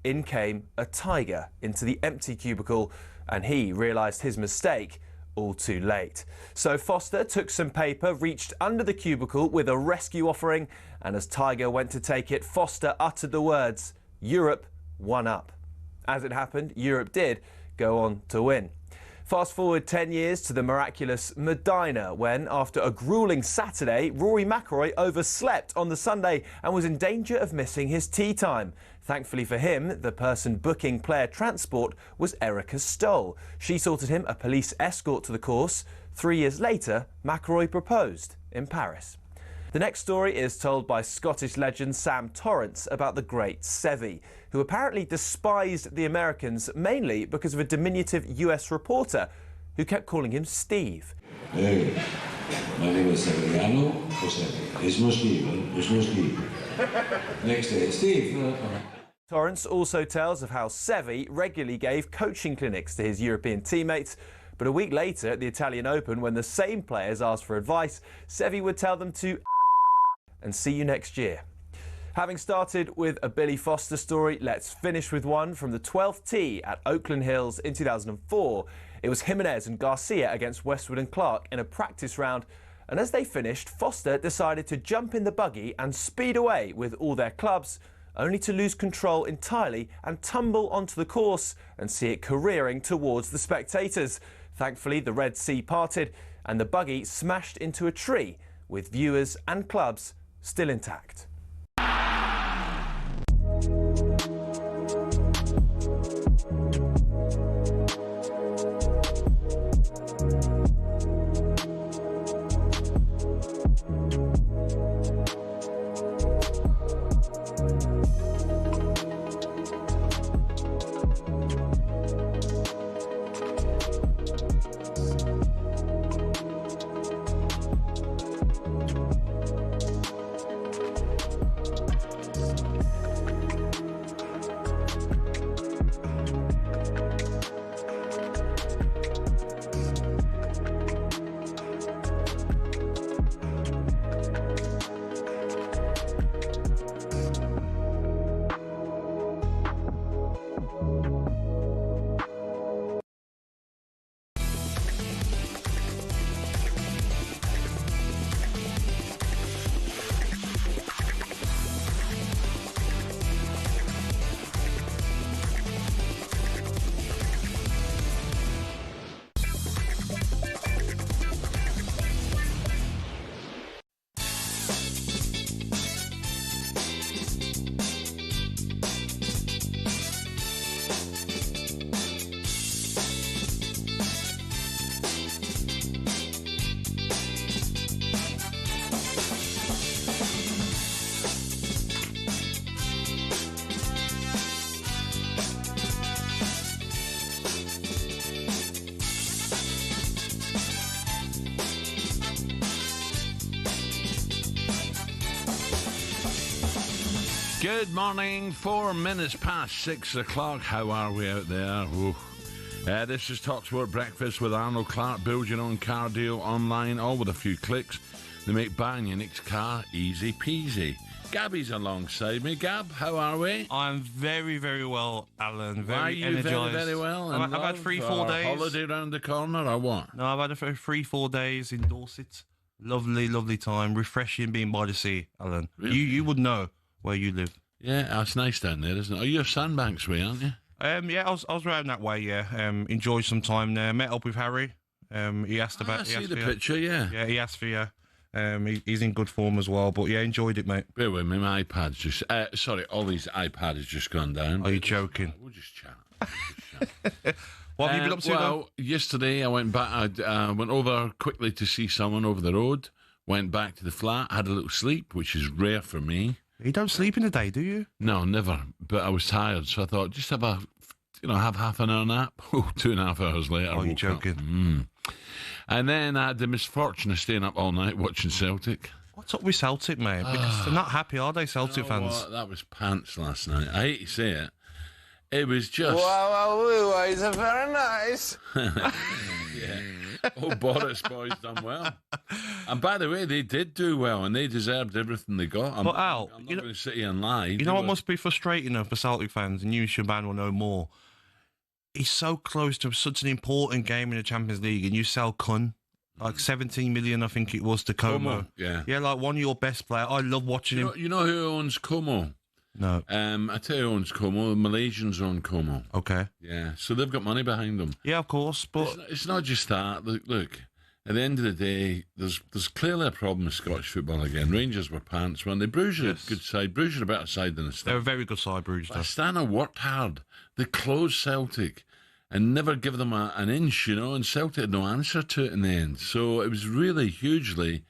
in came a tiger into the empty cubicle, and he realised his mistake all too late. So Foster took some paper, reached under the cubicle with a rescue offering, and as Tiger went to take it, Foster uttered the words, "Europe, 1 up." As it happened, Europe did go on to win. Fast forward 10 years to the miraculous Medina, when, after a gruelling Saturday, Rory McIlroy overslept on the Sunday and was in danger of missing his tee time. Thankfully for him, the person booking player transport was Erica Stoll. She sorted him a police escort to the course. 3 years later, McIlroy proposed in Paris. The next story is told by Scottish legend Sam Torrance about the great Sevy, who apparently despised the Americans mainly because of a diminutive US reporter who kept calling him Steve. Hey, my name is Severiano or Sevy. It's no Steve, it's no Steve. Next day, Steve. Torrance also tells of how Sevy regularly gave coaching clinics to his European teammates, but a week later at the Italian Open, when the same players asked for advice, Sevy would tell them to and see you next year. Having started with a Billy Foster story, let's finish with one from the 12th tee at Oakland Hills in 2004. It was Jimenez and Garcia against Westwood and Clark in a practice round, and as they finished, Foster decided to jump in the buggy and speed away with all their clubs, only to lose control entirely and tumble onto the course and see it careering towards the spectators. Thankfully, the Red Sea parted and the buggy smashed into a tree, with viewers and clubs still intact. Good morning, 4 minutes past 6 o'clock. How are we out there? This is talkSPORT Breakfast with Arnold Clark. Build your own car deal online, all with a few clicks. They make buying your next car easy peasy. Gabby's alongside me. Gab, how are we? I'm very, very well, Alan. Very energized. energized. Very, very well. I've had 3-4 days. Holiday round the corner or what? No, I've had 3-4 days in Dorset. Lovely, lovely time. Refreshing being by the sea, Alan. Really? You would know where you live. Yeah, that's nice down there, isn't it? Are you Sandbanks way, aren't you? Yeah, I was around that way. Yeah, enjoyed some time there. Met up with Harry. He asked about. I see the picture. Yeah. Yeah, he asked for you. He's in good form as well. But yeah, enjoyed it, mate. Bear with me, my iPad's just. Ollie's iPad has just gone down. Are you joking? We'll just chat. What have you been up to? Well, yesterday I went back. I went over quickly to see someone over the road. Went back to the flat. Had a little sleep, which is rare for me. You don't sleep in the day, do you? No, never. But I was tired, so I thought just have half an hour nap. 2.5 hours later. Are you joking? And then I had the misfortune of staying up all night watching Celtic. What's up with Celtic, mate? Because they're not happy, are they, Celtic fans? What? That was pants last night. I hate to say it. It was just... Wow, it's very nice. Yeah. Oh, Boris boys done well. And by the way, they did do well, and they deserved everything they got. I'm not going to sit here and lie. You know what must be frustrating though for Celtic fans, and you, Shaban, will know more. He's so close to such an important game in the Champions League, and you sell Kun, like 17 million, I think it was, to Como. Yeah, like one of your best players. I love watching him. You know who owns Como? No. I tell you who owns Como. The Malaysians own Como. Okay. Yeah, so they've got money behind them. Yeah, of course, but it's not just that. Look, at the end of the day, there's clearly a problem with Scottish football again. Rangers were pants when they Bruges are a good side. Bruges are a better side than Astana. They're a very good side, Bruges. Astana worked hard. They closed Celtic and never give them an inch, and Celtic had no answer to it in the end. So it was really hugely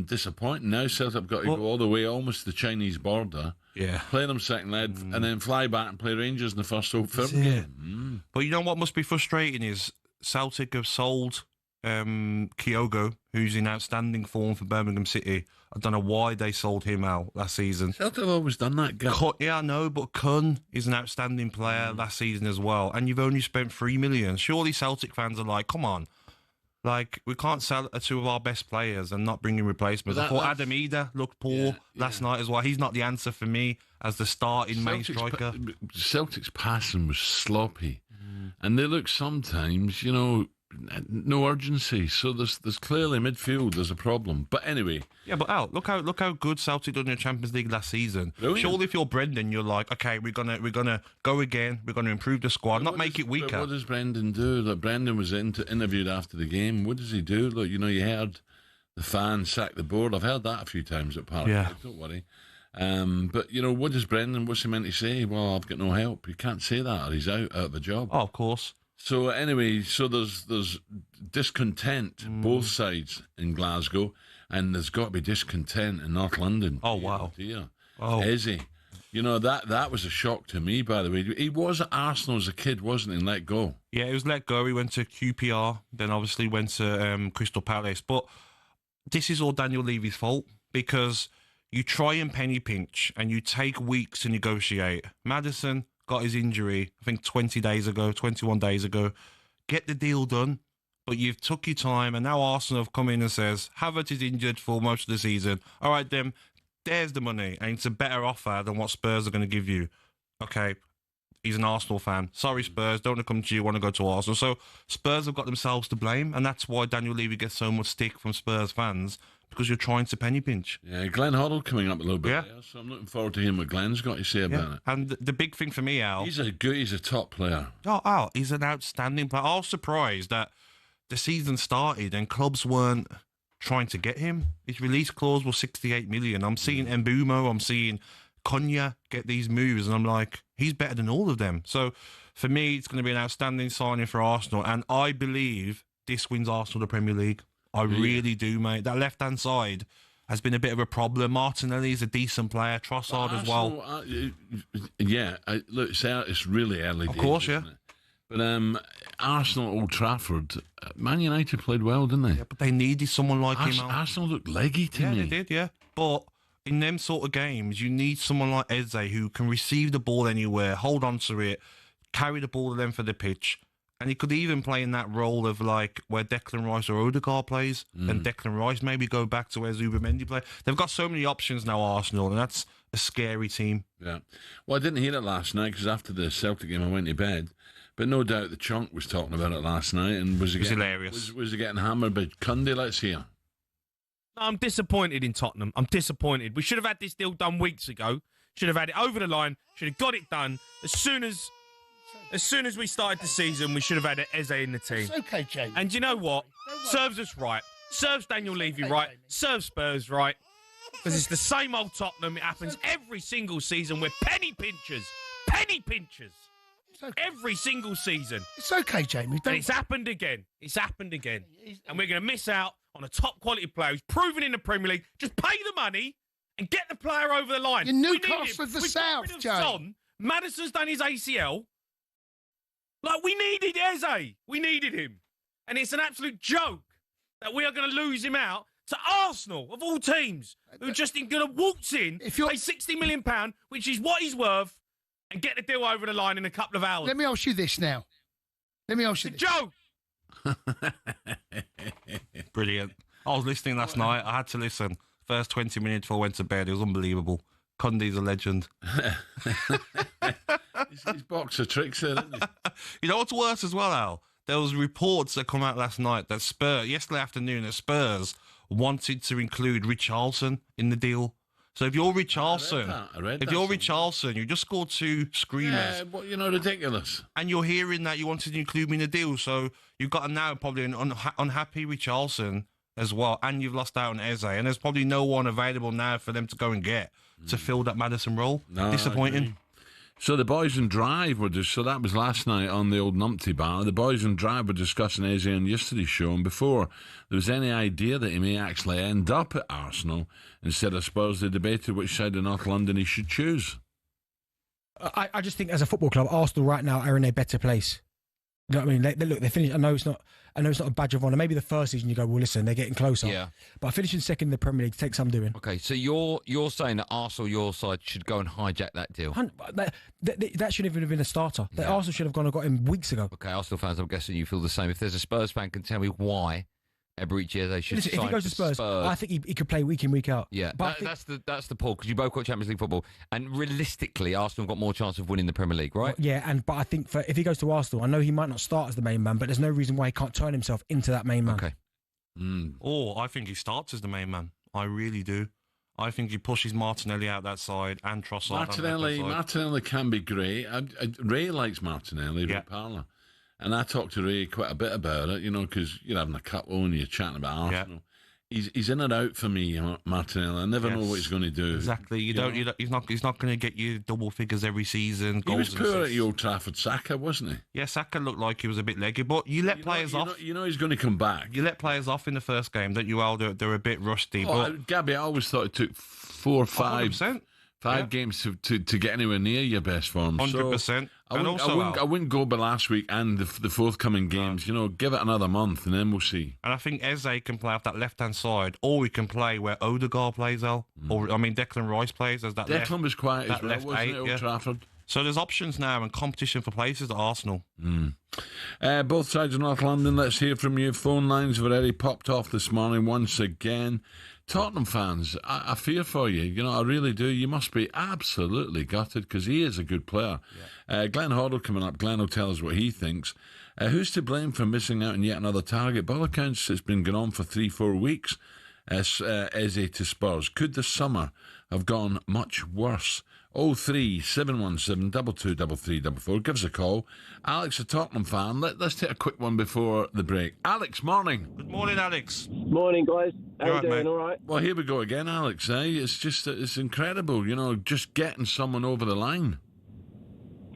disappointing. Now Celtic have got to go all the way almost to the Chinese border. Yeah. Play them second leg and then fly back and play Rangers in the first Old Firm game. But you know what must be frustrating is Celtic have sold Kyogo, who's in outstanding form for Birmingham City. I don't know why they sold him out last season. Celtic have always done that, Gab. Yeah, I know, but Kun is an outstanding player last season as well, and you've only spent 3 million. Surely Celtic fans are like, come on. Like, we can't sell two of our best players and not bring in replacements. I thought Adam Eder looked poor last night as well. He's not the answer for me as the starting main striker. Celtic's passing was sloppy. And they look sometimes, no urgency. So there's clearly midfield, there's a problem. But anyway. Yeah, but look how good Celtic done in the Champions League last season. Brilliant. Surely if you're Brendan, you're like, okay, we're gonna go again, we're gonna improve the squad, not make it weaker. What does Brendan do? Like, Brendan was interviewed after the game. What does he do? Look, you heard the fans sack the board. I've heard that a few times at Park. Yeah. Don't worry. But what does Brendan? What's he meant to say? Well, I've got no help. You can't say that, or he's out of a job. Oh, of course. So anyway, there's discontent both sides in Glasgow, and there's got to be discontent in North London. Oh wow! Dear. Eze, that was a shock to me. By the way, he was at Arsenal as a kid, wasn't he? And let go. Yeah, he was let go. He went to QPR, then obviously went to Crystal Palace. But this is all Daniel Levy's fault because you try and penny pinch and you take weeks to negotiate. Maddison got his injury, I think 21 days ago. Get the deal done, but you've took your time, and now Arsenal have come in and says, Havertz is injured for most of the season. All right, then, there's the money, and it's a better offer than what Spurs are going to give you. Okay, he's an Arsenal fan. Sorry, Spurs, don't want to come to you, want to go to Arsenal. So Spurs have got themselves to blame, and that's why Daniel Levy gets so much stick from Spurs fans, because you're trying to penny pinch. Yeah, Glenn Hoddle coming up a little bit there, so I'm looking forward to hearing what Glenn's got to say about it. And the big thing for me, Al... He's a top player. Oh, he's an outstanding player. I was surprised that the season started and clubs weren't trying to get him. His release clause was 68 million. I'm seeing Mbumo, I'm seeing Konya get these moves, and I'm like, he's better than all of them. So for me, it's going to be an outstanding signing for Arsenal, and I believe this wins Arsenal the Premier League. I really do, mate. That left-hand side has been a bit of a problem. Martinelli's a decent player. Trossard as well. Look, it's really early days. Of course, yeah. But Arsenal at Old Trafford, Man United played well, didn't they? Yeah, but they needed someone like him. Arsenal looked leggy to me. Yeah, they did, yeah. But in them sort of games, you need someone like Eze who can receive the ball anywhere, hold on to it, carry the ball to them for the pitch. And he could even play in that role of like where Declan Rice or Odegaard plays, and Declan Rice maybe go back to where Zubimendi play. They've got so many options now, Arsenal, and that's a scary team. Yeah. Well, I didn't hear it last night because after the Celtic game I went to bed. But no doubt the Chunk was talking about it last night, and was hilarious. Was he getting hammered by Cundy? Let's hear. I'm disappointed in Tottenham. I'm disappointed. We should have had this deal done weeks ago. Should have had it over the line. Should have got it done as soon as we started the season. We should have had Eze in the team. It's okay, James. And you know what? Serves us right. Serves Daniel Levy right. Serves Spurs right. Because it's the same old Tottenham. It happens every single season. We're penny pinchers. Penny pinchers. Every single season. It's okay, Jamie. And it's happened again. It's happened again. And we're going to miss out on a top quality player who's proven in the Premier League. Just pay the money and get the player over the line. You're Newcastle of the South, Joe. Maddison's done his ACL. Like, we needed Eze. We needed him. And it's an absolute joke that we are going to lose him out to Arsenal, of all teams, who are just going to waltz in, pay £60 million, which is what he's worth, and get the deal over the line in a couple of hours. Let me ask you this now. Joe! Brilliant. I was listening last night. I had to listen. First 20 minutes before I went to bed. It was unbelievable. Cundy's a legend. He's boxer tricks there, isn't he? You know what's worse as well, Al? There was reports that come out last night that yesterday afternoon, that Spurs wanted to include Richarlison in the deal. So if you're Richarlison, you just scored 2 screamers. Yeah, but ridiculous. And you're hearing that you wanted to include me in the deal, so you've got now probably an unhappy Richarlison as well, and you've lost out on Eze, and there's probably no one available now for them to go and get to fill that Maddison role. No, disappointing. So the boys in Drive so that was last night on the old Numpty bar. The boys in Drive were discussing Eze on yesterday's show, and before there was any idea that he may actually end up at Arsenal, instead of Spurs, they debated which side of North London he should choose. I just think as a football club, Arsenal right now are in a better place. You know what I mean? They finished. I know it's not a badge of honour. Maybe the first season you go, well, listen, they're getting closer. Yeah. But finishing second in the Premier League takes some doing. Okay, so you're saying that Arsenal, your side, should go and hijack that deal? That should even have been a starter. That Arsenal should have gone and got him weeks ago. Okay, Arsenal fans, I'm guessing you feel the same. If there's a Spurs fan, can tell me why Eberechi Eze should sign if he goes to Spurs, I think he could play week in, week out. Yeah, but that's the poll, because you both got Champions League football, and realistically, Arsenal got more chance of winning the Premier League, right? Yeah, but I think if he goes to Arsenal, I know he might not start as the main man, but there's no reason why he can't turn himself into that main man. Okay. Or I think he starts as the main man. I really do. I think he pushes Martinelli out that side and Trossard. Martinelli can be great. Ray likes Martinelli, Ray Parlour. And I talked to Ray quite a bit about it, because you're having a couple and you're chatting about Arsenal. Yeah. He's in and out for me, Martinelli. I never know what he's going to do. Exactly. He's not going to get you double figures every season. He was poor at the Old Trafford, Saka, wasn't he? Yeah, Saka looked like he was a bit leggy, but you let players off. He's going to come back. You let players off in the first game, don't you? Al, they're a bit rusty. Gabby, I always thought it took 4 or 5. 100%. 5 games to get anywhere near your best form. 100%. So I wouldn't go by last week and the forthcoming games. Give it another month and then we'll see. And I think Eze can play off that left-hand side, or we can play where Odegaard plays, Al. Or, Declan Rice plays as that Declan was quiet as well, wasn't it, Old Trafford? So there's options now and competition for places at Arsenal. Both sides of North London, let's hear from you. Phone lines have already popped off this morning once again. Tottenham fans, I fear for you. I really do. You must be absolutely gutted because he is a good player. Yeah. Glenn Hoddle coming up. Glenn will tell us what he thinks. Who's to blame for missing out on yet another target? By all accounts, it's been going on for 3-4 weeks. Eze to Spurs. Could the summer have gone much worse? 03717 223344. Give us a call. Alex, a Tottenham fan. Let's take a quick one before the break. Alex, morning. Good morning, Alex. Morning, guys. How you doing? Mate? All right? Well, here we go again, Alex. It's incredible, just getting someone over the line.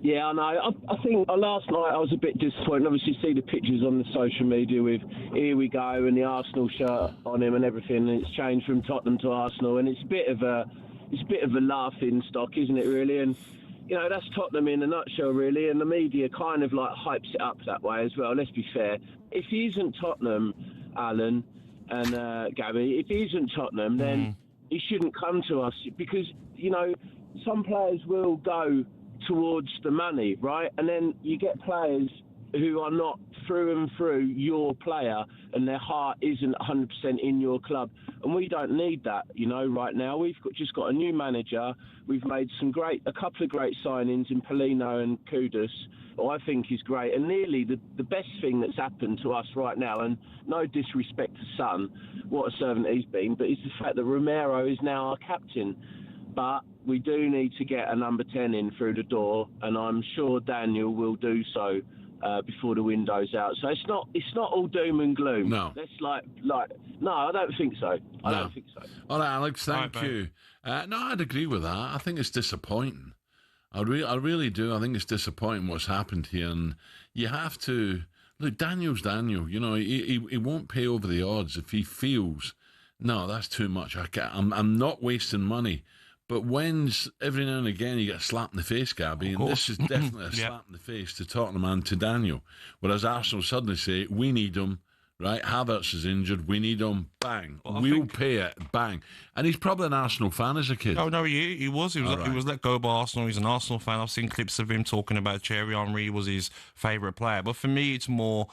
Yeah, I know. I think last night I was a bit disappointed. Obviously, see the pictures on the social media with "Here we go" and the Arsenal shirt on him and everything. And it's changed from Tottenham to Arsenal, and it's a bit of a laughing stock, isn't it? Really, and that's Tottenham in a nutshell, really. And the media kind of hypes it up that way as well. Let's be fair. If he isn't Tottenham, Alan and Gabby, if he isn't Tottenham, then he shouldn't come to us because some players will go towards the money, right? And then you get players who are not through and through your player and their heart isn't 100% in your club. And we don't need that, right now. We've just got a new manager. We've made a couple of great signings in Polino and Kudus, who I think is great. And nearly the best thing that's happened to us right now, and no disrespect to Son, what a servant he's been, but it's the fact that Romero is now our captain. But we do need to get a number 10 in through the door, and I'm sure Daniel will do so before the window's out. So it's not all doom and gloom. No. That's no, I don't think so. I don't think so. All right, Alex, thank you. No, I'd agree with that. I think it's disappointing. I really do. I think it's disappointing what's happened here, and you have to look. Daniel's Daniel. He won't pay over the odds if he feels no, that's too much. I'm not wasting money. But when's every now and again you get a slap in the face, Gabby, and this is definitely a slap in the face to Tottenham and to Daniel. Whereas Arsenal suddenly say, we need him, right? Havertz is injured. We need him. Bang. We'll pay it. Bang. And he's probably an Arsenal fan as a kid. No, he was. He was let go by Arsenal. He's an Arsenal fan. I've seen clips of him talking about Thierry Henry was his favourite player. But for me, it's more,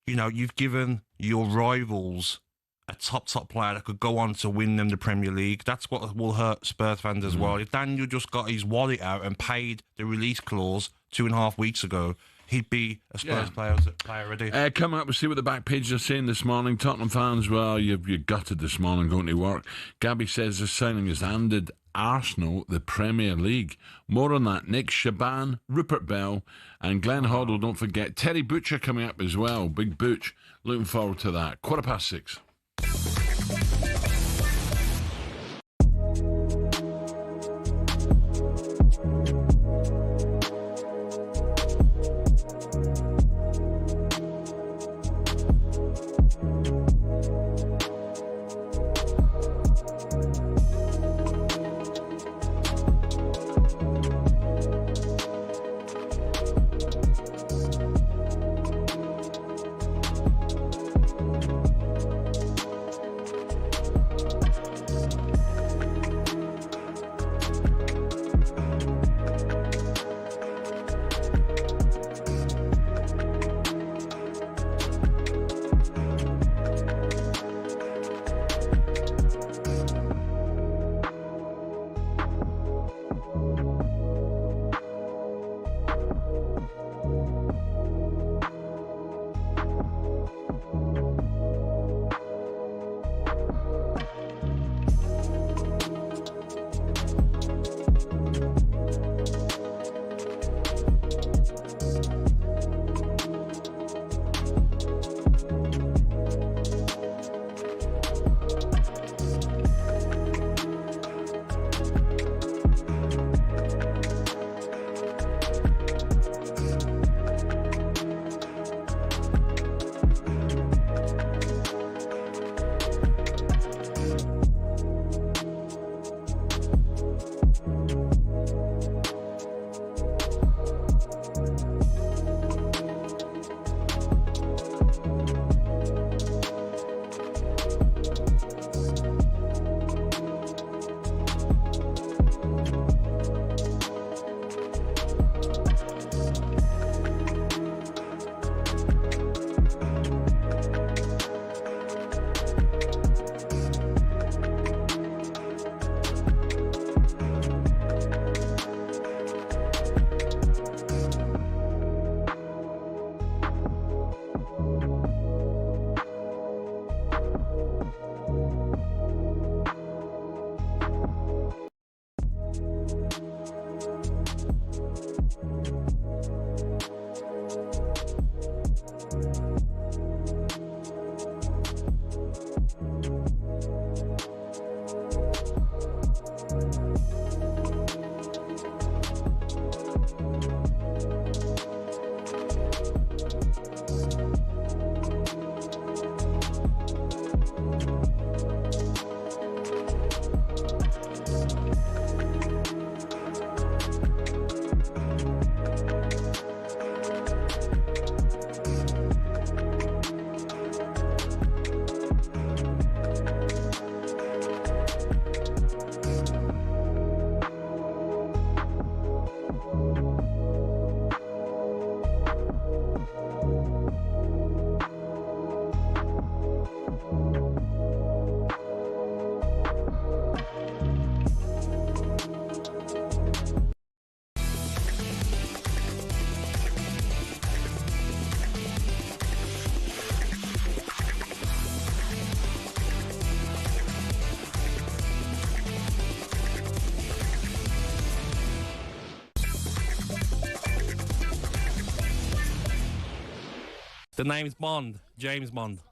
you've given your rivals a top player that could go on to win them the Premier League. That's what will hurt Spurs fans as well. If Daniel just got his wallet out and paid the release clause 2.5 weeks ago, he'd be a Spurs player already. Coming up, we'll see what the back pages are saying this morning. Tottenham fans, well, you're gutted this morning going to work. Gabby says this signing has handed Arsenal the Premier League. More on that. Nick Shaban, Rupert Bell, and Glenn Hoddle. Don't forget. Terry Butcher coming up as well. Big Butch. Looking forward to that. 6:15. The name's Bond, James Bond. I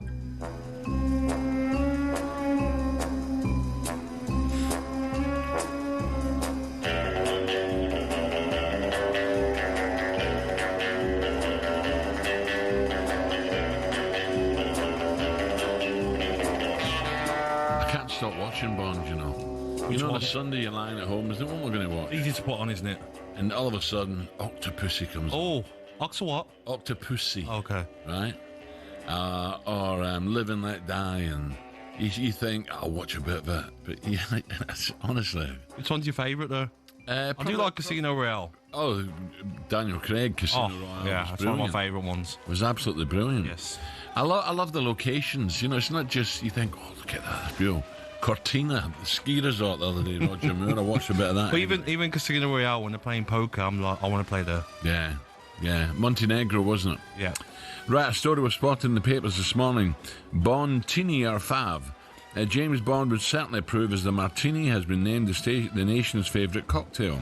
can't stop watching Bond, you know. On a Sunday you're lying at home, isn't it what we're going to watch? Easy to put on, isn't it? And all of a sudden, Octopussy comes on. Ox what? Octopussy. Okay. Right? or Live and Let Die, and you think, I'll watch a bit of it. But yeah, honestly. Which one's your favourite, though? I do like Casino Royale. Oh, Daniel Craig, Casino Royale. Yeah, that's one of my favourite ones. It was absolutely brilliant. Yes. I love the locations. You know, it's not just, you think, oh, look at that, that's beautiful. Cortina, the ski resort the other day, Roger Moore. I watched a bit of that. But even Casino Royale, when they're playing poker, I'm like, I want to play there. Yeah. Montenegro, wasn't it? Yeah. Right, a story was spotted in the papers this morning. Bontini or Fav. James Bond would certainly approve, as the martini has been named the nation's favourite cocktail.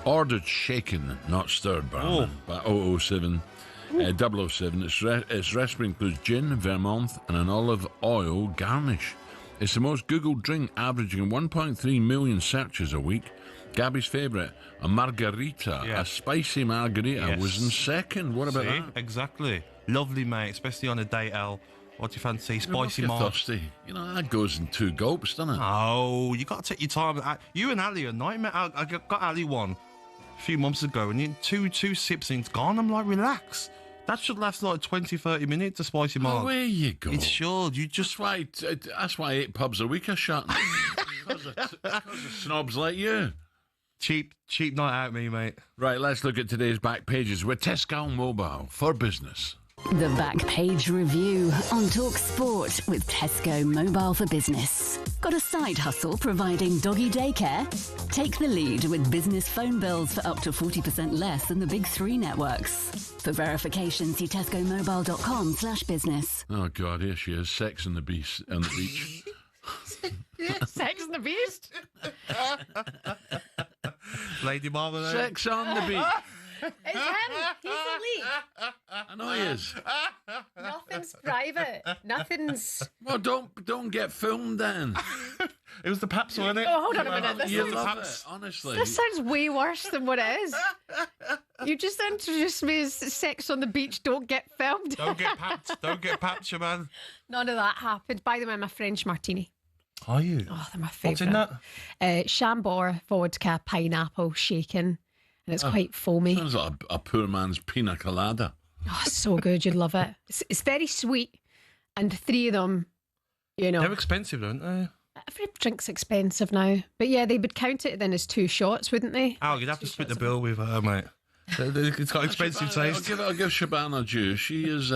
Ordered shaken, not stirred, barman, by 007. 007. Its recipe includes gin, vermouth, and an olive oil garnish. It's the most Googled drink, averaging 1.3 million searches a week. Gabby's favourite, a margarita, a spicy margarita, was in second. What about that? Exactly. Lovely, mate, especially on a day out. What do you fancy? Spicy margarita. Thirsty. You know, that goes in 2 gulps, doesn't it? Oh, you got to take your time. You and Ali are nightmare. I got Ali one a few months ago, and two sips and it's gone. I'm like, relax. That should last like 20, 30 minutes, a spicy marg. Where you go? It should. You just... That's why 8 pubs a week are shut. because of snobs like you. Cheap night out, mate. Right, let's look at today's back pages with Tesco Mobile for business. The Back Page Review on talkSPORT with Tesco Mobile for Business. Got a side hustle providing doggy daycare? Take the lead with business phone bills for up to 40% less than the big 3 networks. For verification, see tescomobile.com/business. Oh, God, here she is. Sex on the beach. Sex on the Beast? Lady Marmalade. Sex on the beach. It's him. He's the lead. I know he is. Nothing's private. Nothing's... Well, don't get filmed then. It was the Paps, wasn't it? Oh, hold on a minute. You love it, honestly. This sounds way worse than what it is. You just introduced me as sex on the beach, don't get filmed. Don't get papped, you man. None of that happened. By the way, I'm a French martini. Are you? Oh, they're my favourite. What's in that? Chambord, vodka, pineapple, shaken. And it's quite foamy. Sounds like a poor man's pina colada. Oh, it's so good. You'd love it. It's very sweet. And 3 of them, you know. They're expensive, aren't they? Every drink's expensive now. But yeah, they would count it then as 2 shots, wouldn't they? Oh, you'd have to split the bill with her, mate. It's got expensive taste. I'll give Shabana due. She is.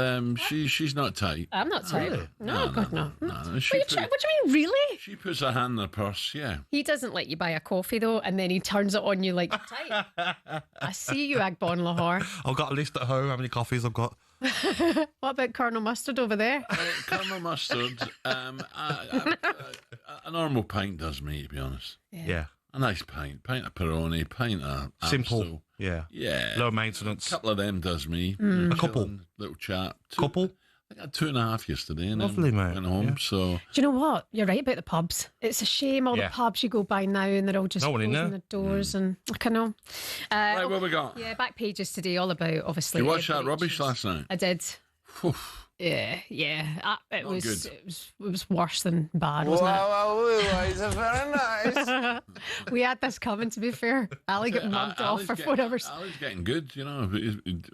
She's not tight. I'm not tight. Really? No, God, no. What do you mean, really? She puts her hand in her purse. Yeah. He doesn't let you buy a coffee though, and then he turns it on you like tight. I see you, Agbonlahor. I've got a list at home how many coffees I've got. What about Colonel Mustard over there? Colonel Mustard. A normal pint does me, to be honest. Yeah. A nice pint of Peroni, pint of simple. Amstel. Yeah. Yeah. Low maintenance. A couple of them does me. A couple. Little chat. Couple. I had 2.5 yesterday. And lovely, mate. Went home. Yeah. So. Do you know what? You're right about the pubs. It's a shame all the pubs you go by now and they're all just closing the doors and I don't know. Right, what we got? Yeah, back pages today, all about obviously. You watched that rubbish last night? I did. Yeah. It was worse than bad, wasn't it? Wow, it's very nice. We had this coming, to be fair. Ali got mugged off for 4 hours. Ali's getting good, you know.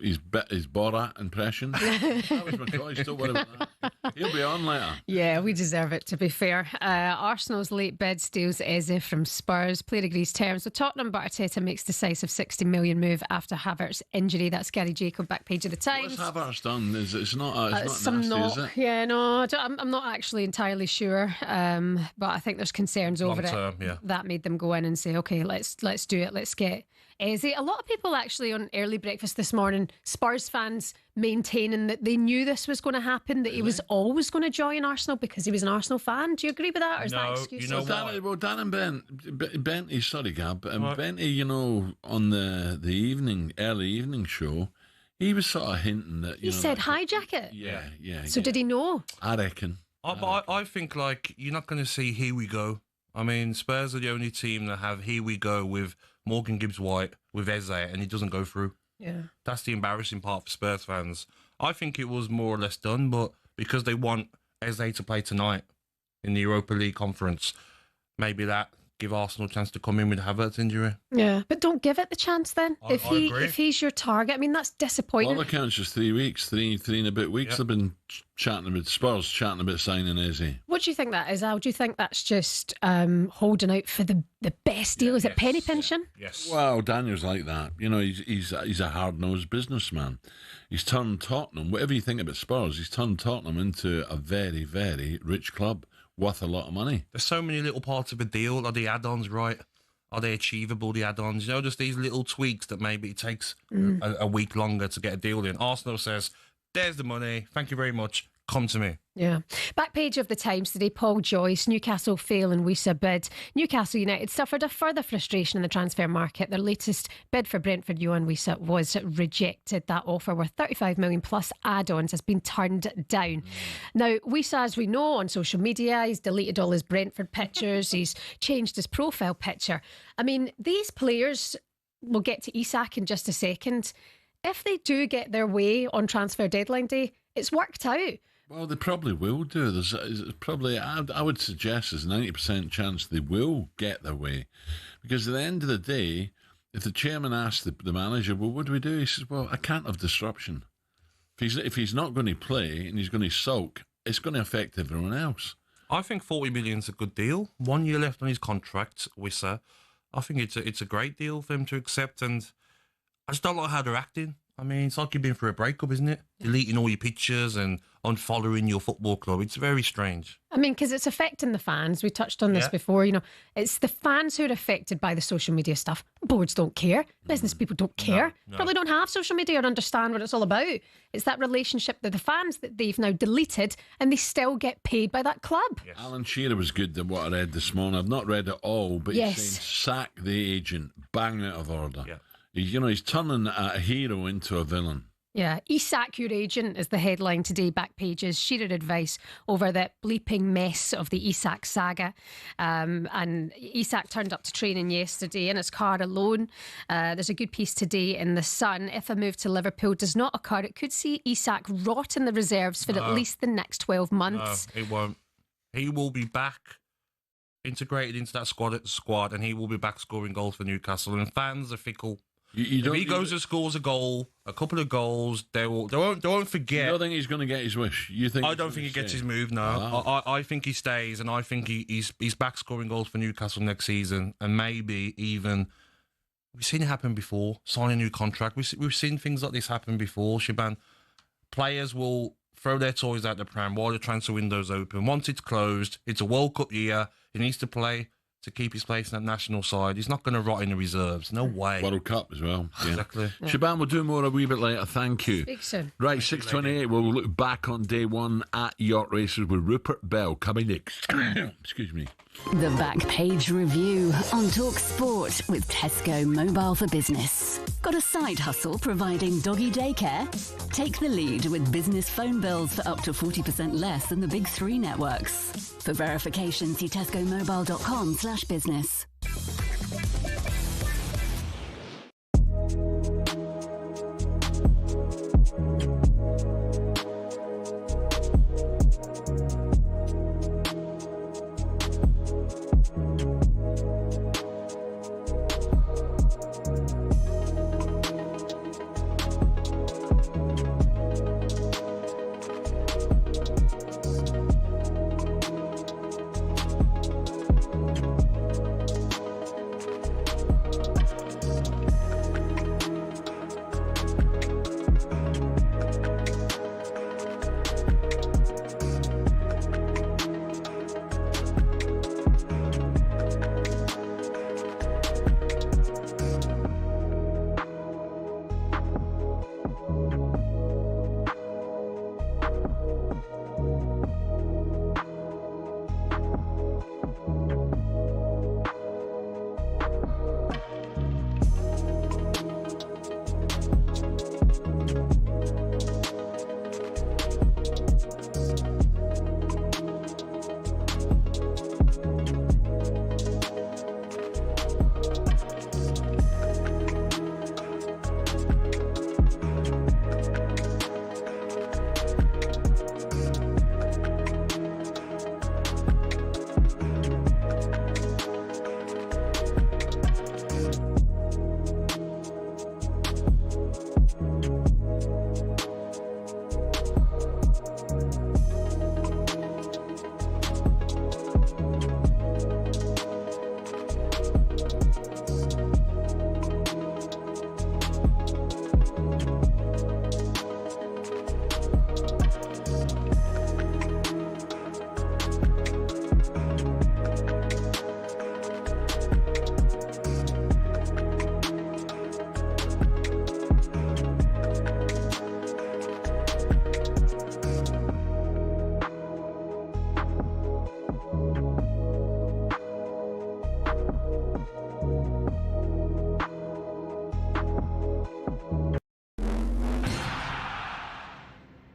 His Borat impression. That was my choice. Don't worry about that. He'll be on later. Yeah, we deserve it, to be fair. Arsenal's late bid steals Eze from Spurs. Player agrees terms with Tottenham, but Arteta makes decisive 60 million move after Havertz's injury. That's Gary Jacob, back page of the Times. What's Havertz done? It's not some nasty, knock. is it? Yeah, no, I'm not actually entirely sure. But I think there's concerns over it. That made them go in and say, okay, let's do it. Let's get Eze. A lot of people actually on early breakfast this morning, Spurs fans maintaining that they knew this was going to happen, that he was always going to join Arsenal because he was an Arsenal fan. Do you agree with that, or is that excuse? You know what? Dan and Benty, sorry, Gab, Benty, you know, on the early evening show, he was sort of hinting that he said hijack it. Yeah. So did he know? I reckon. I think like you're not going to see here we go. I mean, Spurs are the only team that have here we go with Morgan Gibbs-White with Eze, and it doesn't go through. Yeah, that's the embarrassing part for Spurs fans. I think it was more or less done, but because they want Eze to play tonight in the Europa League conference, maybe that give Arsenal a chance to come in with Havertz injury. Yeah, but don't give it the chance then. I agree. If he's your target, I mean, that's disappointing. All accounts just 3 weeks, three and a bit weeks. They've been chatting about Spurs, chatting about signing Eze. What do you think that is, Al? Do you think that's just holding out for the best deal? Is it penny pinching? Yes. Well, Daniel's like that. You know, he's a hard-nosed businessman. He's turned Tottenham, whatever you think about Spurs, he's turned Tottenham into a very, very rich club worth a lot of money. There's so many little parts of a deal. Are the add-ons right? Are they achievable, the add-ons? You know, just these little tweaks that maybe it takes a week longer to get a deal in. Arsenal says, there's the money. Thank you very much. Come to me. Yeah. Back page of the Times today, Paul Joyce, Newcastle fail in Wisa bid. Newcastle United suffered a further frustration in the transfer market. Their latest bid for Brentford Johan Wisa was rejected. That offer worth 35 million plus add-ons has been turned down. Now, Wisa, as we know on social media, he's deleted all his Brentford pictures. He's changed his profile picture. I mean, these players, we'll get to Isak in just a second. If they do get their way on transfer deadline day, it's worked out. Well, they probably will do. There's probably, I would suggest there's a 90% chance they will get their way. Because at the end of the day, if the chairman asks the manager, well, what do we do? He says, well, I can't have disruption. If he's not going to play and he's going to sulk, it's going to affect everyone else. I think 40 million is a good deal. 1 year left on his contract, Wissa. I think it's a great deal for him to accept, and I just don't like how they're acting. I mean, it's like you've been through a breakup, isn't it? Deleting all your pictures and unfollowing your football club. It's very strange. I mean, because it's affecting the fans. We touched on this before. You know, it's the fans who are affected by the social media stuff. Boards don't care. Business people don't care. No. Probably don't have social media or understand what it's all about. It's that relationship with the fans that they've now deleted, and they still get paid by that club. Yes. Alan Shearer was good than what I read this morning. I've not read it all, but he's saying sack the agent, bang out of order. Yeah. He's turning a hero into a villain. Yeah, Isak, your agent, is the headline today, back pages. Shearer advice over the bleeping mess of the Isak saga. And Isak turned up to training yesterday in his car alone. There's a good piece today in The Sun. If a move to Liverpool does not occur, it could see Isak rot in the reserves for at least the next 12 months. No, it won't. He will be back integrated into that squad, and he will be back scoring goals for Newcastle. And fans are fickle. If he goes and scores a couple of goals, they won't forget. You don't think he's going to get his wish? I don't think he gets his move. No, I think he stays, and I think he's back scoring goals for Newcastle next season, and maybe even we've seen it happen before. Sign a new contract. We've seen things like this happen before. Shaban, players will throw their toys out the pram while the transfer window's open. Once it's closed, it's a World Cup year. He needs to play to keep his place in that national side. He's not going to rot in the reserves. No way. World Cup as well. Yeah. Exactly. Yeah. Shaban, we'll do more a wee bit later. Thank you. Speak soon. Right, 6:28. We'll look back on day one at Yacht Races with Rupert Bell coming next. Excuse me. The Back Page Review on talkSPORT with Tesco Mobile for Business. Got a side hustle providing doggy daycare? Take the lead with business phone bills for up to 40% less than the big three networks. For verification, see tescomobile.com/business.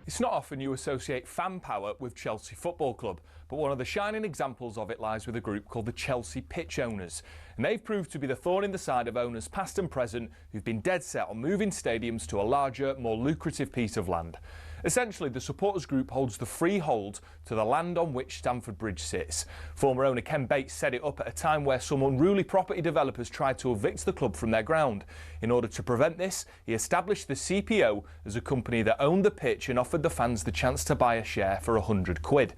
It's not often you associate fan power with Chelsea Football Club, but one of the shining examples of it lies with a group called the Chelsea Pitch Owners. And they've proved to be the thorn in the side of owners past and present who've been dead set on moving stadiums to a larger, more lucrative piece of land. Essentially, the supporters group holds the freehold to the land on which Stamford Bridge sits. Former owner Ken Bates set it up at a time where some unruly property developers tried to evict the club from their ground. In order to prevent this, he established the CPO as a company that owned the pitch and offered the fans the chance to buy a share for £100.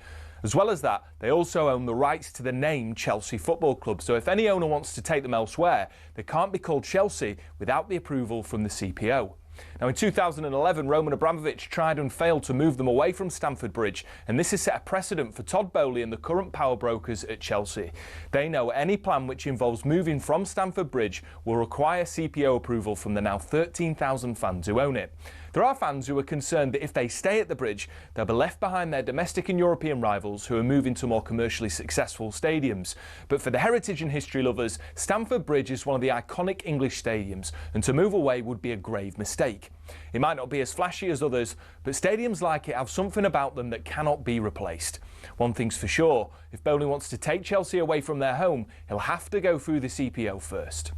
As well as that, they also own the rights to the name Chelsea Football Club, so if any owner wants to take them elsewhere, they can't be called Chelsea without the approval from the CPO. Now, in 2011, Roman Abramovich tried and failed to move them away from Stamford Bridge, and this has set a precedent for Todd Bowley and the current power brokers at Chelsea. They know any plan which involves moving from Stamford Bridge will require CPO approval from the now 13,000 fans who own it. There are fans who are concerned that if they stay at the bridge, they'll be left behind their domestic and European rivals who are moving to more commercially successful stadiums. But for the heritage and history lovers, Stamford Bridge is one of the iconic English stadiums, and to move away would be a grave mistake. It might not be as flashy as others, but stadiums like it have something about them that cannot be replaced. One thing's for sure, if Bowley wants to take Chelsea away from their home, he'll have to go through the CPO first.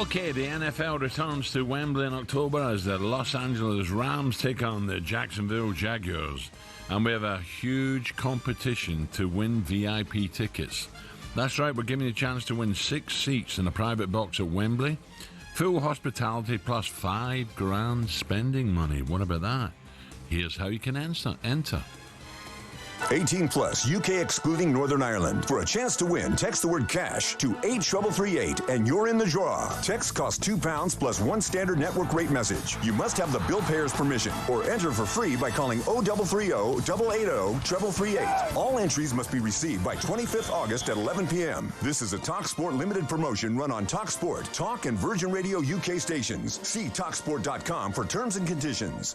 Okay, the NFL returns to Wembley in October as the Los Angeles Rams take on the Jacksonville Jaguars. And we have a huge competition to win VIP tickets. That's right, we're giving you a chance to win 6 seats in a private box at Wembley. Full hospitality plus $5,000 spending money. What about that? Here's how you can enter. 18 plus, UK excluding Northern Ireland. For a chance to win, text the word cash to 83338 and you're in the draw. Text costs £2 plus 1 standard network rate message. You must have the bill payer's permission or enter for free by calling 0330 880 338. All entries must be received by 25th August at 11 p.m. This is a talkSPORT limited promotion run on talkSPORT, Talk and Virgin Radio UK stations. See talksport.com for terms and conditions.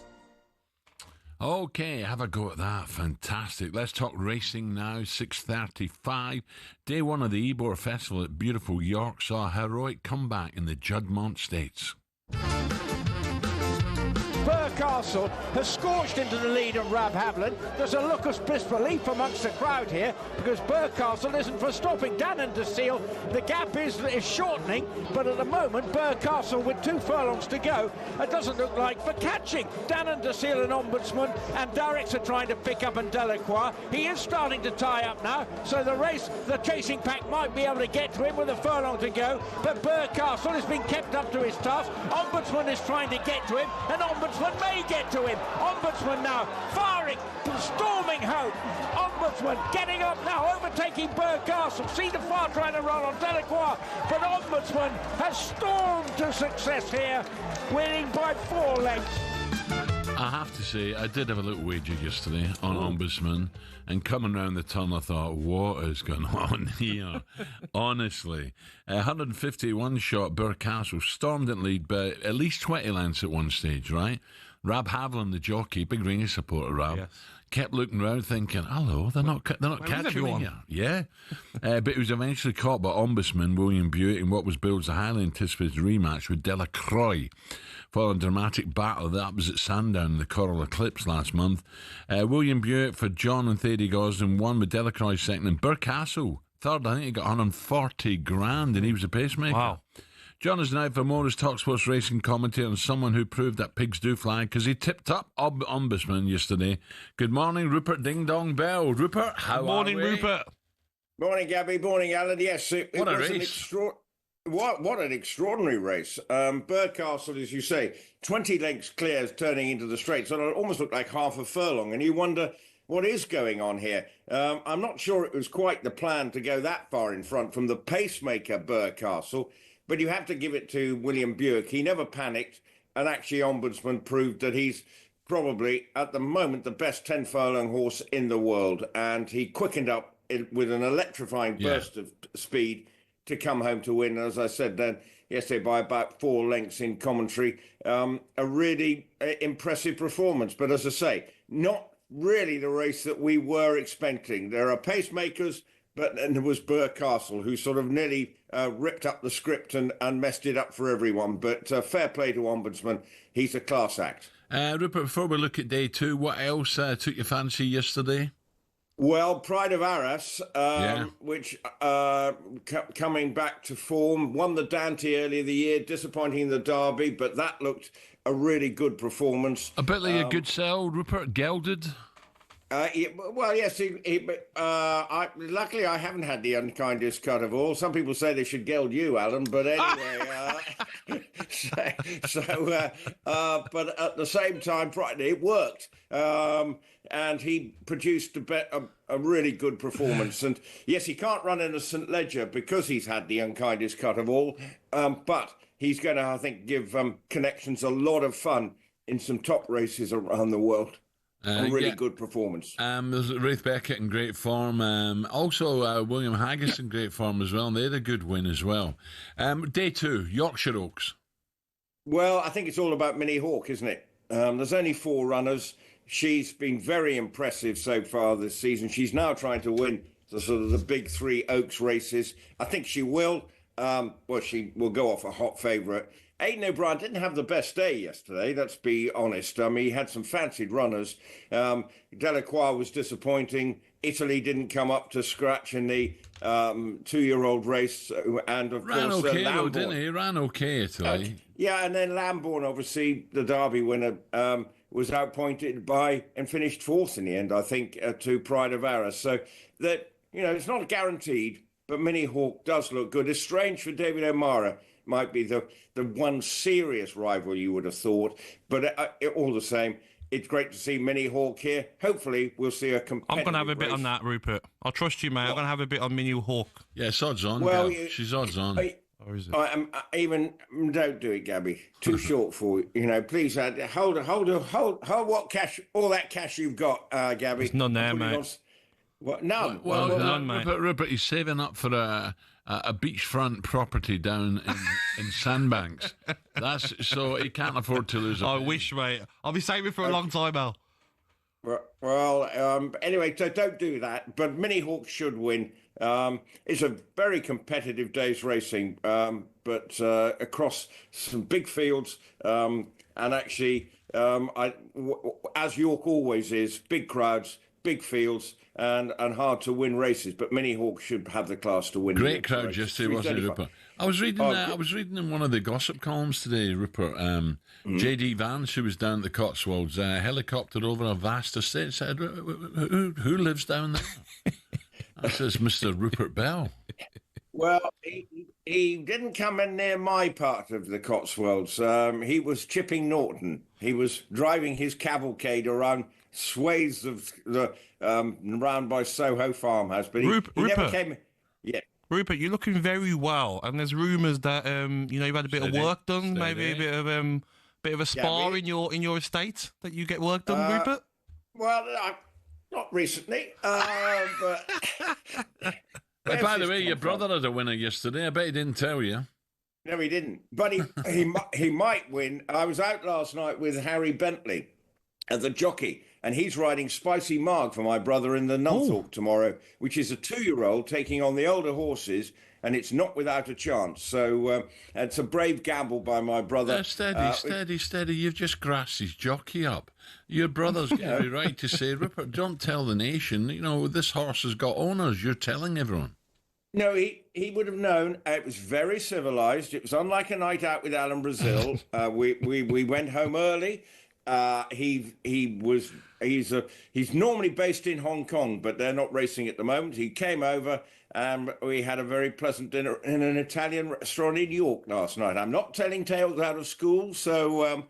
Okay, have a go at that. Fantastic. Let's talk racing now. 6:35. Day one of the Ebor Festival at beautiful York saw a heroic comeback in the Juddmonte States. Burcastle has scorched into the lead of Rab Havlin. There's a look of disbelief amongst the crowd here because Burcastle isn't for stopping Dan and DeSeal. The gap is shortening, but at the moment Burcastle with 2 furlongs to go, it doesn't look like for catching. Dan and DeSeal and Ombudsman and Darricks are trying to pick up and Delacroix. He is starting to tie up now, so the chasing pack might be able to get to him with a furlong to go, but Burcastle has been kept up to his task. Ombudsman is trying to get to him, and Ombudsman may get to him. Ombudsman now firing, storming home. Ombudsman getting up now, overtaking Burcastle. See the far trying to run on Delacroix, but Ombudsman has stormed to success here, winning by 4 lengths. I have to say, I did have a little wager yesterday on Ombudsman, and coming round the turn, I thought, what is going on here? Honestly. 151 shot, Burcastle stormed in lead by at least 20 lengths at one stage, right? Rab Havlin, the jockey, big Rangers supporter, Rab, yes, kept looking around thinking, hello, they're not catching me here. Yeah. But it was eventually caught by Ombudsman William Buick in what was billed as a highly anticipated rematch with Delacroix, following a dramatic battle that was at Sandown in the Coral Eclipse last month. William Buick for John and Thady Gosden won, with Delacroix second, and Burcastle third. I think he got 140 grand, and he was a pacemaker. Wow. John is now for more as talkSPORT's racing commentator and someone who proved that pigs do fly because he tipped up Ombudsman yesterday. Good morning, Rupert Ding Dong Bell. Rupert, how morning, are we? Rupert. Morning, Gabby. Morning, Alan. Yes, it What a was race. What an extraordinary race. Birdcastle, as you say, 20 lengths clear turning into the straight. So it almost looked like half a furlong. And you wonder, what is going on here? I'm not sure it was quite the plan to go that far in front from the pacemaker Birdcastle. But you have to give it to William Buick. He never panicked. And actually, Ombudsman proved that he's probably, at the moment, the best 10-furlong horse in the world. And he quickened up with an electrifying burst of speed to come home to win. As I said then yesterday, by about 4 lengths in commentary. A really impressive performance. But as I say, not really the race that we were expecting. There are pacemakers, but then there was Birdcastle, who sort of nearly ripped up the script and messed it up for everyone. But fair play to Ombudsman. He's a class act. Rupert, before we look at day 2, what else took your fancy yesterday? Well, Pride of Arras, which coming back to form, won the Dante earlier the year, disappointing in the Derby, but that looked a really good performance. A bit like a good sell, Rupert, gelded. Well, yes. Luckily, I haven't had the unkindest cut of all. Some people say they should geld you, Alan, but anyway. But at the same time, it worked. And he produced a really good performance. And yes, he can't run in a St. Ledger because he's had the unkindest cut of all. But he's going to, I think, give Connections a lot of fun in some top races around the world. A really good performance. There's Raith Beckett in great form. Also, William Haggis in great form as well. And they had a good win as well. Day 2, Yorkshire Oaks. Well, I think it's all about Minnie Hawk, isn't it? There's only 4 runners. She's been very impressive so far this season. She's now trying to win the sort of the big 3 Oaks races. I think she will. She will go off a hot favourite. Aidan O'Brien didn't have the best day yesterday, let's be honest. He had some fancied runners. Delacroix was disappointing. Italy didn't come up to scratch in the 2-year-old race. And, of Ran course, okay, Lambourne. though, didn't he? Ran okay, Italy. And then Lambourne, obviously, the Derby winner, was outpointed by and finished 4th in the end, I think, to Pride of Arras. So that, it's not guaranteed, but Minnie Hawk does look good. It's strange for David O'Mara. Might be the one serious rival you would have thought. But all the same, it's great to see Minnie Hawk here. Hopefully, we'll see a competitive I'm going to have a bit race. on that, Rupert. I'll trust you, mate. I'm going to have a bit on Minnie Hawk. Yeah, it's odds on. Well, she's odds on. Or is it? Don't do it, Gabby. Too short for you. Please hold what cash, all that cash you've got, Gabby. There's none there, mate. What? None. None, mate. Rupert, he's saving up for a beachfront property down in Sandbanks. So he can't afford to lose. I wish, mate. I'll be saving for a long time, Al. Anyway, so don't do that. But Minnie Hawk should win. It's a very competitive day's racing, but across some big fields, and actually, as York always is, big crowds, big fields, and hard to win races. But Minnie Hawk should have the class to win. Great crowd yesterday, wasn't it, Rupert? I was reading in one of the gossip columns today, Rupert. J.D. Vance, who was down at the Cotswolds, helicoptered over a vast estate, said, "Who lives down there?" That says Mr. Rupert Bell. Well, he didn't come in near my part of the Cotswolds. He was chipping Norton. He was driving his cavalcade around swathes of the round by Soho farmhouse, but he never came. Yeah, Rupert, you're looking very well, and there's rumours that you've had a bit of work done, maybe a bit of a spa in your estate that you get work done, Rupert. Well, not recently, but. By the way, your brother had a winner yesterday. I bet he didn't tell you. No, he didn't. But he might win. I was out last night with Harry Bentley at the jockey, and he's riding Spicy Marg for my brother in the Nunthorpe tomorrow, which is a 2-year-old taking on the older horses, and it's not without a chance. So it's a brave gamble by my brother. Steady. You've just grassed his jockey up. Your brother's got every right to say, Rupert, don't tell the nation, this horse has got owners. You're telling everyone. No, he would have known. It was very civilized. It was unlike a night out with Alan Brazil. We went home early. He's normally based in Hong Kong, but they're not racing at the moment. He came over and we had a very pleasant dinner in an Italian restaurant in York last night. I'm not telling tales out of school, so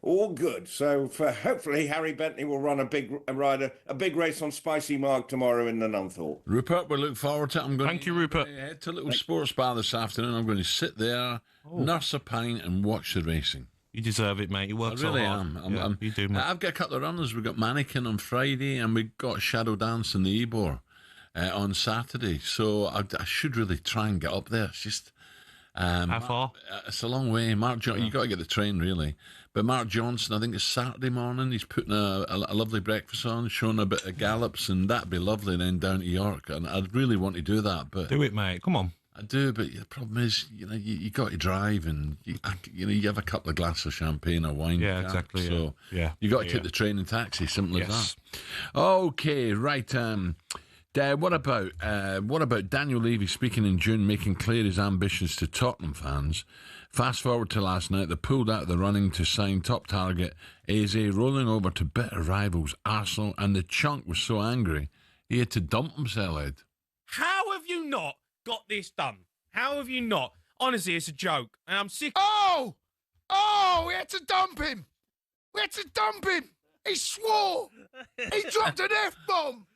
all good. So hopefully Harry Bentley will run a big race on Spicy Mark tomorrow in the Nunthorpe. Rupert, we look forward to it. Thank you, Rupert. Head to a little sports bar this afternoon. I'm going to sit there, nurse a pint, and watch the racing. You deserve it, mate. You work so hard. I really am. You do, mate. I've got a couple of runners. We've got Mannequin on Friday, and we've got Shadow Dance in the Ebor on Saturday. So I should really try and get up there. It's just how far? It's a long way. Mark, you got to get the train really. But Mark Johnson, I think it's Saturday morning. He's putting a lovely breakfast on, showing a bit of gallops, and that'd be lovely. Then down to York, and I'd really want to do that. But do it, mate. Come on. I do, but the problem is, you got to drive, and you have a couple of glasses of champagne or wine. Yeah, exactly. So you got to take the train and taxi. Simple as that. Okay, right. What about Daniel Levy speaking in June, making clear his ambitions to Tottenham fans? Fast forward to last night, they pulled out of the running to sign top target Eze, rolling over to bitter rivals Arsenal, and the chunk was so angry he had to dump himself, Ed. How have you not got this done? How have you not? Honestly, it's a joke, and I'm sick. Oh, we had to dump him. He swore. He dropped an F-bomb.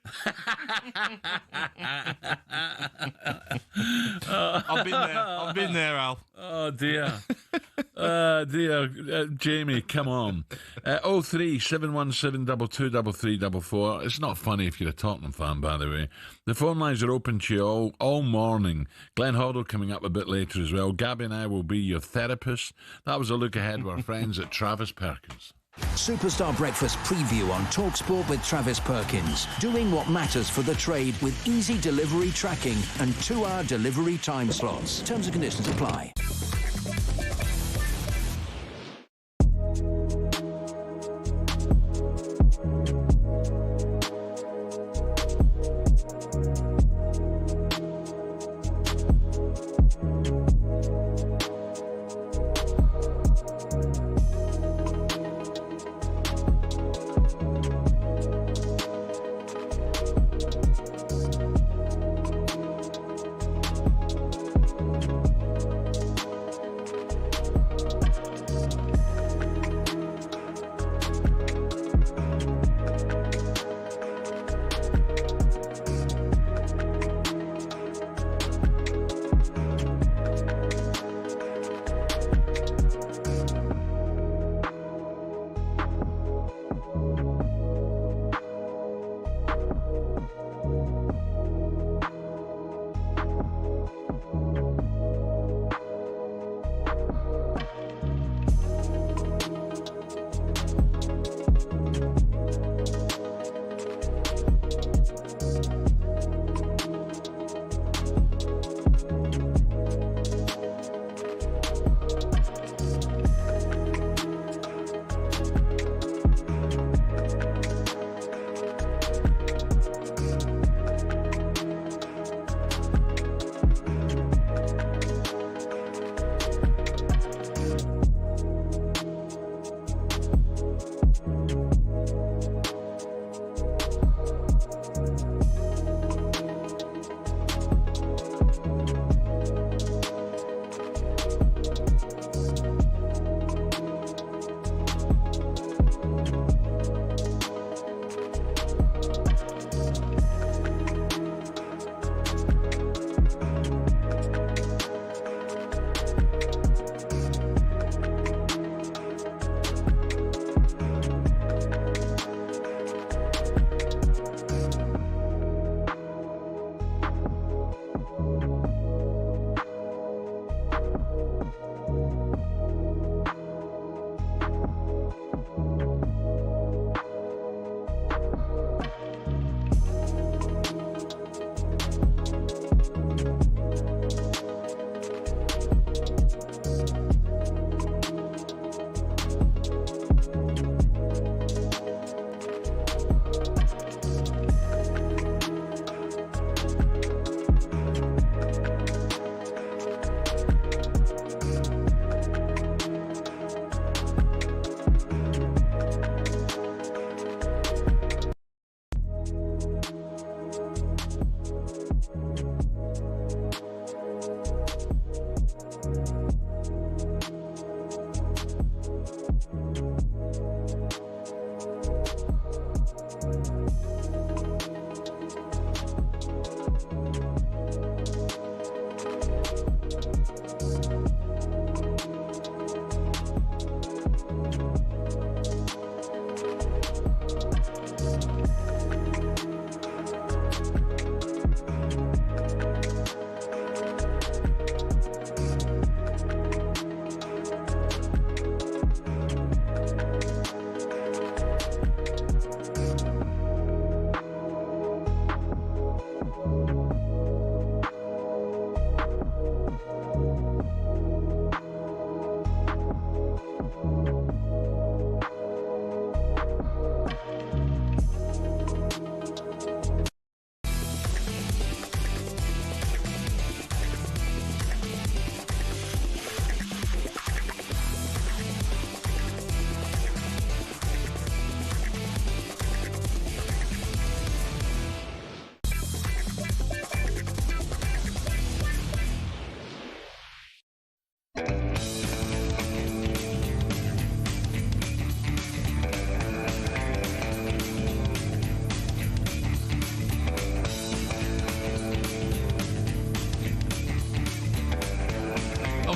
I've been there, Al. Oh, dear. Jamie, come on. 03717223344. It's not funny if you're a Tottenham fan, by the way. The phone lines are open to you all morning. Glenn Hoddle coming up a bit later as well. Gabby and I will be your therapists. That was a look ahead of our friends at Travis Perkins. Superstar Breakfast preview on talkSPORT with Travis Perkins. Doing what matters for the trade with easy delivery tracking and 2-hour delivery time slots. Terms and conditions apply.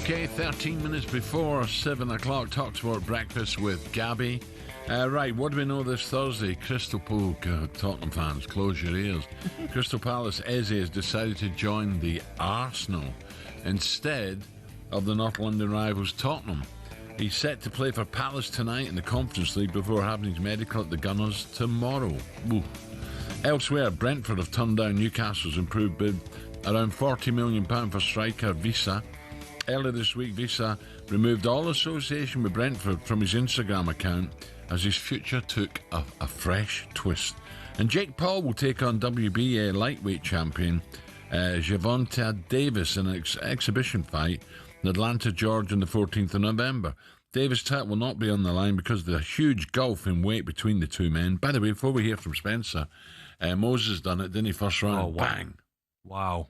Okay, 13 minutes before 7 o'clock, talkSPORT breakfast with Gabby. Right, what do we know this Thursday? Tottenham fans, close your ears. Crystal Palace Eze has decided to join the Arsenal instead of the North London rivals Tottenham. He's set to play for Palace tonight in the Conference League before having his medical at the Gunners tomorrow. Ooh. Elsewhere, Brentford have turned down Newcastle's improved bid around £40 million for striker Visa. Earlier this week, Visa removed all association with Brentford from his Instagram account as his future took a fresh twist. And Jake Paul will take on WBA lightweight champion Gervonta Davis in an exhibition fight in Atlanta, Georgia on the 14th of November. Davis' title will not be on the line because of the huge gulf in weight between the two men. By the way, before we hear from Spencer, Moses done it, didn't he, first round? Oh, wow. Bang! Wow.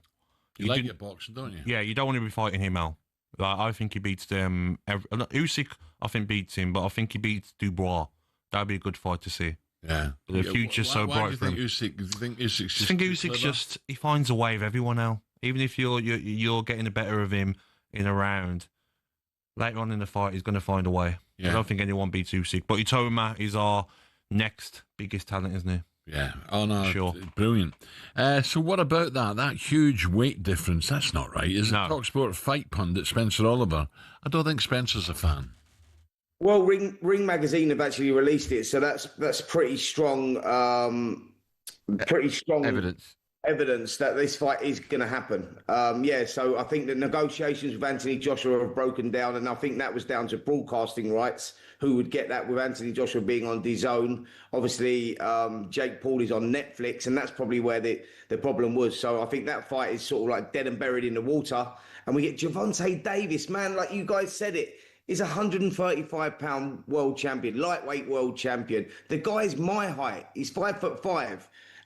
You like your boxing, don't you? Yeah, you don't want to be fighting him, Al. Like, I think he beats them. Usyk, I think, beats him, but I think he beats Dubois. That'd be a good fight to see. Yeah. The future's so bright for him. Do you think Usyk's just I think Usyk's just, he finds a way with everyone now. Even if you're getting the better of him in a round, later on in the fight, he's going to find a way. Yeah. I don't think anyone beats Usyk. But Itoma is our next biggest talent, isn't he? Yeah. Oh, no. Sure. Brilliant. So what about that huge weight difference? That's not right, is it? No. talkSPORT fight pundit Spencer Oliver. I don't think Spencer's a fan. Well, Ring Magazine have actually released it, so that's pretty strong evidence that this fight is going to happen. So I think the negotiations with Anthony Joshua have broken down, and I think that was down to broadcasting rights, who would get that with Anthony Joshua being on DAZN. Obviously, Jake Paul is on Netflix, and that's probably where the problem was. So I think that fight is sort of like dead and buried in the water. And we get Gervonta Davis, man, like you guys said it. He's a 135-pound world champion, lightweight world champion. The guy's my height. He's 5'5",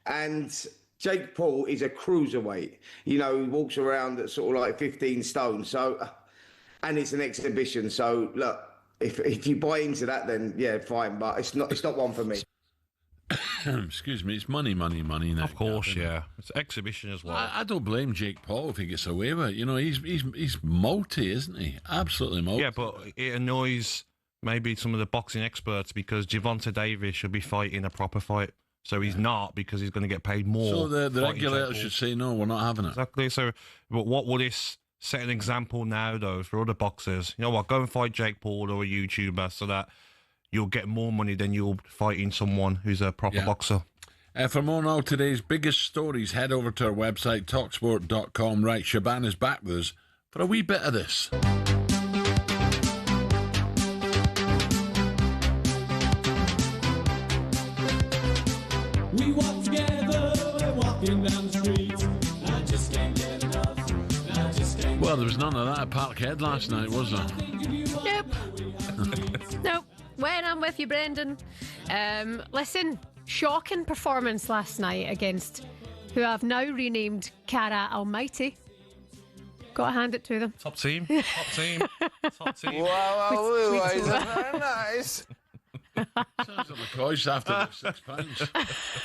and Jake Paul is a cruiserweight. You know, he walks around at sort of like 15 stone. So, and it's an exhibition. So look, if you buy into that, then yeah, fine. But it's not one for me. Excuse me, it's money now. Of course, yeah. It's exhibition as well. I don't blame Jake Paul if he gets away with it. You know, he's multi, isn't he? Absolutely multi. Yeah, but it annoys maybe some of the boxing experts because Gervonta Davis should be fighting a proper fight. So he's not, because he's going to get paid more. So the regulators should say, no, we're not having it. Exactly. So, but what will this set an example now, though, for other boxers? You know what? Go and fight Jake Paul or a YouTuber so that you'll get more money than you'll fighting someone who's a proper boxer. For more on today's biggest stories, head over to our website, talksport.com. Right, Shaban is back with us for a wee bit of this. We walk together, we're walking down the street. I just can't get enough. Well, there was none of that at Parkhead last night, was there? Nope. When I'm with you, Brendan. Listen, shocking performance last night against who I've now renamed Cara Almighty. Got to hand it to them. Top team. Top team. Top team. Wow, is very nice. Sounds like McCoy's after £6.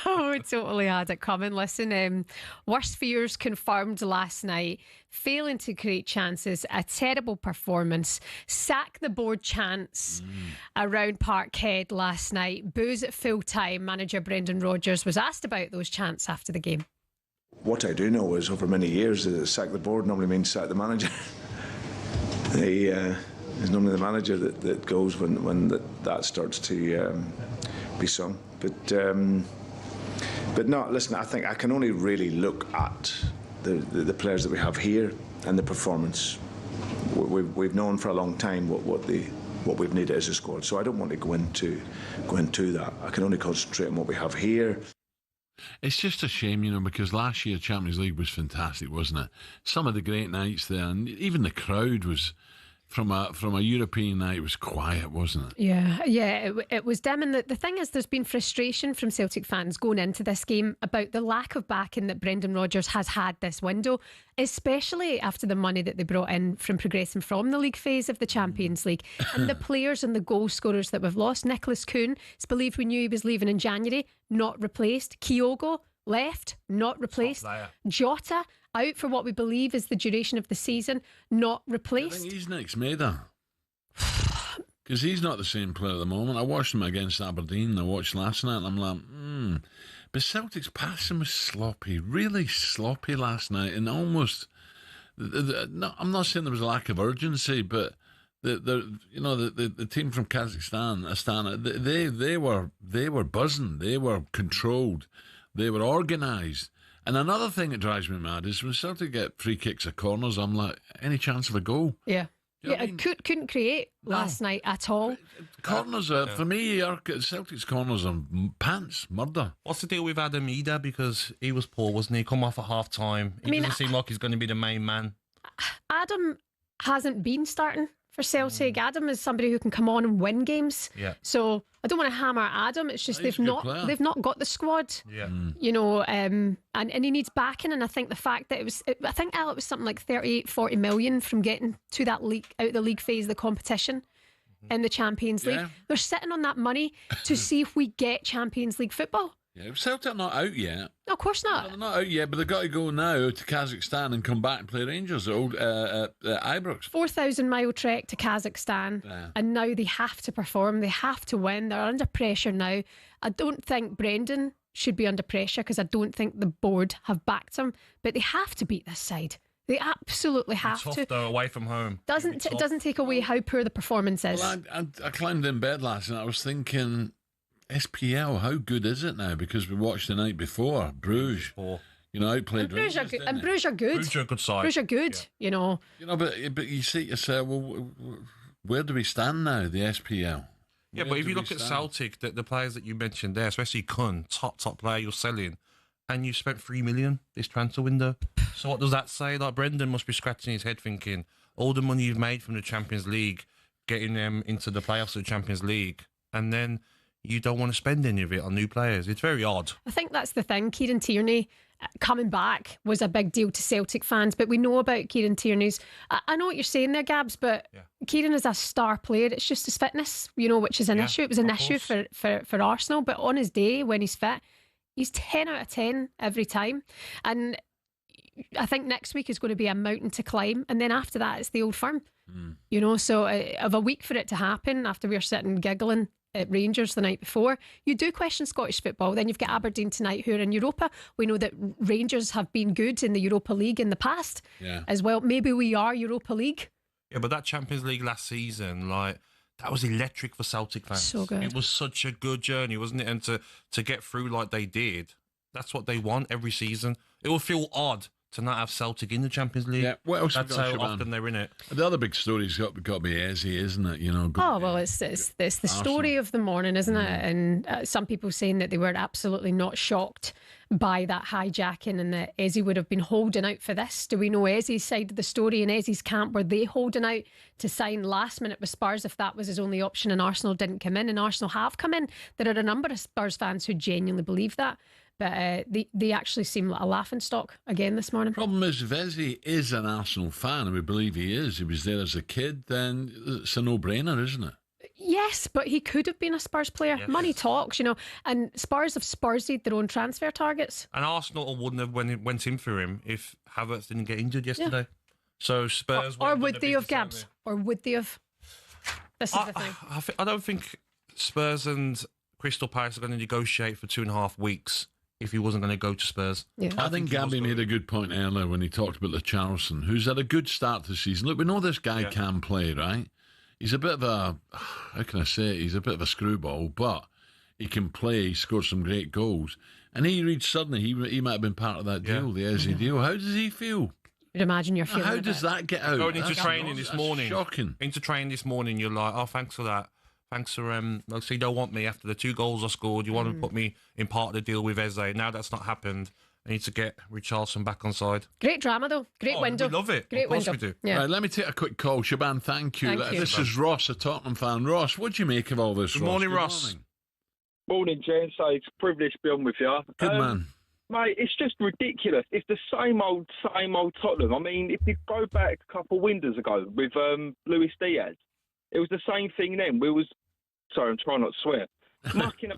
Oh, we totally had it coming. Listen, worst fears confirmed last night. Failing to create chances, a terrible performance, sack the board chants around Parkhead last night, boos at full time. Manager Brendan Rodgers was asked about those chants after the game. What I do know is over many years, sack the board normally means sack the manager. It's normally the manager that goes when that starts to be sung. But no, listen, I think I can only really look at the players that we have here and the performance. We've known for a long time what we've needed as a squad. So I don't want to go into that. I can only concentrate on what we have here. It's just a shame, you know, because last year Champions League was fantastic, wasn't it? Some of the great nights there, and even the crowd was. From a European night, it was quiet, wasn't it? Yeah, it was dim. And the thing is, there's been frustration from Celtic fans going into this game about the lack of backing that Brendan Rodgers has had this window, especially after the money that they brought in from progressing from the league phase of the Champions League. And the players and the goal scorers that we've lost. Nicholas Kuhn, it's believed we knew he was leaving in January, not replaced. Kyogo left, not replaced. Jota, out for what we believe is the duration of the season, not I replaced. think he's next Maida. Because he's not the same player at the moment. I watched him against Aberdeen. I watched last night, and I'm like, But Celtic's passing was sloppy, really sloppy last night, and almost. No, I'm not saying there was a lack of urgency, but the team from Kazakhstan, Astana, they were buzzing, they were controlled, they were organised. And another thing that drives me mad is when Celtic get free kicks or corners, I'm like, any chance of a goal? Yeah. I couldn't create last night at all. Corners are, for me, Celtic's corners are pants, murder. What's the deal with Adam Ida? Because he was poor, wasn't he? Come off at half time. He doesn't seem like he's going to be the main man. Adam hasn't been starting for Celtic. Adam is somebody who can come on and win games. Yeah. So I don't want to hammer Adam. It's just they've not got the squad. Yeah. You know, and he needs backing. And I think the fact that I think it was something like 40 million from getting to that league, out of the league phase of the competition in the Champions League. Yeah. They're sitting on that money to see if we get Champions League football. Yeah, Celtic are not out yet. No, of course not. No, they're not out yet, but they've got to go now to Kazakhstan and come back and play Rangers at old Ibrox. 4,000-mile trek to Kazakhstan, and now they have to perform. They have to win. They're under pressure now. I don't think Brendan should be under pressure because I don't think the board have backed him, but they have to beat this side. They absolutely have tough, to. Though, away from home. It doesn't take away how poor the performance is. Well, I climbed in bed last night. I was thinking, SPL, how good is it now? Because we watched the night before, Bruges. You know, outplayed Bruges are good. And Bruges are a good side. Bruges are good, you know. You know, but you see yourself, well, where do we stand now, the SPL? Yeah, but if you look at Celtic, the players that you mentioned there, especially Kun, top player you're selling, and you spent 3 million this transfer window. So what does that say? Like, Brendan must be scratching his head thinking, all the money you've made from the Champions League, getting them into the playoffs of the Champions League, and then you don't want to spend any of it on new players. It's very odd. I think that's the thing. Kieran Tierney coming back was a big deal to Celtic fans, but we know about Kieran Tierney's. I know what you're saying there, Gabs, but Kieran is a star player. It's just his fitness, you know, which is an issue. It was an issue for Arsenal, but on his day, when he's fit, he's 10 out of 10 every time. And I think next week is going to be a mountain to climb, and then after that, it's the Old Firm. You know, so of a week for it to happen after we're sitting giggling at Rangers the night before, you do question Scottish football. Then you've got Aberdeen tonight who are in Europa. We know that Rangers have been good in the Europa League in the past as well. Maybe we are Europa League. Yeah, but that Champions League last season, like, that was electric for Celtic fans. So good. It was such a good journey, wasn't it? And to get through like they did, that's what they want every season. It will feel odd to not have Celtic in the Champions League. Yeah, what else? That's how often they're in it. The other big story's got to be Eze, isn't it? You know. Oh well, it's the story of the morning, isn't it? And some people saying that they were absolutely not shocked by that hijacking and that Eze would have been holding out for this. Do we know Eze's side of the story? In Eze's camp, were they holding out to sign last minute with Spurs if that was his only option and Arsenal didn't come in? And Arsenal have come in. There are a number of Spurs fans who genuinely believe that. But they actually seem like a laughingstock again this morning. Problem is, if Eze is an Arsenal fan, and we believe he was there as a kid, then it's a no-brainer, isn't it? Yes, but he could have been a Spurs player. Yes. Money talks, you know. And Spurs have Spursied their own transfer targets. And Arsenal wouldn't have went in for him if Havertz didn't get injured yesterday. Yeah. So Spurs... Or would they have, Gabs? Or would they have... This is the thing. I don't think Spurs and Crystal Palace are going to negotiate for 2.5 weeks if he wasn't going to go to Spurs. Yeah. I think Gabby made a good point earlier when he talked about the Charleston, who's had a good start to the season. Look, we know this guy can play, right? He's a bit of a, how can I say it? He's a bit of a screwball, but he can play. He scored some great goals. And he reached suddenly, he might have been part of that deal, the Eze deal. How does he feel? You'd imagine you're feeling How does that get out? Going into training this morning. Shocking. Into training this morning, you're like, oh, thanks for that. Thanks for, so you don't want me after the 2 goals I scored. You want to put me in part of the deal with Eze. Now that's not happened. I need to get Richarlison back on side. Great drama, though. Great window. We love it. Great of course window. we do. Yeah. Right, let me take a quick call. Shaban, thank you. Thank you. This is Ross, a Tottenham fan. Ross, what do you make of all this, Good Ross? morning, Ross. Morning, James. So it's a privilege to be on with you. Good man. Mate, it's just ridiculous. It's the same old Tottenham. I mean, if you go back a couple of windows ago with Luis Diaz, it was the same thing then. Sorry, I'm trying not to swear. Mucking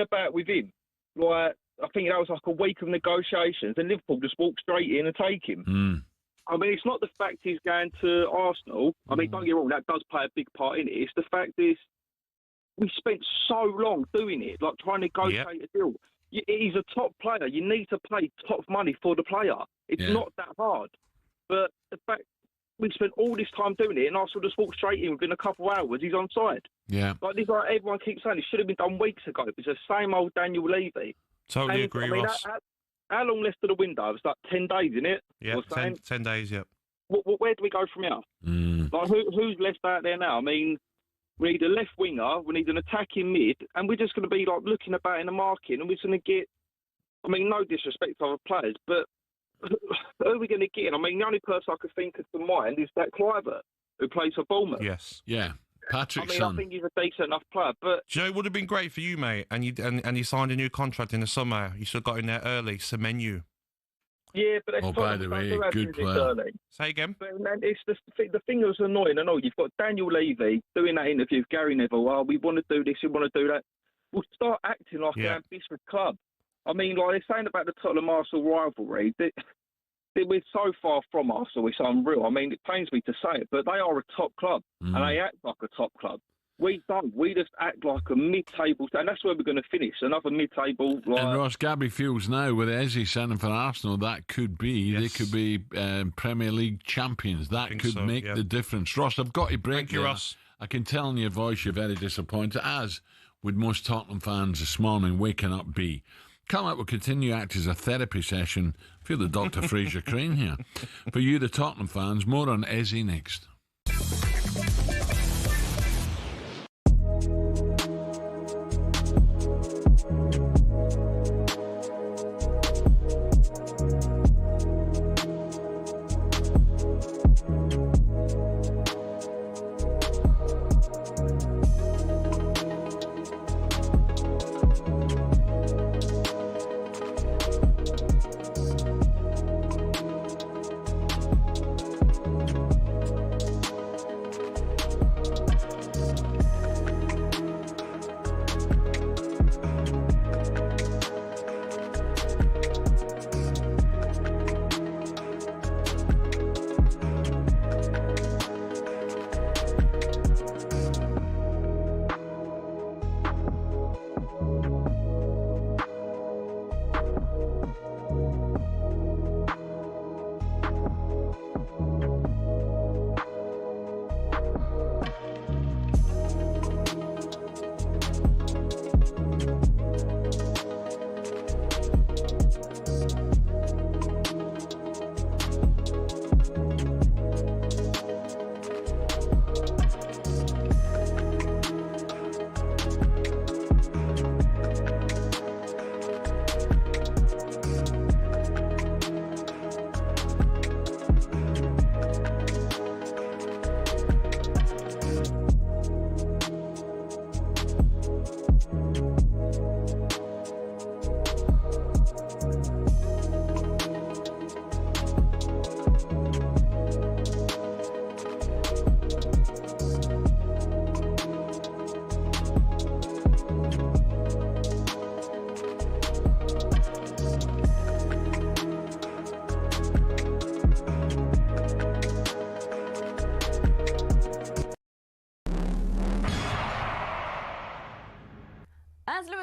about with him. Like, I think that was like a week of negotiations, and Liverpool just walked straight in and take him. I mean, it's not the fact he's going to Arsenal. I mean, don't get me wrong, that does play a big part in it. It's the fact is we spent so long doing it, like trying to negotiate a deal. He's a top player. You need to pay top money for the player. It's not that hard. But the fact we spent all this time doing it, and Arsenal just walked straight in within a couple of hours, he's on side. Yeah. Like everyone keeps saying, it should have been done weeks ago. It's the same old Daniel Levy. Totally agree, Ross. How long left of the window? It's like 10 days, isn't it? Yeah, 10 days, yeah. Where do we go from here? Like, who's left out there now? I mean, we need a left winger, we need an attacking mid, and we're just going to be like looking about in the market, and we're going to get, I mean, no disrespect to other players, but who are we going to get? I mean, the only person I could think of to mind is that Cliver, who plays for Bournemouth. Yes. Yeah. Patrick's son. I think he's a decent enough player, but... Do you know, it would have been great for you, mate, and you signed a new contract in the summer. You should have got in there early, Semenyo. Yeah, but that's by the way, good player. Say again. But man, it's the thing that's annoying. I know you've got Daniel Levy doing that interview with Gary Neville. Oh, we want to do this, we want to do that. We'll start acting like an ambitious club. I mean, like they're saying about the Tottenham Arsenal rivalry, we're so far from Arsenal, it's unreal. I mean, it pains me to say it, but they are a top club, and they act like a top club. We don't. We just act like a mid-table, and that's where we're going to finish, another mid-table. And Ross, Gabby feels now, with Eze signing for Arsenal, that could be, they could be Premier League champions. That could make the difference. Ross, I've got to break Thank you, Ross. I can tell in your voice you're very disappointed, as with most Tottenham fans this morning waking up be. Come up, we'll continue act as a therapy session. Feel the Dr. Fraser Crane here. For you, the Tottenham fans, more on Eze next.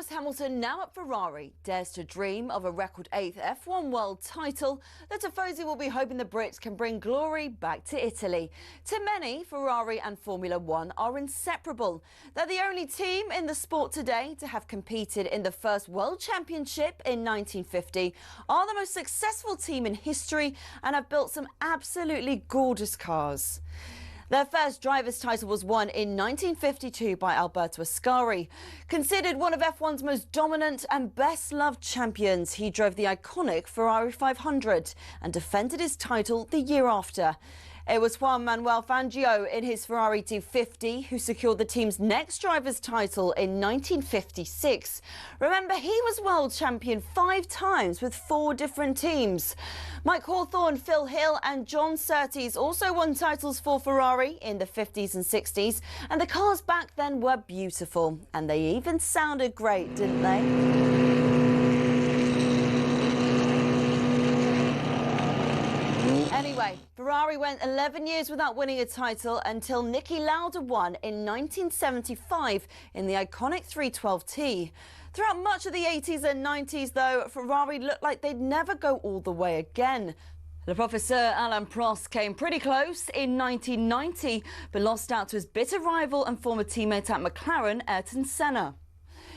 Hamilton, now at Ferrari, dares to dream of a record 8th F1 world title, the Tifosi will be hoping the Brits can bring glory back to Italy. To many, Ferrari and Formula One are inseparable. They're the only team in the sport today to have competed in the first World Championship in 1950, are the most successful team in history, and have built some absolutely gorgeous cars. Their first driver's title was won in 1952 by Alberto Ascari. Considered one of F1's most dominant and best-loved champions, he drove the iconic Ferrari 500 and defended his title the year after. It was Juan Manuel Fangio in his Ferrari 250 who secured the team's next driver's title in 1956. Remember, he was world champion 5 times with 4 different teams. Mike Hawthorne, Phil Hill and John Surtees also won titles for Ferrari in the 50s and 60s, and the cars back then were beautiful, and they even sounded great, didn't they? Anyway, Ferrari went 11 years without winning a title until Niki Lauda won in 1975 in the iconic 312T. Throughout much of the 80s and 90s, though, Ferrari looked like they'd never go all the way again. Le Professeur Alan Prost came pretty close in 1990, but lost out to his bitter rival and former teammate at McLaren, Ayrton Senna.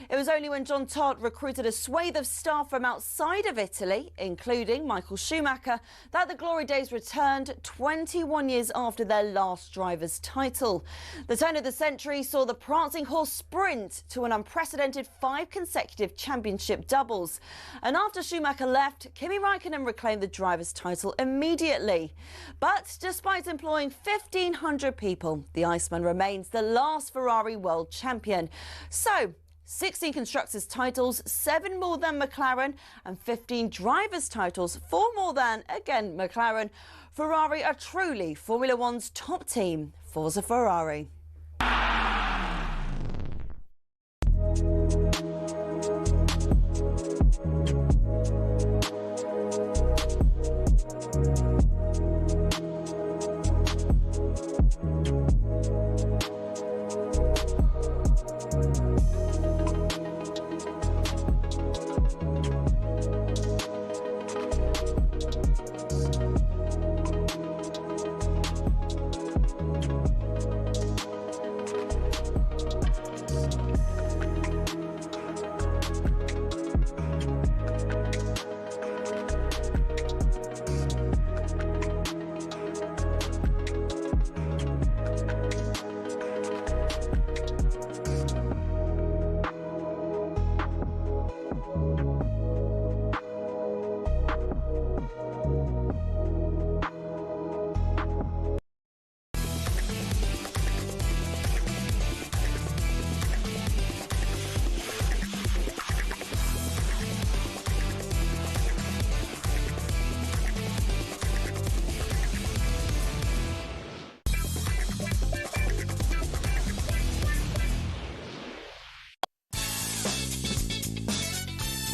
It was only when John Todt recruited a swathe of staff from outside of Italy, including Michael Schumacher, that the glory days returned 21 years after their last driver's title. The turn of the century saw the prancing horse sprint to an unprecedented 5 consecutive championship doubles. And after Schumacher left, Kimi Raikkonen reclaimed the driver's title immediately. But despite employing 1,500 people, the Iceman remains the last Ferrari world champion. So, 16 constructors' titles, 7 more than McLaren, and 15 drivers' titles, 4 more than, again, McLaren. Ferrari are truly Formula One's top team. Forza Ferrari.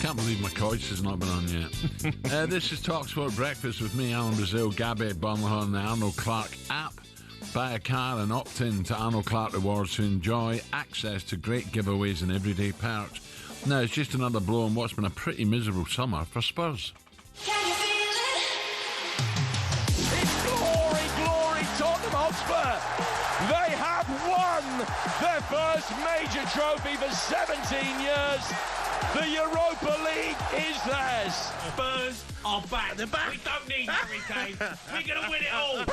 Can't believe my coach has not been on yet. This is talkSPORT Breakfast with me, Alan Brazil Gabby Agbonlahor, on the Arnold Clark app. Buy a car and opt in to Arnold Clark Rewards to enjoy access to great giveaways and everyday perks. Now, it's just another blow on what's been a pretty miserable summer for Spurs. It's glory, glory, Tottenham Hotspur. They have won their first major trophy for 17 years. The Europa League is theirs. Spurs are back. They're back. We don't need Harry Kane. We're going to win it all.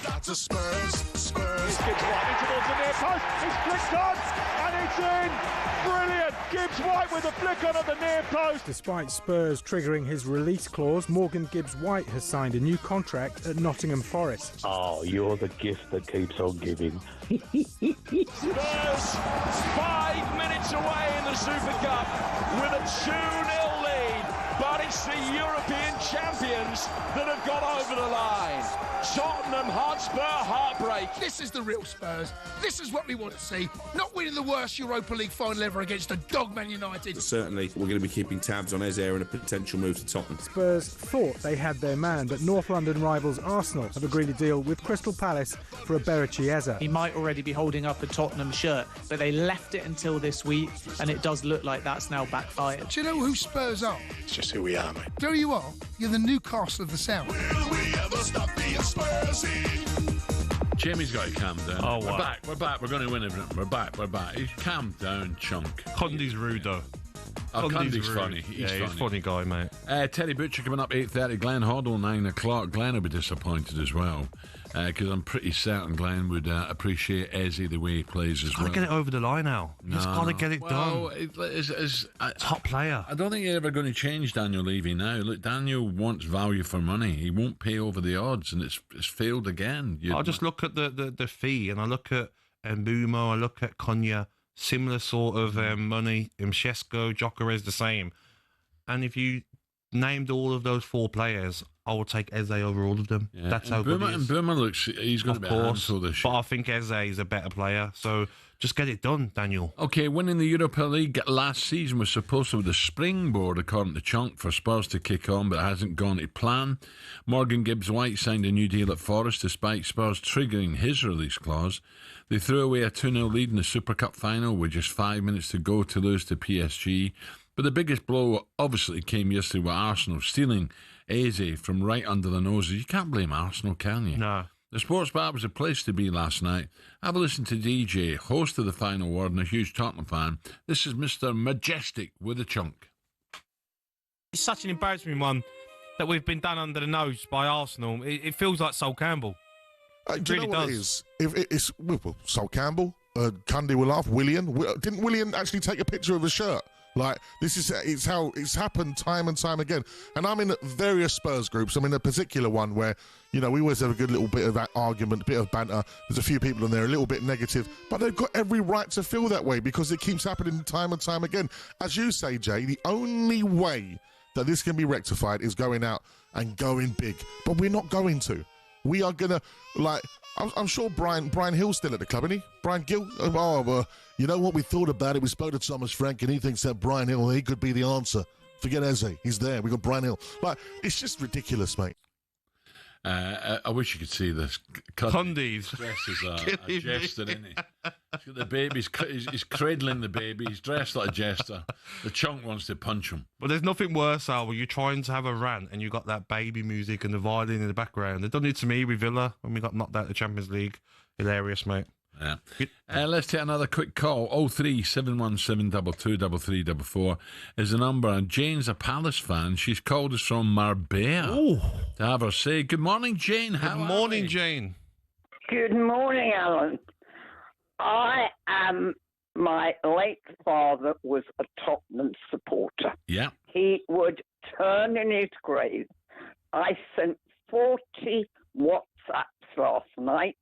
That's a Spurs. Gibbs White in towards the near post. It's flicked on and it's in. Brilliant. Gibbs White with a flick on at the near post. Despite Spurs triggering his release clause, Morgan Gibbs White has signed a new contract at Nottingham Forest. Oh, you're the gift that keeps on giving. Spurs 5 minutes away in the Super Cup with a 2-0 lead. But it's the European champions that have got over the line. Tottenham Hotspur heartbreak. This is the real Spurs. This is what we want to see. Not winning the worst Europa League final ever against a dog Man United. Certainly, we're going to be keeping tabs on Eze and a potential move to Tottenham. Spurs thought they had their man, but North London rivals Arsenal have agreed a deal with Crystal Palace for Eberechi Eze. He might already be holding up a Tottenham shirt, but they left it until this week, and it does look like that's now backfired. Do you know who Spurs are? It's just who we are, mate. There you are. You're the Newcastle of the South. Will we ever stop being Spursy? Jamie's got to calm down. Oh, We're wow. back. We're back. We're going to win everything. We're back. Calm down, chunk. Condi's rude, though. Oh, Condi's Condi's rude. funny. He's He's a funny guy, mate. Teddy Butcher coming up 8:30. Glenn Hoddle 9 o'clock. Glenn will be disappointed as well, because I'm pretty certain Glenn would appreciate Eze the way he plays as well. Got to get it over the line now. He's got to get it done. Top player. I don't think you're ever going to change Daniel Levy now. Look, Daniel wants value for money. He won't pay over the odds, and it's failed again. I just look at the fee, and I look at Mbumo, I look at Konya, similar sort of money. Mchesko, Jokeres the same. And if you named all of those 4 players, I will take Eze over all of them. Yeah. That's and how good Boomer, he is. and Boomer looks, he's going to be a handful this year. But I think Eze is a better player. So just get it done, Daniel. Okay, winning the Europa League last season was supposed to be the springboard, according to Chunk, for Spurs to kick on, but it hasn't gone to plan. Morgan Gibbs-White signed a new deal at Forest despite Spurs triggering his release clause. They threw away a 2-0 lead in the Super Cup final with just 5 minutes to go to lose to PSG. But the biggest blow obviously came yesterday with Arsenal stealing Eze from right under the noses. You can't blame Arsenal, can you? No. The Sports Bar was a place to be last night. Have a listen to DJ, host of the Final Word and a huge Tottenham fan. This is Mr. Majestic with a chunk. It's such an embarrassing one that we've been done under the nose by Arsenal. It feels like Sol Campbell. It do you really know what does. it is? It's Sol Campbell, Cundy will laugh, Willian. Didn't Willian actually take a picture of his shirt? Like, it's how it's happened time and time again. And I'm in various Spurs groups. I'm in a particular one where, we always have a good little bit of that argument, a bit of banter. There's a few people in there a little bit negative, but they've got every right to feel that way because it keeps happening time and time again. As you say, Jay, the only way that this can be rectified is going out and going big. But we're not going to. We are going to, I'm sure Brian Hill's still at the club, isn't he? Brian Gill? You know what we thought about it? We spoke to Thomas Frank, and he thinks that Brian Hill, he could be the answer. Forget Eze. He's there. We got Brian Hill. It's just ridiculous, mate. I wish you could see this. Cundy's dressed as a jester, isn't he? He's got the baby. He's cradling the baby. He's dressed like a jester. The chunk wants to punch him. But there's nothing worse, Al, when you're trying to have a rant and you got that baby music and the violin in the background. They've done it to me with Villa when we got knocked out of the Champions League. Hilarious, mate. Yeah. Let's take another quick call. 03717223344 is the number. And Jane's a Palace fan. She's called us from Marbella to have her say. Good morning, Jane. Good morning, Jane. Good morning, Alan. My late father was a Tottenham supporter. Yeah. He would turn in his grave. I sent 40 WhatsApps last night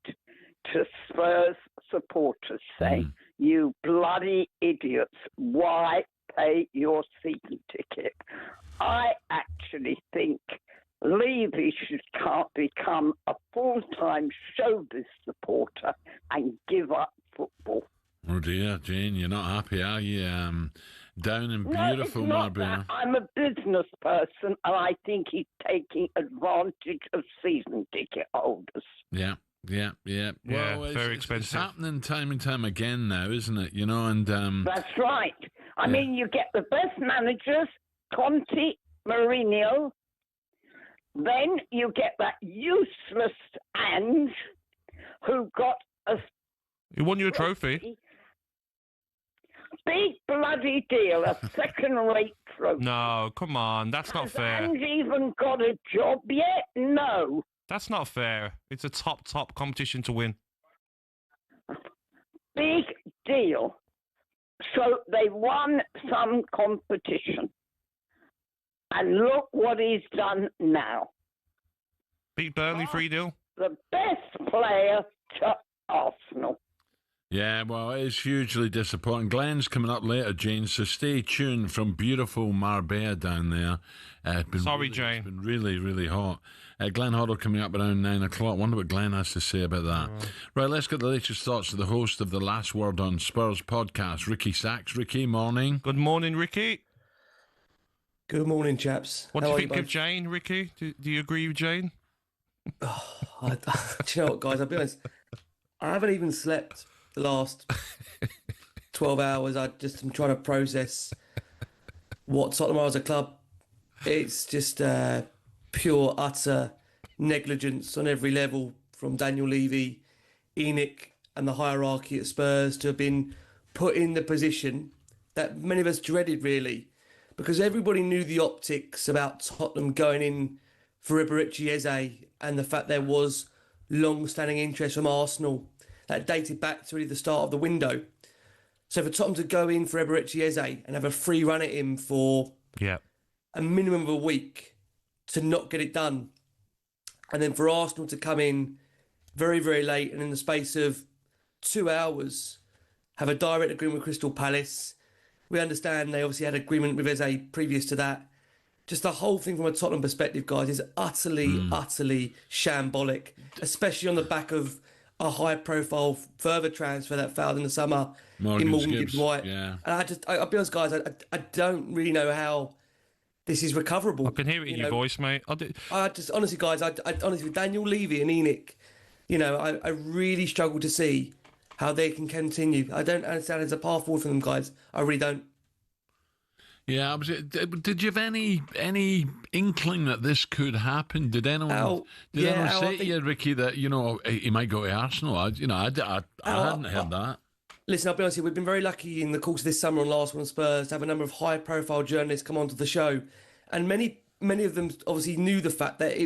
to Spurs supporters saying, you bloody idiots, why pay your season ticket? I actually think Levy can't become a full-time showbiz supporter and give up football. Oh dear, Jane, you're not happy, are you? Down in beautiful Marbella. I'm a business person, and I think he's taking advantage of season ticket holders. Yeah. Well, very expensive. It's happening time and time again now, isn't it? And that's right. I mean, you get the best managers, Conte, Mourinho. Then you get that useless Ange, who got a. He won you a trophy. Big bloody deal, a second-rate trophy. No, come on, that's not fair. Has Ange even got a job yet? No. That's not fair. It's a top competition to win. Big deal. So they won some competition. And look what he's done now. Beat Burnley 3-0. The best player to Arsenal. Yeah, well, it's hugely disappointing. Glenn's coming up later, Jane, so stay tuned from beautiful Marbella down there. Jane. It's been really, really hot. Glenn Hoddle coming up around 9 o'clock. Wonder what Glenn has to say about that. Right, let's get the latest thoughts of the host of the Last Word on Spurs podcast, Ricky Sachs. Ricky, morning. Good morning, Ricky. Good morning, chaps. What do you think of Jane, Ricky? Do you agree with Jane? Do you know what, guys? I'll be honest. I haven't even slept the last 12 hours. I'm trying to process what Tottenham are as a club. It's just pure, utter negligence on every level, from Daniel Levy, Enoch, and the hierarchy at Spurs, to have been put in the position that many of us dreaded, really, because everybody knew the optics about Tottenham going in for Eberechi Eze, and the fact there was long-standing interest from Arsenal that dated back to really the start of the window. So for Tottenham to go in for Eberechi Eze and have a free run at him for a minimum of a week to not get it done, and then for Arsenal to come in very, very late and in the space of 2 hours have a direct agreement with Crystal Palace. We understand they obviously had agreement with Eze previous to that. just the whole thing from a Tottenham perspective, guys, is utterly, utterly shambolic, especially on the back of a high-profile further transfer that failed in the summer in Morgan Gibbs White. Yeah. And I'll be honest, guys, I don't really know how this is recoverable. I can hear it in your voice, mate. I just honestly, guys, I honestly, with Daniel Levy and ENIC, I really struggle to see how they can continue. I don't understand there's a path forward for them, guys. I really don't. Yeah, did you have any inkling that this could happen? Did anyone say to you, Ricky, that he might go to Arsenal? I hadn't heard that. Listen, I'll be honest with you, we've been very lucky in the course of this summer on Last One Spurs to have a number of high-profile journalists come onto the show, and many of them obviously knew the fact that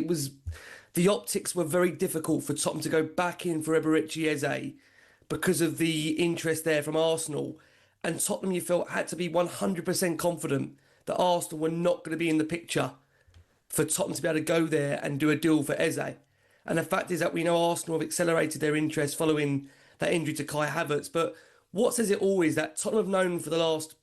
the optics were very difficult for Tottenham to go back in for Eberechi Eze because of the interest there from Arsenal. And Tottenham, you felt, had to be 100% confident that Arsenal were not going to be in the picture for Tottenham to be able to go there and do a deal for Eze. And the fact is that we know Arsenal have accelerated their interest following that injury to Kai Havertz. But what says it all is that Tottenham have known for the last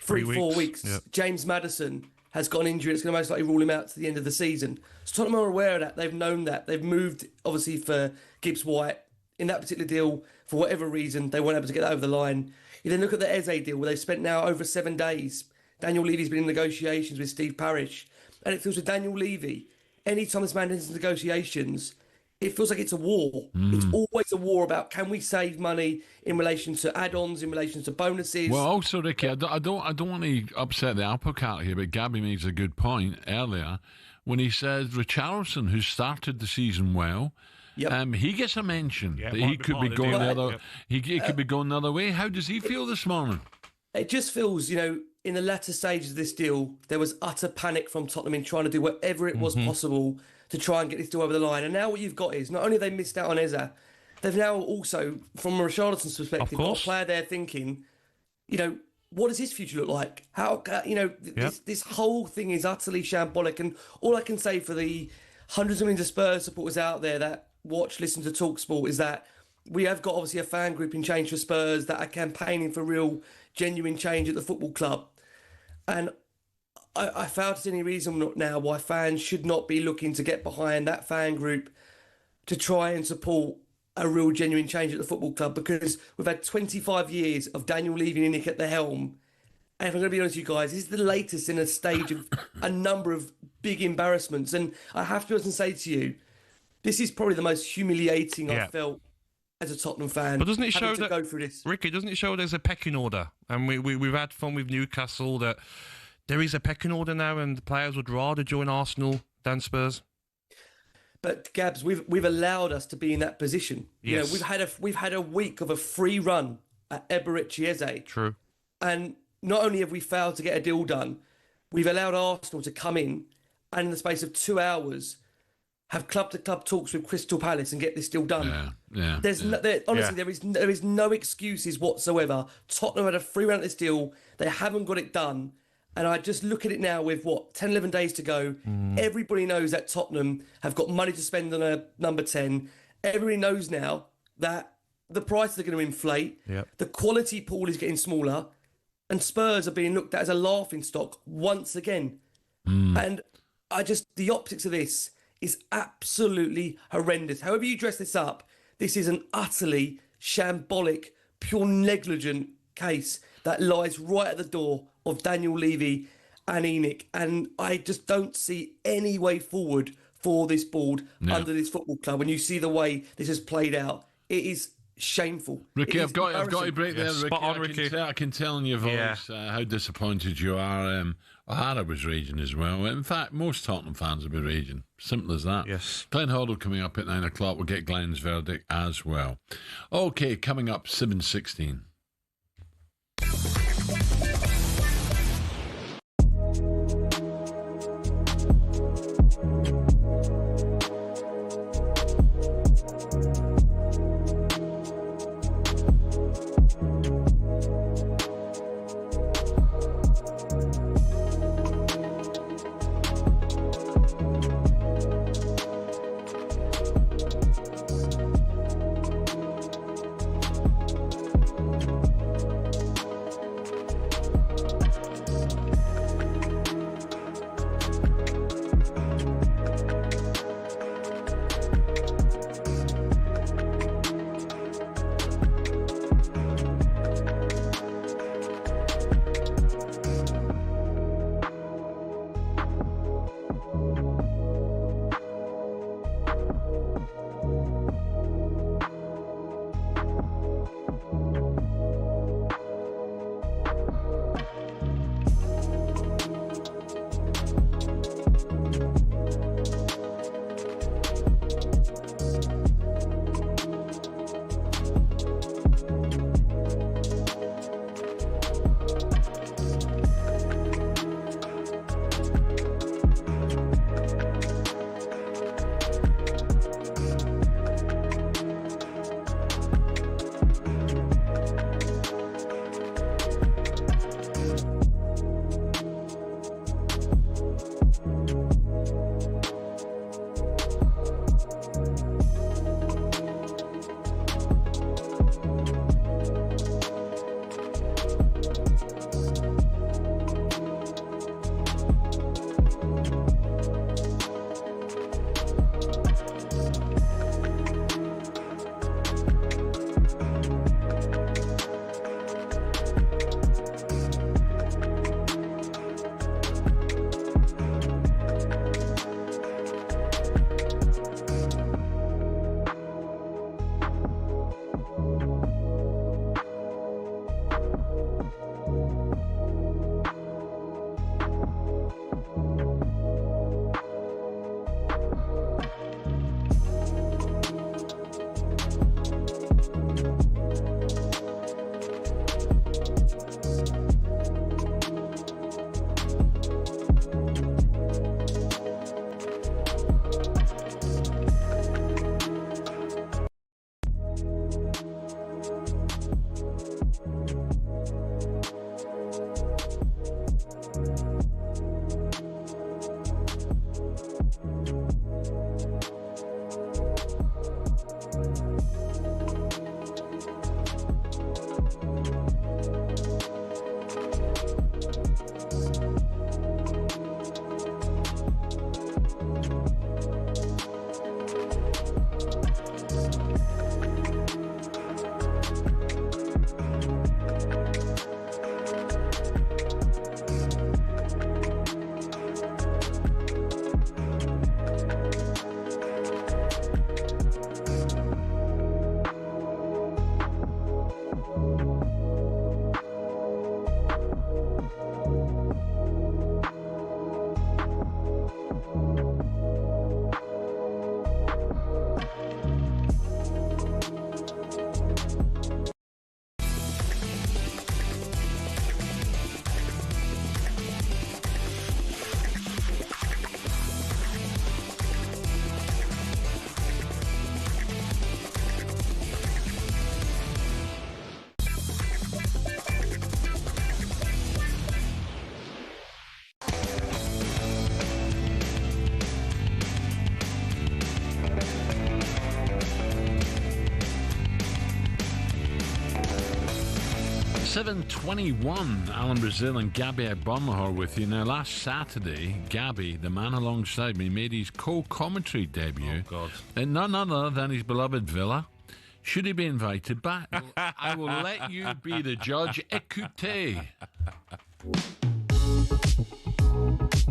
3-4 weeks, James Maddison has got an injury that's going to most likely rule him out to the end of the season. So Tottenham are aware of that. They've known that. They've moved, obviously, for Gibbs White. In that particular deal, for whatever reason, they weren't able to get that over the line. You then look at the Eze deal, where they've spent now over 7 days. Daniel Levy's been in negotiations with Steve Parish. And it feels with Daniel Levy, any time this man enters negotiations, it feels like it's a war. It's always a war about, can we save money in relation to add-ons, in relation to bonuses? Well, also, Ricky, I don't want to upset the apple cart here, but Gabby makes a good point earlier when he says Richarlison, who started the season well, he gets a mention that he could be going the other. He could be going the other way. How does he feel this morning? It just feels, in the latter stages of this deal, there was utter panic from Tottenham in trying to do whatever it was possible to try and get this deal over the line. And now what you've got is not only have they missed out on Eze, they've now also, from Richarlison's perspective, got a player there thinking, what does his future look like? How, this whole thing is utterly shambolic. And all I can say for the hundreds of millions of Spurs supporters out there that listen to talkSPORT is that we have got obviously a fan group in Change for Spurs that are campaigning for real, genuine change at the football club. And I fail to see any reason now why fans should not be looking to get behind that fan group to try and support a real, genuine change at the football club, because we've had 25 years of Daniel Levy and Nick at the helm. And if I'm going to be honest with you guys, this is the latest in a stage of a number of big embarrassments. And I have to be honest and say to you, this is probably the most humiliating I've felt as a Tottenham fan. But doesn't it show that, go through this? Ricky, doesn't it show there's a pecking order? And we've had fun with Newcastle, that there is a pecking order now, and the players would rather join Arsenal than Spurs. But Gabs, we've allowed us to be in that position. Yes. We've had a week of a free run at Eberechi Eze. True. And not only have we failed to get a deal done, we've allowed Arsenal to come in and in the space of 2 hours have club-to-club talks with Crystal Palace and get this deal done. Honestly, there is no excuses whatsoever. Tottenham had a free run at this deal. They haven't got it done. And I just look at it now with, 10, 11 days to go. Everybody knows that Tottenham have got money to spend on a number 10. Everybody knows now that the prices are going to inflate. The quality pool is getting smaller. And Spurs are being looked at as a laughing stock once again. And the optics of this is absolutely horrendous. However you dress this up, this is an utterly shambolic, pure negligent case that lies right at the door of Daniel Levy and ENIC. And I just don't see any way forward for this board under this football club. When you see the way this has played out, it is shameful. Ricky, I've got to break there, Ricky. Spot on, Ricky. I can tell in your voice how disappointed you are. O'Hara was raging as well. In fact, most Tottenham fans will be raging. Simple as that. Yes. Glenn Hoddle coming up at 9 o'clock. We'll get Glenn's verdict as well. Okay, coming up 7:16. 7:21. Alan Brazil and Gabby Agbonlahor with you. Now, last Saturday, Gabby, the man alongside me, made his co-commentary debut. Oh, God. And none other than his beloved Villa. Should he be invited back? I will let you be the judge. Écoutez.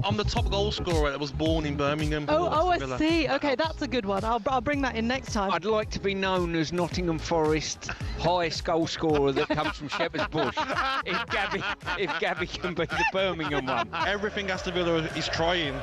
I'm the top goal scorer that was born in Birmingham. I see. Okay, that's a good one. I'll bring that in next time. I'd like to be known as Nottingham Forest's highest goal scorer that comes from Shepherd's Bush. If Gabby can be the Birmingham one. Everything Aston Villa is trying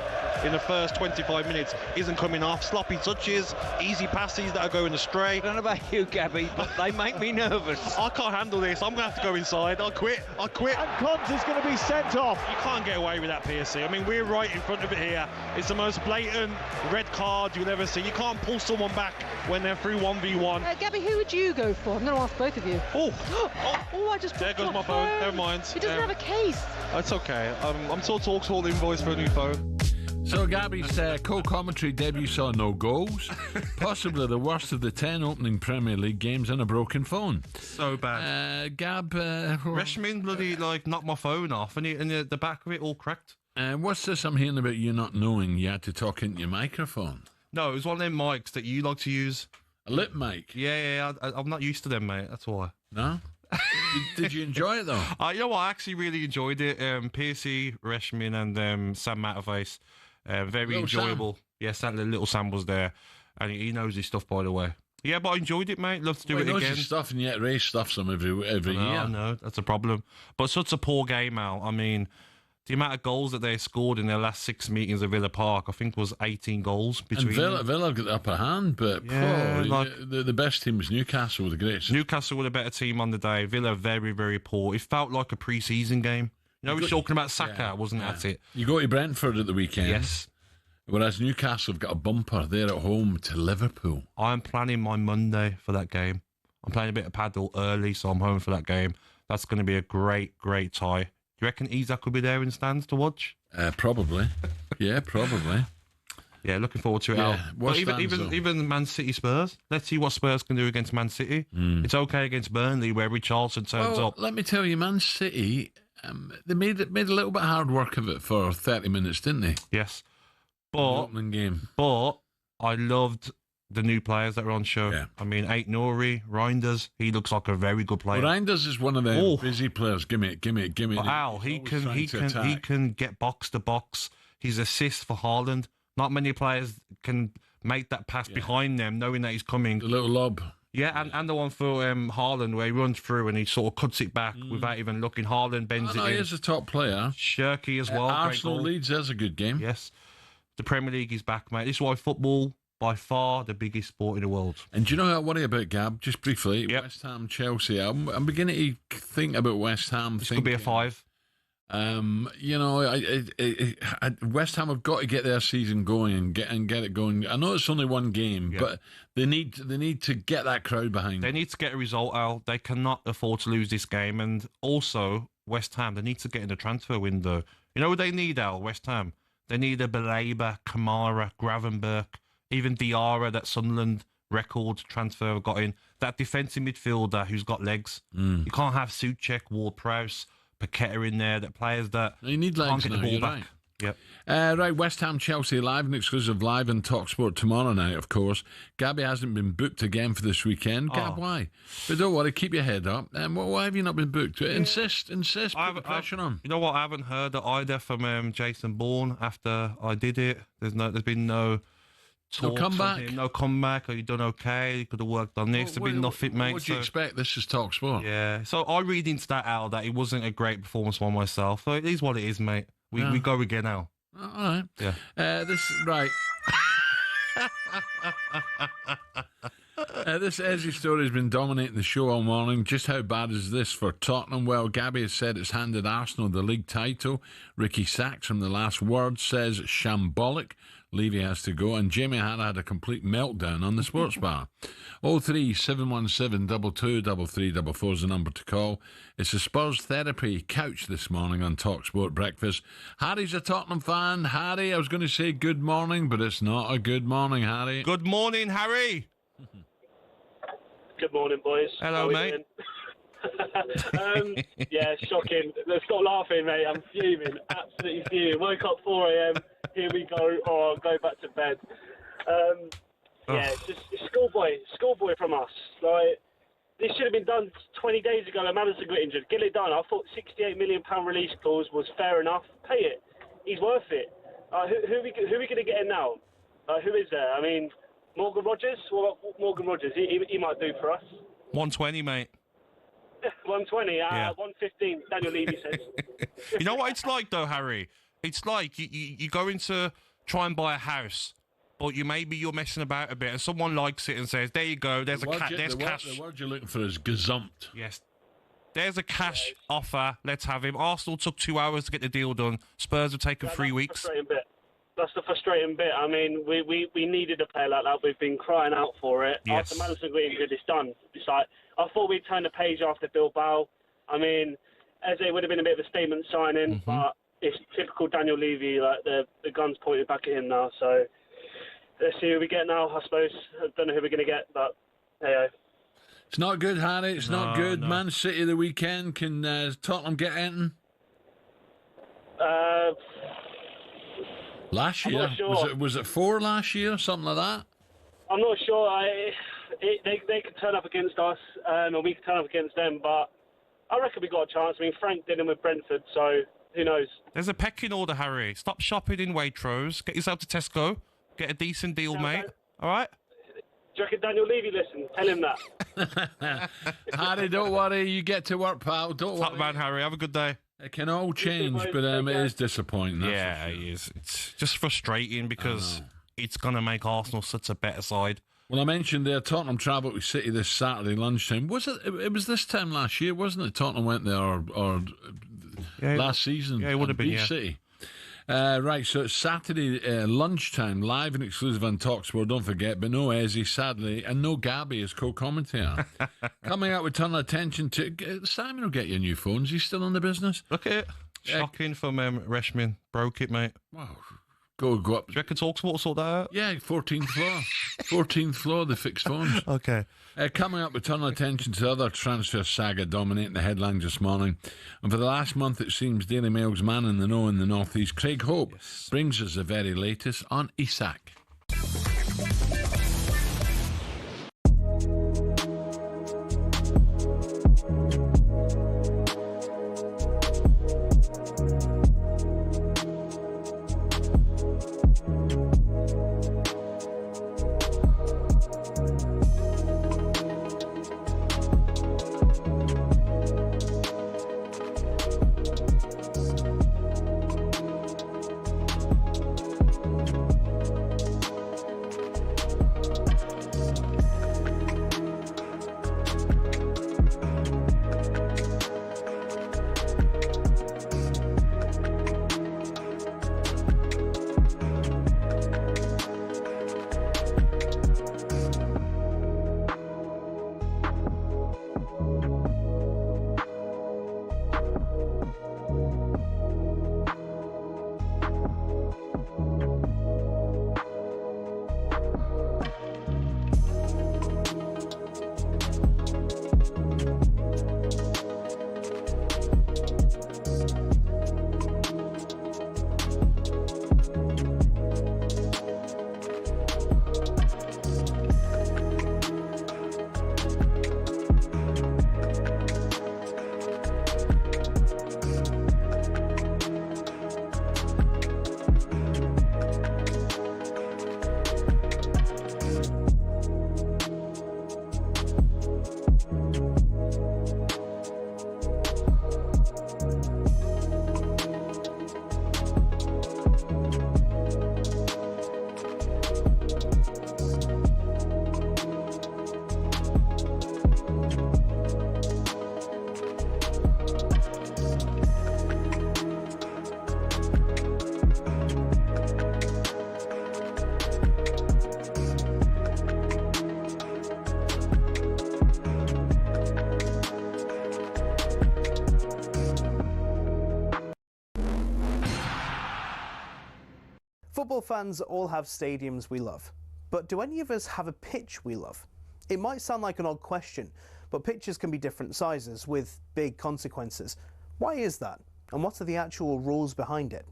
in the first 25 minutes isn't coming off. Sloppy touches, easy passes that are going astray. I don't know about you, Gabby, but they make me nervous. I can't handle this. I'm going to have to go inside. I'll quit. And Conte is going to be sent off. You can't get away with that, PSC. I mean, we're right in front of it here. It's the most blatant red card you'll ever see. You can't pull someone back when they're through 1v1. Gabby, who would you go for? I'm going to ask both of you. I just there goes my phone. Never mind. It doesn't have a case. It's okay. I'm still talkSPORT invoice for a new phone. So Gabby's co-commentary debut saw no goals, possibly the worst of the 10 opening Premier League games, and a broken phone. So bad. Gab... Reshmin bloody knocked my phone off and the back of it all cracked. What's this I'm hearing about you not knowing you had to talk into your microphone? No, it was one of them mics that you like to use. A lip mic? Yeah, I'm not used to them, mate, that's why. No? Did you enjoy it, though? You know what, I actually really enjoyed it. PSC, Reshmin and Sam Matterface. Very Little enjoyable. Sam. Yes, that little Sam was there. And he knows his stuff, by the way. Yeah, but I enjoyed it, mate. Love to do it he knows again. his stuff, and yet Ray stuffs him every year. No, that's a problem. But such a poor game, Al. I mean, the amount of goals that they scored in their last 6 meetings at Villa Park, I think was 18 goals between and Villa got the upper hand, but the best team was Newcastle with the greats. Newcastle were the better team on the day. Villa very, very poor. It felt like a pre-season game. You know, we were talking about Saka, wasn't that it? You go to Brentford at the weekend. Yes. Whereas Newcastle have got a bumper. They're at home to Liverpool. I'm planning my Monday for that game. I'm playing a bit of paddle early, so I'm home for that game. That's going to be a great, great tie. Do you reckon Eze could be there in the stands to watch? Probably. Yeah, probably. Yeah, looking forward to it. Yeah, but even Man City Spurs. Let's see what Spurs can do against Man City. It's okay against Burnley, where Richarlison turns up. Let me tell you, Man City, they made a little bit hard work of it for 30 minutes, didn't they? Yes. The opening game. But I loved the new players that are on show. Yeah. I mean, Aït-Nouri, Reinders, he looks like a very good player. Well, Reinders is one of the busy players. Give me it. But Al, he can get box to box. His assist for Haaland. Not many players can make that pass behind them, knowing that he's coming. The little lob. Yeah, and the one for Haaland where he runs through and he sort of cuts it back without even looking. Haaland bends it in. He is a top player. Shirky as well. Arsenal Leeds, there's a good game. Yes. The Premier League is back, mate. This is why football, by far, the biggest sport in the world. And do you know what I worry about, Gab? Just briefly, West Ham, Chelsea. I'm beginning to think about West Ham. This could be a 5. You know, West Ham have got to get their season going and get it going. I know it's only one game, but they need to get that crowd behind. They need to get a result, Al. They cannot afford to lose this game. And also, West Ham, they need to get in the transfer window. You know what they need, Al? West Ham. They need a Baleba, Kamara, Gravenberch, even Diarra, that Sunderland record transfer got in. That defensive midfielder who's got legs. You can't have Souček, Ward-Prowse, Paqueta in there. That players that you need legs can't get the ball back. Right. Yep. Right, West Ham Chelsea live and exclusive live on talkSPORT tomorrow night, of course. Gabby hasn't been booked again for this weekend. Gab, why? But don't worry, keep your head up. Why have you not been booked? Insist, put the pressure on. You know what? I haven't heard that either from Jason Bourne after I did it. There's been no comeback. No comeback. Or you done okay? You could have worked on this. There's been nothing, mate. What do you expect? This is talkSPORT. Yeah. So I read into that, Al, that it wasn't a great performance by myself. So it is what it is, mate. We go again now. All right. Yeah. This Eze story has been dominating the show all morning. Just how bad is this for Tottenham? Well, Gabby has said it's handed Arsenal the league title. Ricky Sachs from The Last Word says shambolic. Levy has to go. And Jamie had a complete meltdown on the sports bar. 03717 223344 is the number to call. It's a Spurs therapy couch this morning on talkSPORT Breakfast. Harry's a Tottenham fan. Harry, I was going to say good morning, but it's not a good morning, Harry. Good morning, Harry. Good morning, boys. Hello, mate. Yeah, shocking. Stop laughing, mate. I'm fuming. Absolutely fuming. Woke up 4 a.m. Here we go. Oh, I'll go back to bed. Yeah, it's just schoolboy from us. Like, this should have been done 20 days ago when Madison got injured. Get it done. I thought £68 million release clause was fair enough. Pay it. He's worth it. Who are we going to get in now? Who is there? I mean, Morgan Rogers? What about Morgan Rogers? He might do for us. 120, mate. 120, Yeah. 115, Daniel Levy says. You know what it's like, though, Harry? It's like you go into try and buy a house, but you're messing about a bit, and someone likes it and says, there you go, there's cash. The word you're looking for is gazumped. Yes. There's a cash offer. Let's have him. Arsenal took 2 hours to get the deal done. Spurs have taken 3 weeks. That's the frustrating bit. I mean, we needed a player like that. We've been crying out for it. Yes. After Madison got injured, it's done. It's like, I thought we'd turn the page after Bilbao. I mean, Eze would have been a bit of a statement signing, but it's typical Daniel Levy. Like, the gun's pointed back at him now. So let's see who we get now, I suppose. I don't know who we're going to get, but hey. It's not good, Harry. It's not good. No. Man City the weekend. Can Tottenham get anything? Last year? Sure. Was it 4 last year? Something like that? I'm not sure. They could turn up against us, or we could turn up against them, but I reckon we got a chance. I mean, Frank did him with Brentford, so who knows? There's a pecking order, Harry. Stop shopping in Waitrose. Get yourself to Tesco. Get a decent deal, mate. All right? Do you reckon Daniel Levy listen? Tell him that. Harry, don't worry. You get to work, pal. Don't worry. Top man, Harry. Have a good day. It can all change, but it is disappointing. Yeah, it is. It's just frustrating because it's going to make Arsenal such a better side. Well, I mentioned there, Tottenham travelled to City this Saturday lunchtime. It was this time last year, wasn't it? Tottenham went there or last season. Yeah, it would have been, City. Right, so it's Saturday lunchtime, live and exclusive on talkSPORT, don't forget, but no Eze, sadly, and no Gabby as co-commentator. Coming out with ton of attention to... Simon will get you new phones. He's still in the business. Look at it. Shocking from Reshman. Broke it, mate. Wow. Go up. Do you reckon talkSPORT will sort that out? Yeah, 14th floor. 14th floor, they fixed phones. Okay. Coming up with ton of attention to other transfer saga dominating the headlines this morning. And for the last month, it seems Daily Mail's man in the know in the North East, Craig Hope, brings us the very latest on Isak. Football fans all have stadiums we love, but do any of us have a pitch we love? It might sound like an odd question, but pitches can be different sizes with big consequences. Why is that? And what are the actual rules behind it?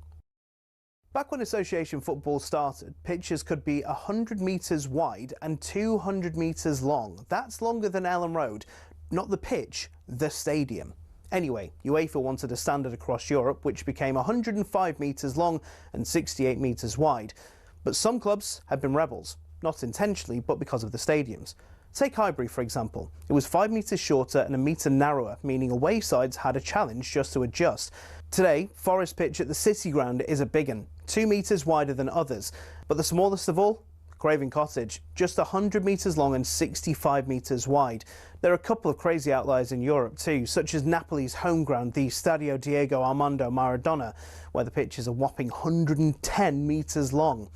Back when association football started, pitches could be 100 metres wide and 200 metres long. That's longer than Ellen Road. Not the pitch, the stadium. Anyway, UEFA wanted a standard across Europe, which became 105 metres long and 68 metres wide. But some clubs had been rebels, not intentionally, but because of the stadiums. Take Highbury, for example. It was 5 metres shorter and a metre narrower, meaning away sides had a challenge just to adjust. Today, Forest Pitch at the City Ground is a big one, 2 metres wider than others. But the smallest of all? Craven Cottage, just 100 metres long and 65 metres wide. There are a couple of crazy outliers in Europe too, such as Napoli's home ground, the Stadio Diego Armando Maradona, where the pitch is a whopping 110 metres long.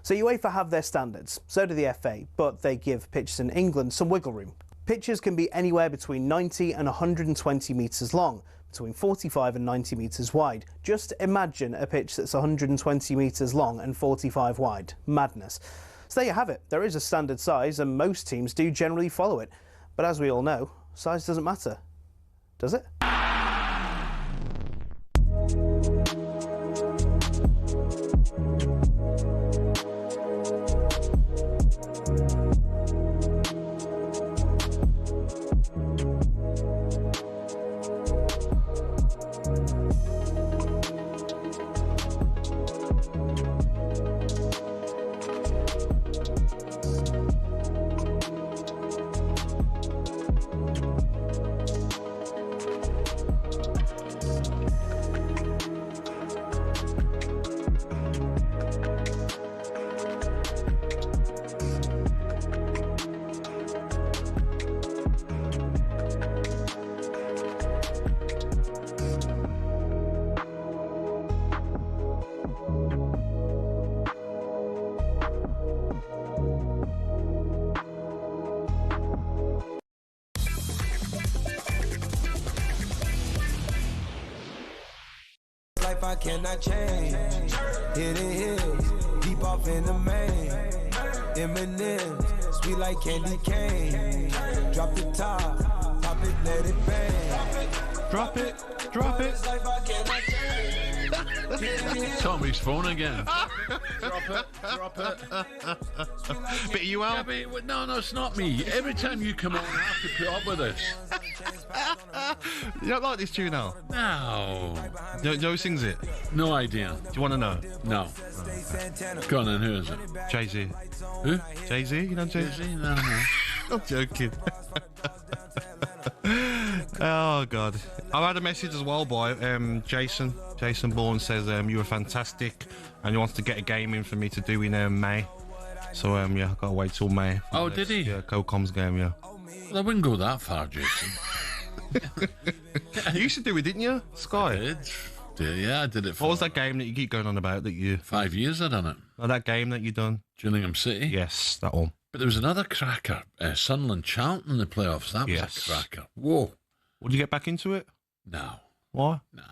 So UEFA have their standards, so do the FA, but they give pitches in England some wiggle room. Pitches can be anywhere between 90 and 120 metres long, between 45 and 90 metres wide. Just imagine a pitch that's 120 metres long and 45 wide. Madness. So there you have it. There is a standard size and most teams do generally follow it. But as we all know, size doesn't matter, does it? I cannot change. Hidden hills, deep off in the main. Eminem, sweet like candy cane. Drop the top, pop it, let it bang. Drop it, drop it. Tommy's phone again. Drop it. Bit you out? No, it's not me. Every time you come on, I have to put up with this. You don't like this tune now? No. You know who sings it? No idea. Do you want to know? No. Go on then, who is it? Jay-Z. Who? Jay-Z? You know Jay-Z? No. I'm joking. Oh, God. I've had a message as well by Jason. Jason Bourne says you were fantastic and he wants to get a game in for me to do in May. So, yeah, I've got to wait till May. Oh, did he? Yeah, Co-Com's game, yeah. Well, I wouldn't go that far, Jason. You used to do it, didn't you? Sky? I did. Yeah, I did it for... What was that game that you keep going on about that you... 5 years I done it. Oh, that game that you done? Gillingham City? Yes, that one. But there was another cracker. Sunderland Charlton in the playoffs. That was a cracker. Whoa. Would you get back into it? No. Why? No,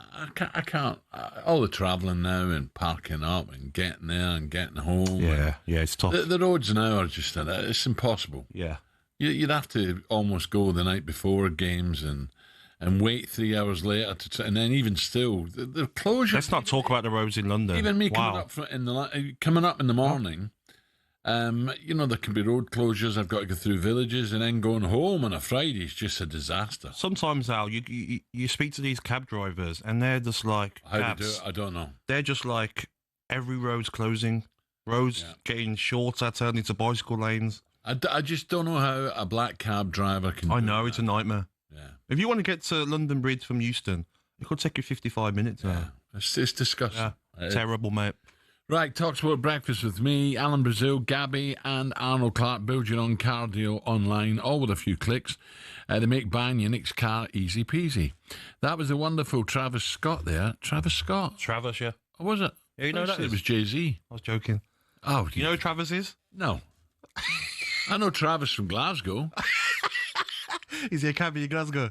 I can't. All the travelling now and parking up and getting there and getting home. Yeah, it's tough. The roads now are just... It's impossible. Yeah. You'd have to almost go the night before games and wait 3 hours later and then even still the closure. Let's not talk about the roads in London. Even me coming up in the morning, there can be road closures. I've got to go through villages and then going home on a Friday is just a disaster. Sometimes, Al, you speak to these cab drivers and they're just like, how do you do it? I don't know. They're just like every road's closing, roads getting shorter, turning into bicycle lanes. I just don't know how a black cab driver can. I know, it's a nightmare. Yeah. If you want to get to London Bridge from Euston, it could take you 55 minutes. Yeah. It's disgusting. Yeah. Terrible, mate. Right, talkSPORT Breakfast with me, Alan Brazil Gabby and Arnold Clark, building on cardio online, all with a few clicks. They make buying your next car easy peasy. That was the wonderful Travis Scott there. Travis Scott? Travis, yeah. Oh, was it? Yeah, you know that it was Jay-Z. I was joking. Oh, you know who Travis is? No. I know Travis from Glasgow. Is he a cabbie in Glasgow?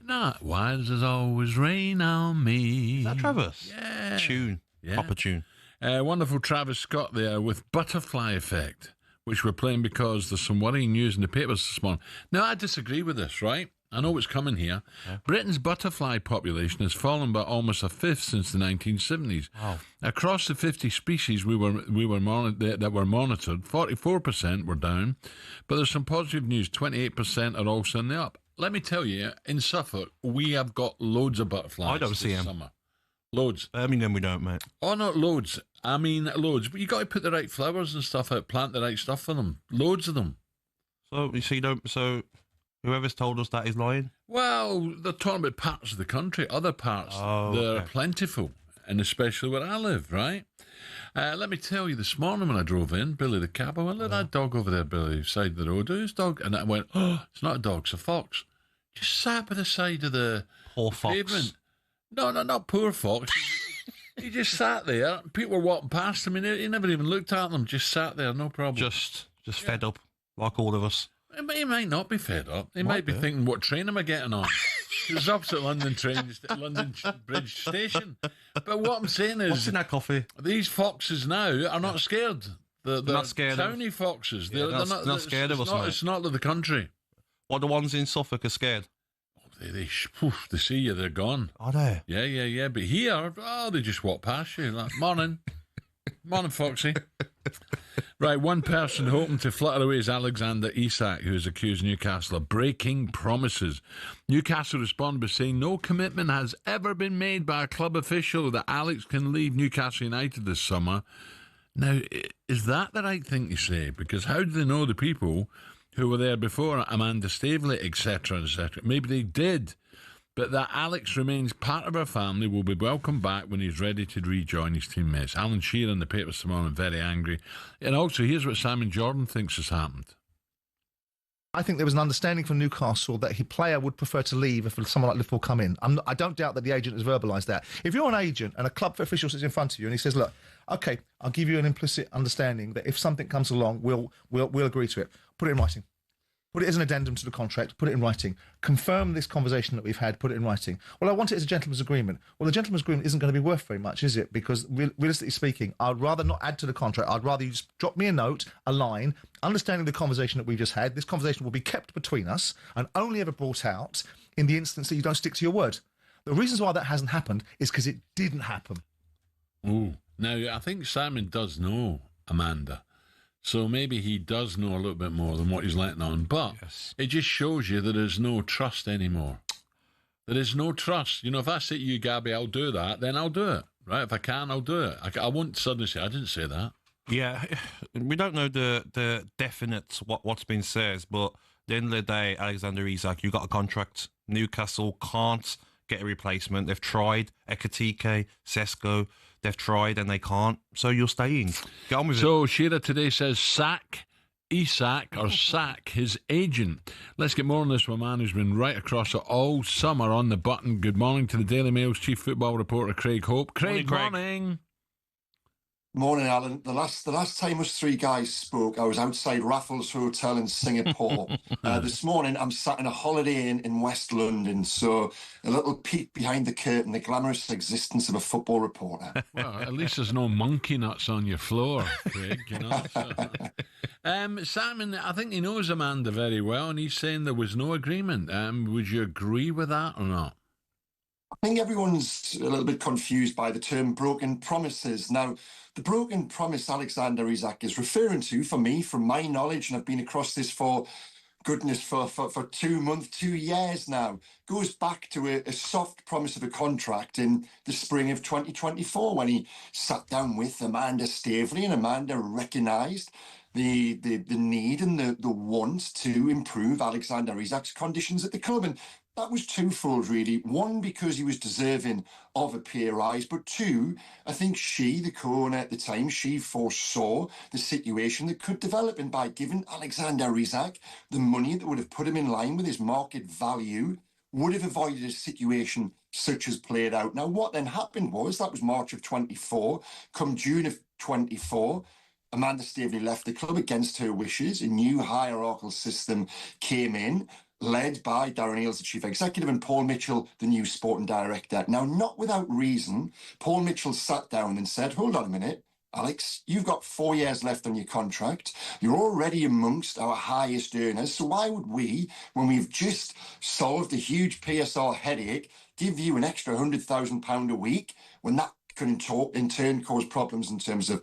No. Why does it always rain on me? Is that Travis? Yeah. Tune. Yeah. Proper tune. Wonderful Travis Scott there with Butterfly Effect. which we're playing because there's some worrying news in the papers this morning. Now, I disagree with this, right? I know what's coming here. Yeah. Britain's butterfly population has fallen by almost a fifth since the 1970s. Wow. Across the 50 species that were monitored, 44% were down, but there's some positive news. 28% are also in the up. Let me tell you, in Suffolk, we have got loads of butterflies. I don't see them. Summer. Loads. Birmingham, we don't, mate. Oh, not loads. I mean, loads. But you got to put the right flowers and stuff out, plant the right stuff for them. Loads of them. So you see, whoever's told us that is lying? Well, they're talking about parts of the country. Other parts, they're plentiful, and especially where I live, right? Let me tell you, this morning when I drove in, Billy the cab, I went, look at that dog over there, Billy, side of the road. Whose dog? And I went, oh, it's not a dog, it's a fox. Just sat by the side of the pavement. No, not poor fox. He just sat there. People were walking past him, and he never even looked at them. Just sat there, no problem. Just fed up, like all of us. He might not be fed up. He might be thinking, what train am I getting on? It was opposite London Bridge Station. But what I'm saying is... What's in that coffee? These foxes now are not scared. They're not scared. Towny foxes. Yeah, they're not scared of us, mate. It's not of the country. Well, the ones in Suffolk are scared. They see you, they're gone. Are they? Yeah. But here, they just walk past you. Like, morning. Morning, Foxy. Right, one person hoping to flutter away is Alexander Isak, who has accused Newcastle of breaking promises. Newcastle responded by saying no commitment has ever been made by a club official that Alex can leave Newcastle United this summer. Now, is that the right thing to say? Because how do they know the people who were there before, Amanda Staveley, etc., etc.? Maybe they did. But that Alex remains part of our family, will be welcomed back when he's ready to rejoin his teammates. Alan Shearer in the paper this morning, very angry. And also, here's what Simon Jordan thinks has happened. I think there was an understanding from Newcastle that his player would prefer to leave if someone like Liverpool come in. I don't doubt that the agent has verbalised that. If you're an agent and a club official sits in front of you and he says, look, OK, I'll give you an implicit understanding that if something comes along, we'll agree to it. Put it in writing. Put it as an addendum to the contract, put it in writing. Confirm this conversation that we've had, put it in writing. Well, I want it as a gentleman's agreement. Well, the gentleman's agreement isn't going to be worth very much, is it? Because realistically speaking, I'd rather not add to the contract. I'd rather you just drop me a note, a line, understanding the conversation that we just had. This conversation will be kept between us and only ever brought out in the instance that you don't stick to your word. The reasons why that hasn't happened is because it didn't happen. Ooh. Now, I think Simon does know Amanda. So maybe he does know a little bit more than what he's letting on. But it just shows you that there's no trust anymore. There is no trust. You know, if I say to you, Gabby, I'll do that, then I'll do it. Right? If I can, I'll do it. I won't suddenly say, I didn't say that. Yeah, we don't know the definite what's been said, but at the end of the day, Alexander Isak, you got a contract. Newcastle can't get a replacement. They've tried. Ekatike, Sesko, they've tried and they can't. So you're staying. Get on with it. So Shearer today says sack Isak or sack his agent. Let's get more on this with a man who's been right across it all summer on the button. Good morning to the Daily Mail's chief football reporter, Craig Hope. Craig, morning. Morning, Alan. The last time us three guys spoke, I was outside Raffles Hotel in Singapore. This morning, I'm sat in a Holiday Inn in West London, so a little peek behind the curtain, the glamorous existence of a football reporter. Well, at least there's no monkey nuts on your floor, Craig, you know. So. Simon, I think he knows Amanda very well, and he's saying there was no agreement. Would you agree with that or not? I think everyone's a little bit confused by the term broken promises. Now, the broken promise Alexander Isak is referring to, for me, from my knowledge, and I've been across this for 2 years now, goes back to a soft promise of a contract in the spring of 2024 when he sat down with Amanda Staveley, and Amanda recognised the need and the want to improve Alexander Isak's conditions at the club. And that was twofold, really. One, because he was deserving of a pay rise, but two, I think she, the co-owner at the time, she foresaw the situation that could develop, and by giving Alexander Isak the money that would have put him in line with his market value, would have avoided a situation such as played out. Now, what then happened was, that was March of 24, come June of 24, Amanda Staveley left the club against her wishes. A new hierarchical system came in, led by Darren Eales, the chief executive, and Paul Mitchell, the new sporting director. Now, not without reason, Paul Mitchell sat down and said, hold on a minute, Alex, you've got 4 years left on your contract. You're already amongst our highest earners. So why would we, when we've just solved a huge PSR headache, give you an extra £100,000 a week when that can in turn cause problems in terms of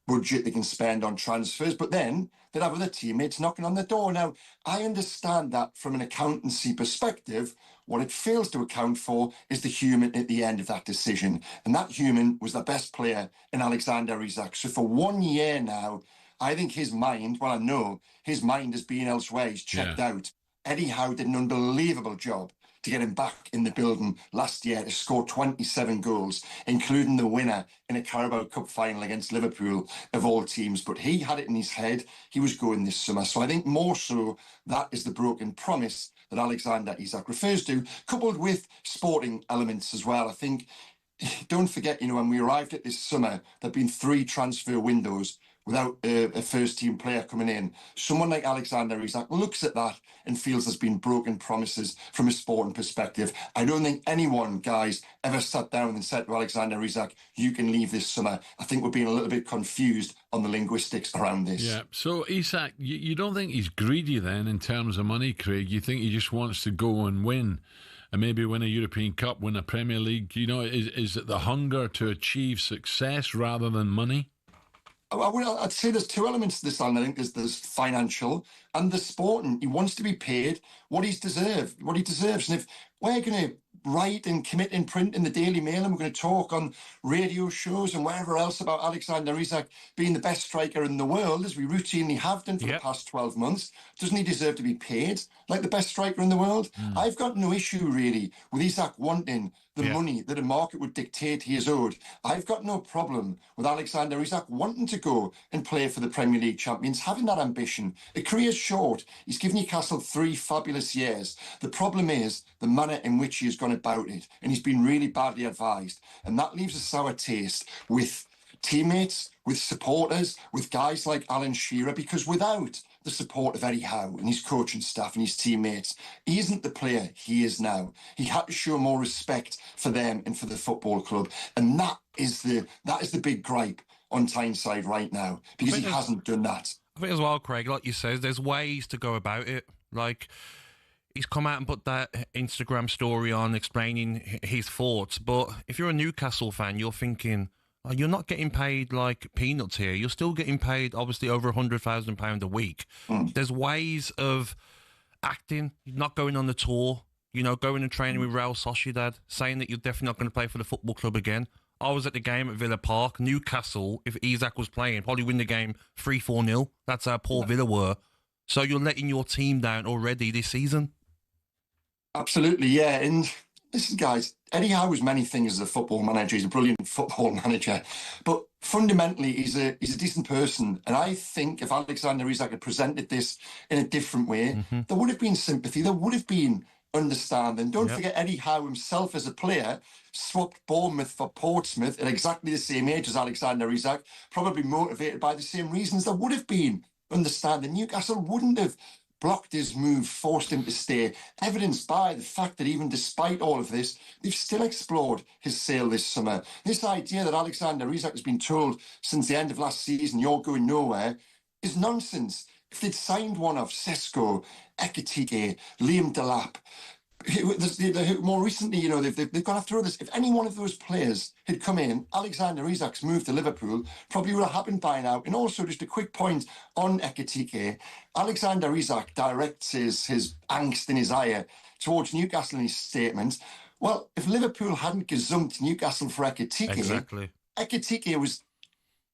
budget they can spend on transfers, but then they'd have other teammates knocking on the door. Now, I understand that from an accountancy perspective. What it fails to account for is the human at the end of that decision. And that human was the best player in Alexander Isak. So for 1 year now, I think his mind, well, I know his mind has been elsewhere. He's checked out. Eddie Howe did an unbelievable job to get him back in the building last year to score 27 goals, including the winner in a Carabao Cup final against Liverpool, of all teams. But he had it in his head. He was going this summer. So I think more so that is the broken promise that Alexander Isak refers to, coupled with sporting elements as well. I think, don't forget, when we arrived at this summer, there'd been 3 transfer windows without a first-team player coming in. Someone like Alexander Isak looks at that and feels there's been broken promises from a sporting perspective. I don't think anyone, guys, ever sat down and said to Alexander Isak, you can leave this summer. I think we're being a little bit confused on the linguistics around this. Yeah, so Isak, you don't think he's greedy then in terms of money, Craig? You think he just wants to go and win? And maybe win a European Cup, win a Premier League? Is it the hunger to achieve success rather than money? I'd say there's 2 elements to this, Alan. I think there's financial and the sporting. He wants to be paid what he deserves. And if we're going to write and commit in print in the Daily Mail and we're going to talk on radio shows and wherever else about Alexander Isak being the best striker in the world, as we routinely have done for the past 12 months, doesn't he deserve to be paid like the best striker in the world? I've got no issue, really, with Isak wanting the money that a market would dictate he is owed. I've got no problem with Alexander Isak wanting to go and play for the Premier League champions, having that ambition. A career's short. He's given Newcastle 3 fabulous years. The problem is the manner in which he has gone about it, and he's been really badly advised. And that leaves a sour taste with teammates, with supporters, with guys like Alan Shearer, because without the support of Eddie Howe and his coaching staff and his teammates, he isn't the player he is now. He had to show more respect for them and for the football club. And that is the big gripe on Tyneside right now, because he hasn't done that. I think as well, Craig, like you said, there's ways to go about it. Like, he's come out and put that Instagram story on explaining his thoughts. But if you're a Newcastle fan, you're thinking, oh, you're not getting paid like peanuts here. You're still getting paid, obviously, over £100,000 a week. There's ways of acting, not going on the tour, going and training with Real Sociedad, saying that you're definitely not going to play for the football club again. I was at the game at Villa Park. Newcastle, if Isak was playing, probably win the game 3-4-0. That's how poor Villa were. So you're letting your team down already this season? Absolutely, yeah. And listen, guys, Eddie Howe was many things as a football manager. He's a brilliant football manager. But fundamentally, he's a decent person. And I think if Alexander Isak had presented this in a different way, there would have been sympathy. There would have been understanding. Don't forget, Eddie Howe himself as a player swapped Bournemouth for Portsmouth at exactly the same age as Alexander Isak, probably motivated by the same reasons. There would have been understanding. Newcastle wouldn't have blocked his move, forced him to stay, evidenced by the fact that even despite all of this, they've still explored his sale this summer. This idea that Alexander Isak has been told since the end of last season, you're going nowhere, is nonsense. If they'd signed one of Sesko, Ekitike, Liam Delap, more recently, they've gone after others. If any one of those players had come in, Alexander Isak's move to Liverpool probably would have happened by now. And also, just a quick point on Ekitike, Alexander Isak directs his angst and his ire towards Newcastle in his statement. Well, if Liverpool hadn't gazumped Newcastle for Ekitike, Ekitike was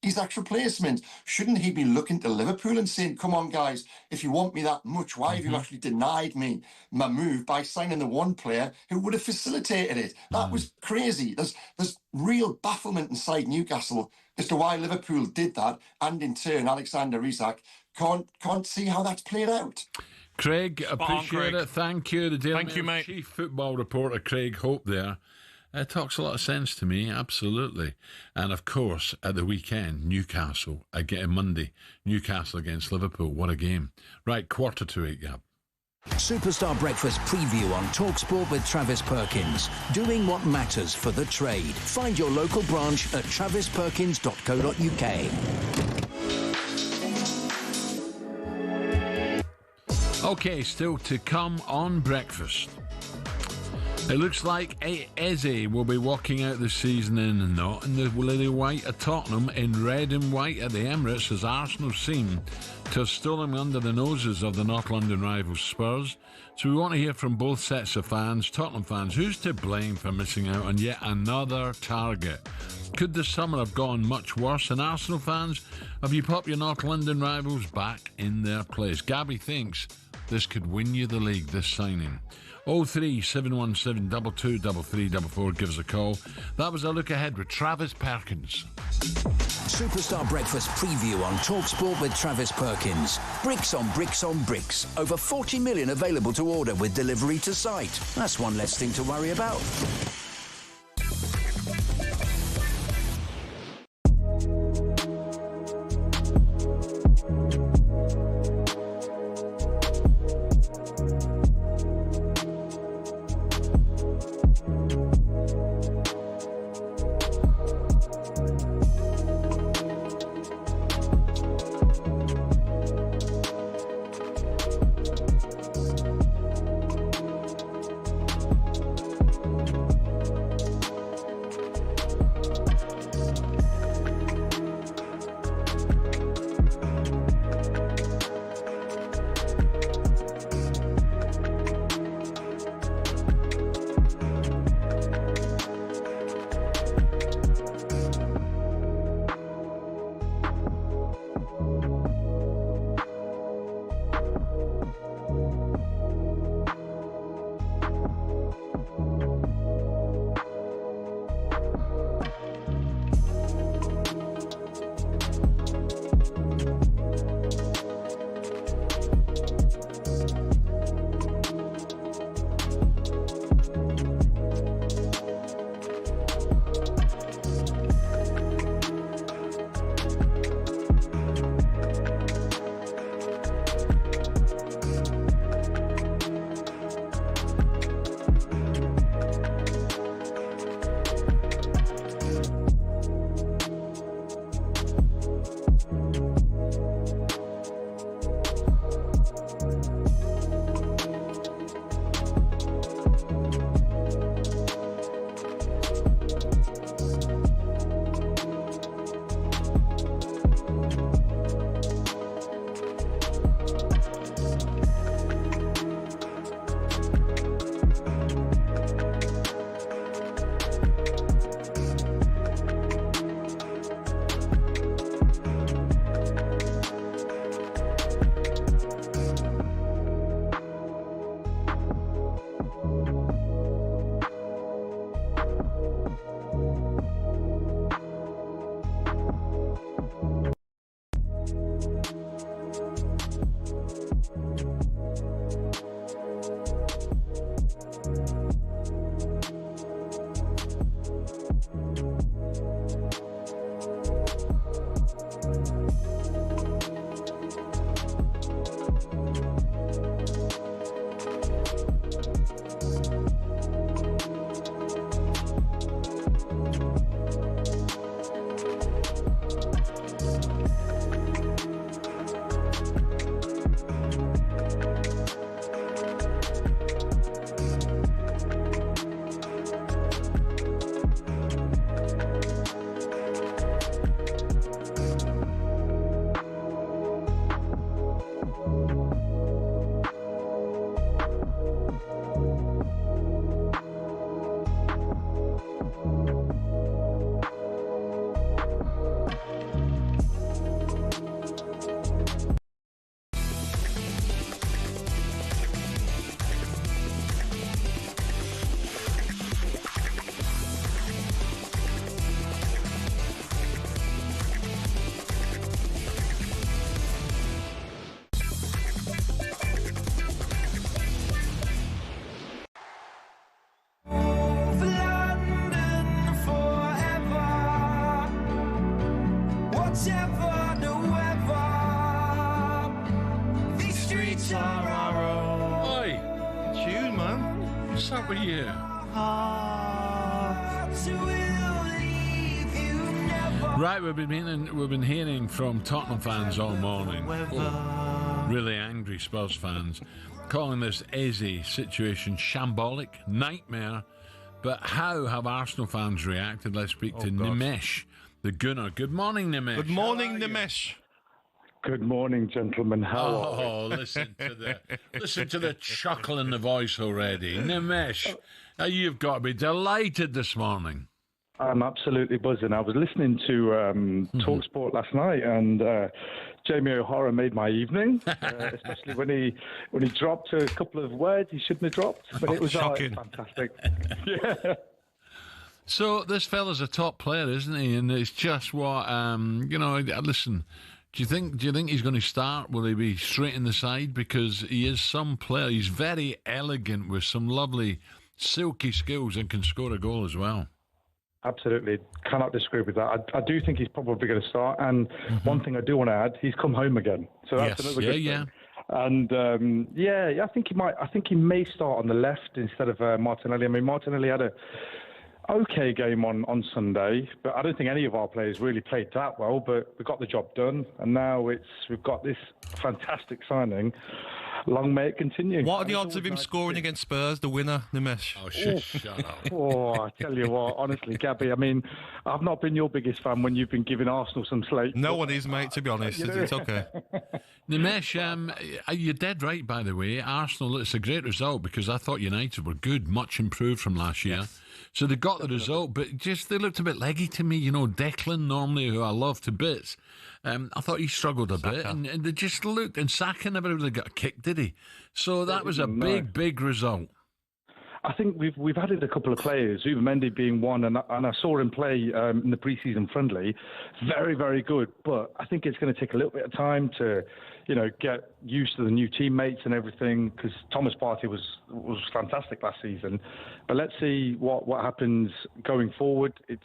Isak's replacement. Shouldn't he be looking to Liverpool and saying, come on, guys, if you want me that much, why have you actually denied me my move by signing the one player who would have facilitated it? That was crazy. There's real bafflement inside Newcastle as to why Liverpool did that, and in turn, Alexander Isak can't see how that's played out. Craig, appreciate it. Thank you. The Daily Mail mate. Chief Football Reporter, Craig Hope there. Talks a lot of sense to me, absolutely. And of course, at the weekend, Newcastle, again Monday, Newcastle against Liverpool. What a game. Right, 7:45, Gab. Superstar Breakfast preview on talkSPORT with Travis Perkins. Doing what matters for the trade. Find your local branch at travisperkins.co.uk. Okay, still to come on breakfast. It looks like Eze will be walking out the season not in the lily white at Tottenham, in red and white at the Emirates, as Arsenal seem to have stolen under the noses of the North London rivals Spurs. So we want to hear from both sets of fans, Tottenham fans. Who's to blame for missing out on yet another target? Could the summer have gone much worse? And Arsenal fans, have you popped your North London rivals back in their place? Gabby thinks this could win you the league, this signing. 03717 223344. Give us a call. That was a look ahead with Travis Perkins. Superstar Breakfast preview on talkSPORT with Travis Perkins. Bricks on bricks on bricks. Over 40 million available to order with delivery to site. That's one less thing to worry about. What's up with you? Right, we've been hearing from Tottenham fans all morning. Really angry Spurs fans, calling this Eze situation shambolic, nightmare. But how have Arsenal fans reacted? Let's speak to Nimesh, the gunner. Good morning, Nimesh. Good morning, Nimesh. Good morning, gentlemen. How are you? listen to the chuckle in the voice already. Nimesh, you've got to be delighted this morning. I'm absolutely buzzing. I was listening to talkSPORT last night, and Jamie O'Hara made my evening, especially when he dropped a couple of words he shouldn't have dropped. But it was shocking. Fantastic. Yeah. So this fella's a top player, isn't he? And it's just what listen. Do you think he's going to start? Will he be straight in the side? Because he is some player. He's very elegant with some lovely silky skills and can score a goal as well. Absolutely. Cannot disagree with that. I do think he's probably going to start. And one thing I do want to add, he's come home again. So that's another good thing. And I think he might. I think he may start on the left instead of Martinelli. I mean, Martinelli had a okay game on Sunday, but I don't think any of our players really played that well. But we got the job done, and now we've got this fantastic signing. Long may it continue. What are the odds of him scoring against Spurs, the winner, Nimesh? Oh, shut up. I tell you what, honestly, Gabby, I mean, I've not been your biggest fan when you've been giving Arsenal some slate. No one is, mate, to be honest. It's okay. Nimesh, you're dead right, by the way. Arsenal, it's a great result because I thought United were good, much improved from last year. Yes. So they got the result, but just they looked a bit leggy to me. You know, Declan, normally, who I love to bits, I thought he struggled a bit, and they just looked. And Saka never really got a kick, did he? So that was a big result. I think we've added a couple of players, Zuba Mendy being one, and I saw him play in the pre-season friendly. Very, very good, but I think it's going to take a little bit of time to, get used to the new teammates and everything, because Thomas Partey was fantastic last season. But let's see what happens going forward. It's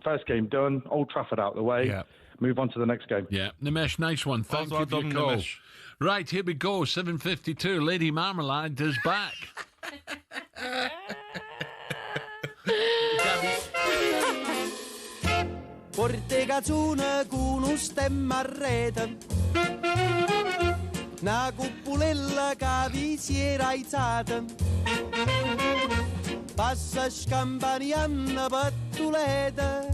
first game done, Old Trafford out of the way. Yeah. Move on to the next game. Yeah, Nimesh, nice one. Thank you for your call. Nimesh. Right, here we go. 7:52. Lady Marmalade is back. Porte cazzone con un stemma a rete, una cupulella che vi si era aizzata, passa scampanianna pattuleta,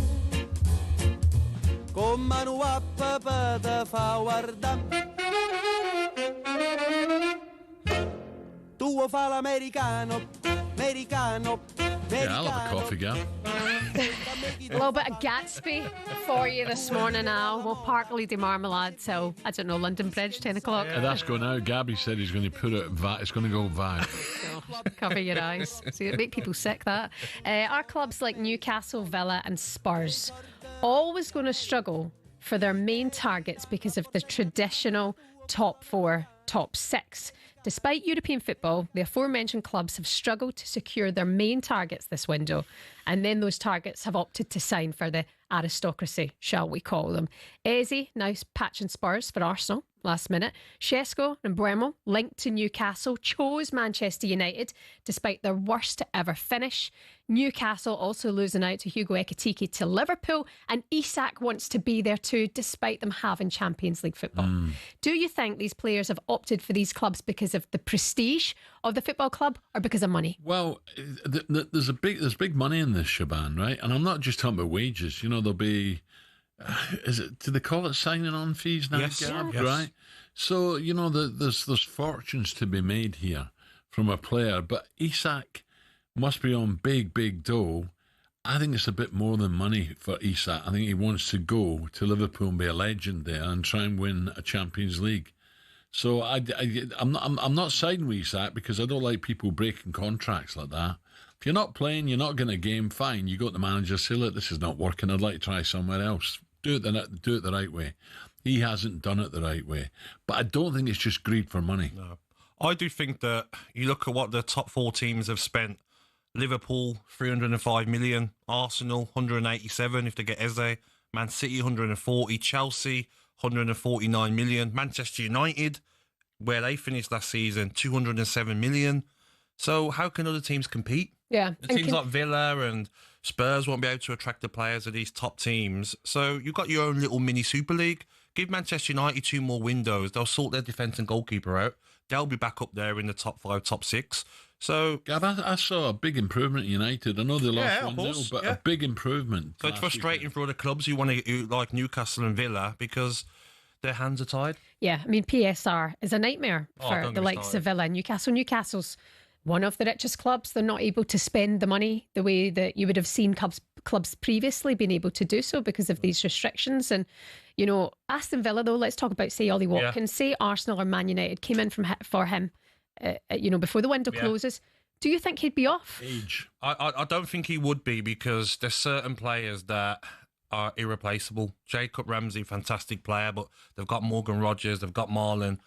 con mano a papà te fa guardare. Tu fa l'americano, americano. Yeah, I'll have a coffee, Gab. A little bit of Gatsby for you this morning, Al. We'll park Lady Marmalade till, I don't know, London Bridge, 10 o'clock. That's going out. Gabby said he's going to put it, it's going to go VAG. Cover your eyes. See, it make people sick, that. Our clubs like Newcastle, Villa and Spurs always going to struggle for their main targets because of the traditional top four, top six. Despite European football, the aforementioned clubs have struggled to secure their main targets this window, and then those targets have opted to sign for the aristocracy, shall we call them. Eze, now patching Spurs for Arsenal last minute. Šeško and Bremo, linked to Newcastle, chose Manchester United despite their worst ever finish. Newcastle also losing out to Hugo Ekitike to Liverpool, and Isak wants to be there too despite them having Champions League football. Do you think these players have opted for these clubs because of the prestige of the football club or because of money? Well, there's big money in this shebang, right? And I'm not just talking about wages. There'll be do they call it signing on fees now? Yes, Gab, yes. Right. So there's fortunes to be made here from a player, but Isak must be on big dough. I think it's a bit more than money for Isak. I think he wants to go to Liverpool and be a legend there and try and win a Champions League. So I'm not siding with Isak because I don't like people breaking contracts like that. If you're not playing, you're not getting a game, fine. You go to the manager, say, look, this is not working. I'd like to try somewhere else. Do it the right way. He hasn't done it the right way. But I don't think it's just greed for money. No. I do think that you look at what the top four teams have spent. Liverpool, 305 million. Arsenal, 187 if they get Eze. Man City, 140. Chelsea, 149 million. Manchester United, where they finished last season, 207 million. So how can other teams compete? Yeah. It seems like Villa and Spurs won't be able to attract the players of these top teams. So you've got your own little mini Super League. Give Manchester United 2 more windows. They'll sort their defence and goalkeeper out. They'll be back up there in the top 5, top 6. So, Gab, I saw a big improvement in United. I know they lost 1-0, but a big improvement. So it's frustrating for other clubs who want to, like Newcastle and Villa, because their hands are tied. Yeah, I mean, PSR is a nightmare for don't the get me likes started. of Villa and Newcastle. Newcastle's one of the richest clubs. They're not able to spend the money the way that you would have seen clubs previously being able to do so because of these restrictions. And, you know, Aston Villa, though, let's talk about, say, Ollie Watkins, say Arsenal or Man United came in for him, you know, before the window closes. Do you think he'd be off? Age. I don't think he would be, because there's certain players that are irreplaceable. Jacob Ramsey, fantastic player, but they've got Morgan Rogers, they've got Marlon.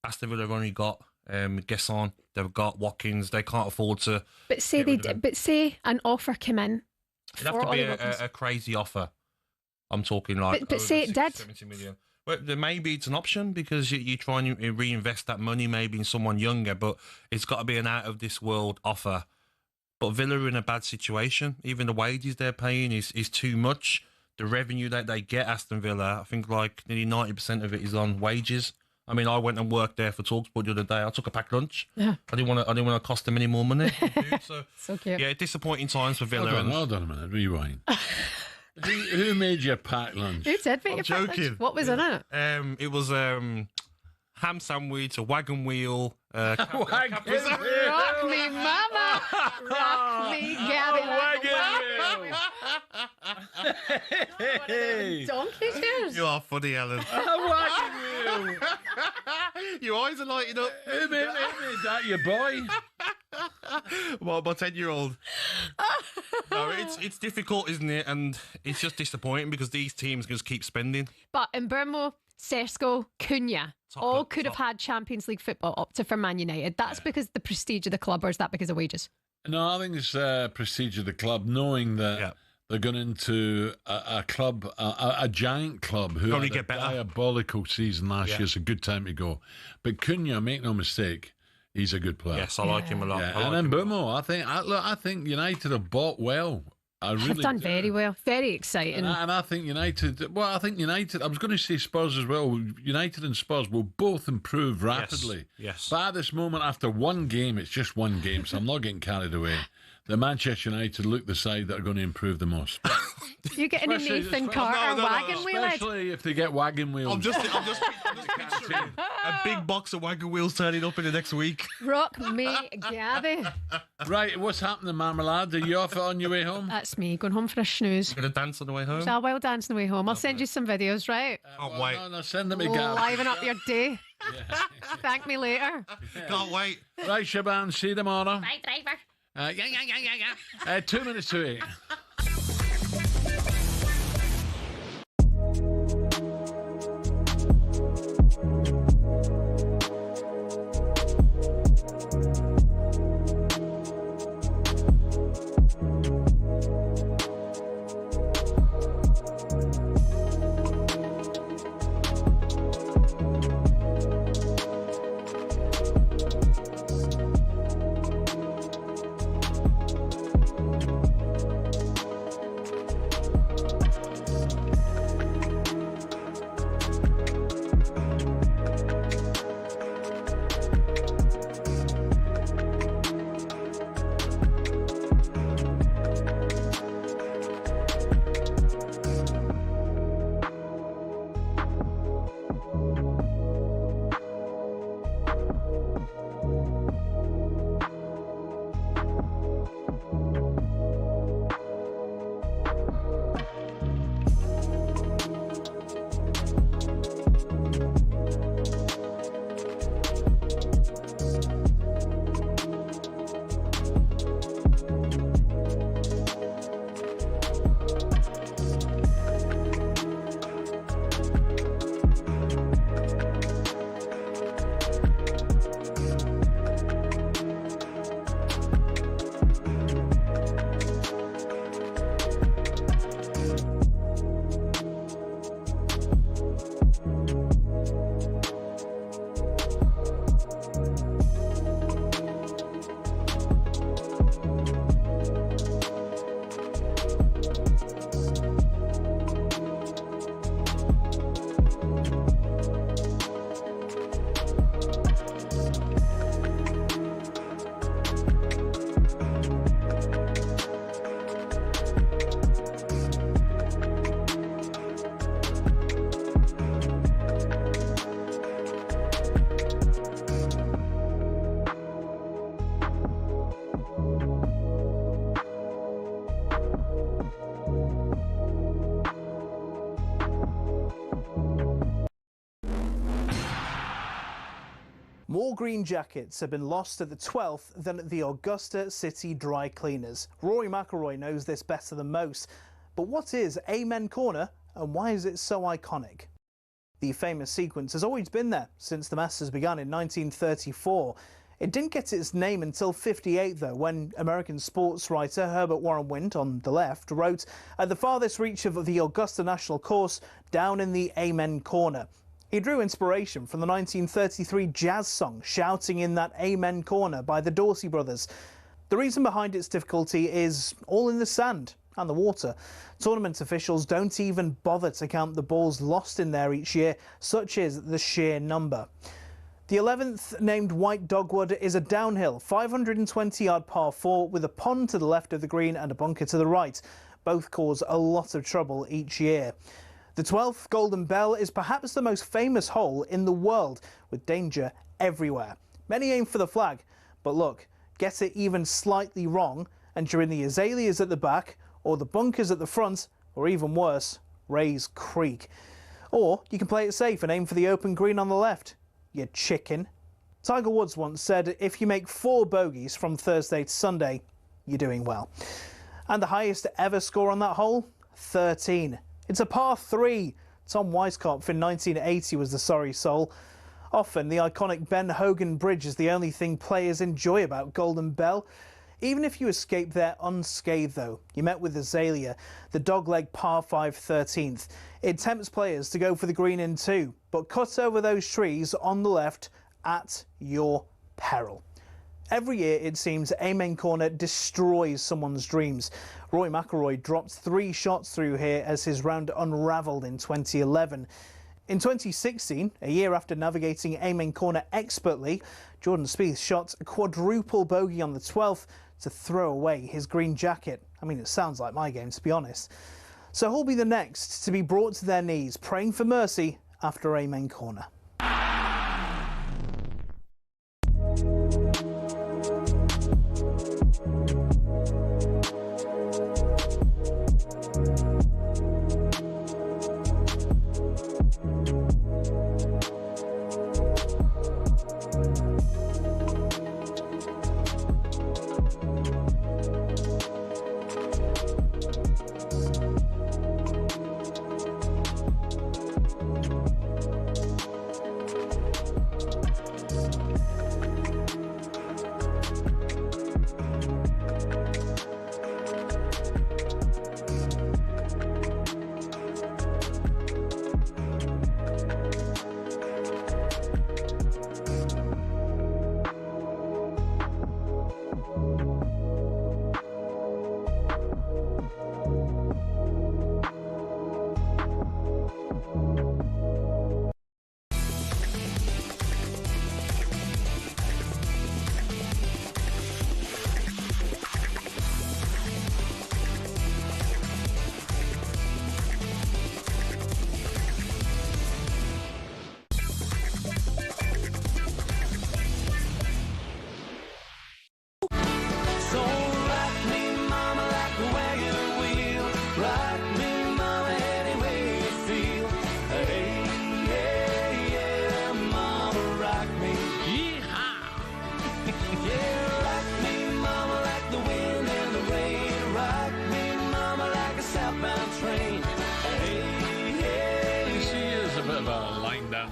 Aston Villa have only got Gesson, they've got Watkins. They can't afford to. But say an offer came in. It'd have to be a crazy offer. I'm talking like. But say it did. 70 million. Well, then maybe it's an option, because you try and reinvest that money maybe in someone younger, but it's got to be an out of this world offer. But Villa are in a bad situation. Even the wages they're paying is too much. The revenue that they get, Aston Villa, I think like nearly 90% of it is on wages. I mean, I went and worked there for talkSPORT the other day. I took a packed lunch. Yeah. I didn't want to cost them any more money. So cute. Yeah, disappointing times for Villa. Hold on a minute, rewind. who made your packed lunch? Who did make I'm your packed lunch? joking. What was in it? It was ham sandwich, a wagon wheel. Rock me, mama. Rock me, Gabby. Donkey shoes. You are funny, Alan. Your eyes are lighting up. Who made that, your boy? Well, my 10-year-old. No, it's difficult, isn't it? And it's just disappointing because these teams just keep spending. But in Burmo, Sesko, Cunha, all could have had Champions League football up to for Man United. That's because the prestige of the club, or is that because of wages? No, I think it's prestige of the club, knowing that they're going into a club, a giant club who Only had get a better. diabolical season last year. It's a good time to go. But Cunha, make no mistake, he's a good player. Yes, I like him a lot. Yeah. I And like then him a Burmo, lot. I think United have bought well. I really They've done do. very well. Very exciting. And I think United, I was going to say Spurs as well. United and Spurs will both improve rapidly. Yes. But at this moment, after one game, it's just one game, so I'm not getting carried away. The Manchester United look the side that are going to improve the most. You get any Nathan Carter wagon wheel? Especially if they get wagon wheels. I'm just picturing a big box of wagon wheels turning up in the next week. Rock me, Gabby. Right, what's happening, Marmalade? Are you off on your way home? That's me, going home for a snooze. Going to dance on the way home? So I will dance on the way home. I'll send you some videos, right? Can't wait. No, send them again. Liven up your day. Thank me later. Can't wait. Right, Shaban, see you tomorrow. Bye, driver. 2 minutes to 8. More green jackets have been lost at the 12th than at the Augusta City Dry Cleaners. Rory McIlroy knows this better than most. But what is Amen Corner and why is it so iconic? The famous sequence has always been there since the Masters began in 1934. It didn't get its name until '58, though, when American sports writer Herbert Warren Wind, on the left, wrote, "At the farthest reach of the Augusta National Course, down in the Amen Corner." He drew inspiration from the 1933 jazz song Shouting in That Amen Corner by the Dorsey Brothers. The reason behind its difficulty is all in the sand and the water. Tournament officials don't even bother to count the balls lost in there each year, such is the sheer number. The 11th, named White Dogwood, is a downhill 520-yard par 4 with a pond to the left of the green and a bunker to the right. Both cause a lot of trouble each year. The 12th, Golden Bell, is perhaps the most famous hole in the world, with danger everywhere. Many aim for the flag, but look, get it even slightly wrong, and you're in the azaleas at the back, or the bunkers at the front, or even worse, Rays Creek. Or you can play it safe and aim for the open green on the left. You chicken. Tiger Woods once said, if you make 4 bogeys from Thursday to Sunday, you're doing well. And the highest ever score on that hole? 13. It's a par 3. Tom Weiskopf in 1980 was the sorry soul. Often the iconic Ben Hogan Bridge is the only thing players enjoy about Golden Bell. Even if you escape there unscathed, though, you met with Azalea, the dogleg par 5 13th. It tempts players to go for the green in 2, but cut over those trees on the left at your peril. Every year, it seems, Amen Corner destroys someone's dreams. Rory McIlroy dropped 3 shots through here as his round unravelled in 2011. In 2016, a year after navigating Amen Corner expertly, Jordan Spieth shot a quadruple bogey on the 12th to throw away his green jacket. I mean, it sounds like my game, to be honest. So who'll be the next to be brought to their knees, praying for mercy after Amen Corner?